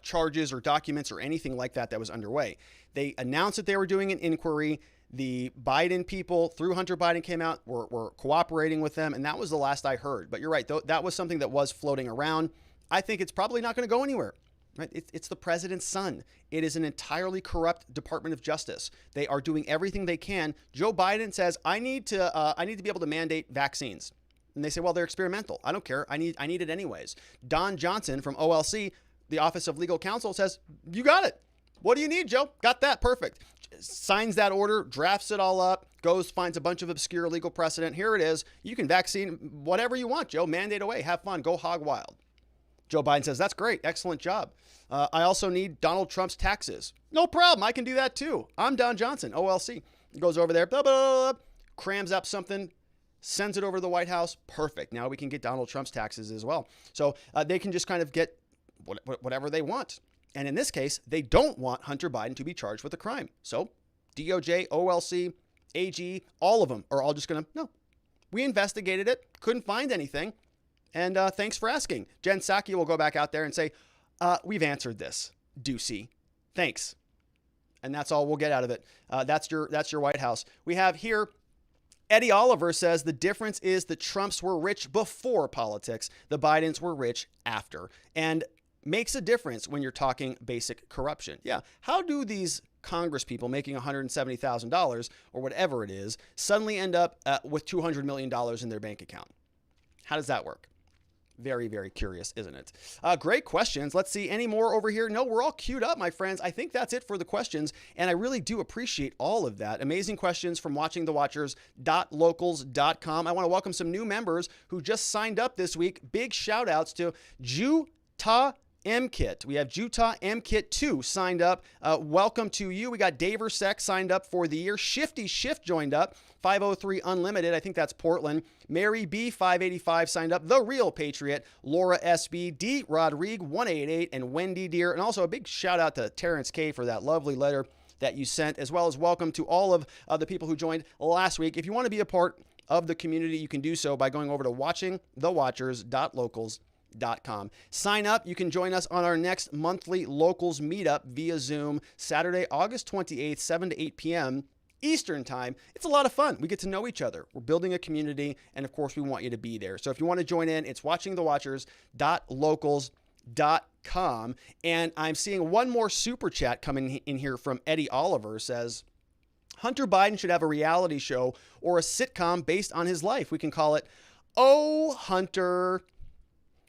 charges or documents or anything like that was underway. They announced that they were doing an inquiry. The Biden people, through Hunter Biden, came out, were cooperating with them, and that was the last I heard. But you're right, that was something that was floating around. I think it's probably not going to go anywhere. Right? It's the president's son. It is an entirely corrupt Department of Justice. They are doing everything they can. Joe Biden says, I need to be able to mandate vaccines. And they say, well, they're experimental. I don't care. I need it anyways. Don Johnson from OLC, the Office of Legal Counsel, says, you got it. What do you need, Joe? Got that. Perfect. signs that order, drafts it all up, goes, finds a bunch of obscure legal precedent. Here it is. You can vaccine whatever you want, Joe. Mandate away. Have fun. Go hog wild. Joe Biden says, that's great. Excellent job. I also need Donald Trump's taxes. No problem. I can do that too. I'm Don Johnson, OLC. Goes over there, blah, blah, blah, crams up something, sends it over to the White House. Perfect. Now we can get Donald Trump's taxes as well. So they can just kind of get whatever they want. And in this case, they don't want Hunter Biden to be charged with a crime. So DOJ, OLC, AG, all of them are all just going to, no, we investigated it, couldn't find anything. And thanks for asking. Jen Psaki will go back out there and say, we've answered this, Ducey. Thanks. And that's all we'll get out of it. That's your White House. We have here, Eddie Oliver says the difference is the Trumps were rich before politics. The Bidens were rich after. And makes a difference when you're talking basic corruption. Yeah. How do these Congress people making $170,000 or whatever it is suddenly end up with $200 million in their bank account? How does that work? Very, very curious, isn't it? Great questions. Let's see any more over here. No, we're all queued up, my friends. I think that's it for the questions, and I really do appreciate all of that. Amazing questions from watchingthewatchers.locals.com. I want to welcome some new members who just signed up this week. Big shout outs to Jutah M-Kit. We have Jutah M-Kit 2 signed up. Welcome to you. We got Daversek signed up for the year. Shifty Shift joined up. 503 Unlimited. I think that's Portland. Mary B 585 signed up. The Real Patriot. Laura SB. D Rodrigue 188 and Wendy Deer. And also a big shout out to Terrence K for that lovely letter that you sent, as well as welcome to all of the people who joined last week. If you want to be a part of the community, you can do so by going over to watchingthewatchers.locals.com. Sign up. You can join us on our next monthly locals meetup via Zoom, Saturday, August 28th, 7 to 8 p.m. Eastern time. It's a lot of fun. We get to know each other. We're building a community, and of course, we want you to be there. So if you want to join in, it's watchingthewatchers.locals.com. And I'm seeing one more super chat coming in here from Eddie Oliver. Says, Hunter Biden should have a reality show or a sitcom based on his life. We can call it Oh Hunter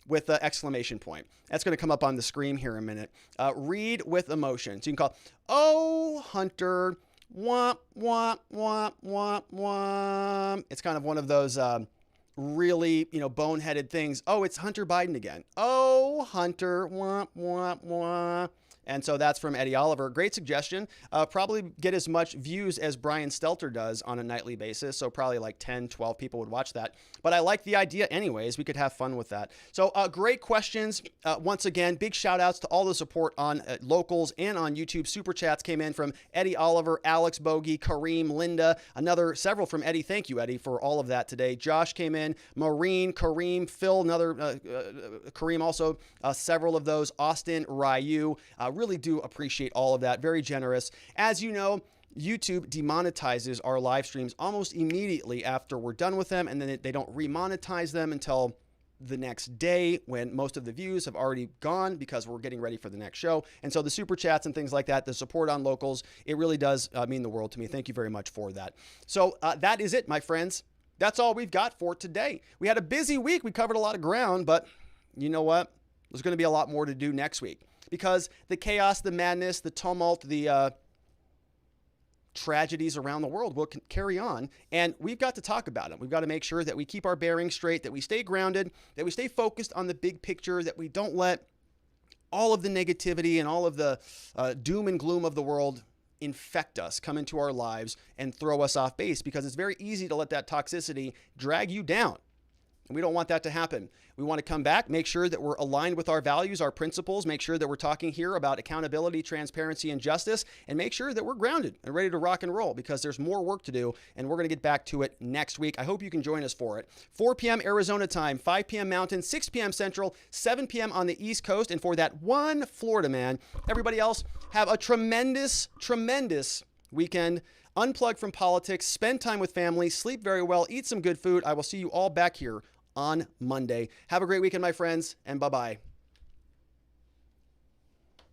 with an exclamation point. That's going to come up on the screen here in a minute. Read with emotion. So you can call Oh Hunter womp, womp, womp, womp, womp. It's kind of one of those really, boneheaded things. Oh, it's Hunter Biden again. Oh, Hunter, womp, womp, womp. And so that's from Eddie Oliver. Great suggestion. Probably get as much views as Brian Stelter does on a nightly basis. So probably like 10, 12 people would watch that. But I like the idea anyways. We could have fun with that. So great questions. Once again, big shout outs to all the support on locals and on YouTube. Super chats came in from Eddie Oliver, Alex Bogey, Kareem, Linda, several from Eddie. Thank you, Eddie, for all of that today. Josh came in, Maureen, Kareem, Phil, another Kareem also, several of those, Austin, Ryu. Really do appreciate all of that. Very generous. As you know, YouTube demonetizes our live streams almost immediately after we're done with them, and then they don't remonetize them until the next day when most of the views have already gone because we're getting ready for the next show. And so the super chats and things like that, the support on locals, it really does mean the world to me. Thank you very much for that. So that is it, my friends. That's all we've got for today. We had a busy week. We covered a lot of ground, but you know what? There's going to be a lot more to do next week because the chaos, the madness, the tumult, the tragedies around the world will carry on, and we've got to talk about them. We've got to make sure that we keep our bearings straight, that we stay grounded, that we stay focused on the big picture, that we don't let all of the negativity and all of the doom and gloom of the world infect us, come into our lives, and throw us off base, because it's very easy to let that toxicity drag you down. And we don't want that to happen. We want to come back, make sure that we're aligned with our values, our principles, make sure that we're talking here about accountability, transparency, and justice, and make sure that we're grounded and ready to rock and roll, because there's more work to do, and we're going to get back to it next week. I hope you can join us for it. 4 p.m. Arizona time, 5 p.m. Mountain, 6 p.m. Central, 7 p.m. on the East Coast, and for that one Florida man, everybody else, have a tremendous, tremendous weekend. Unplug from politics, spend time with family, sleep very well, eat some good food. I will see you all back here on Monday. Have a great weekend, my friends, and bye-bye.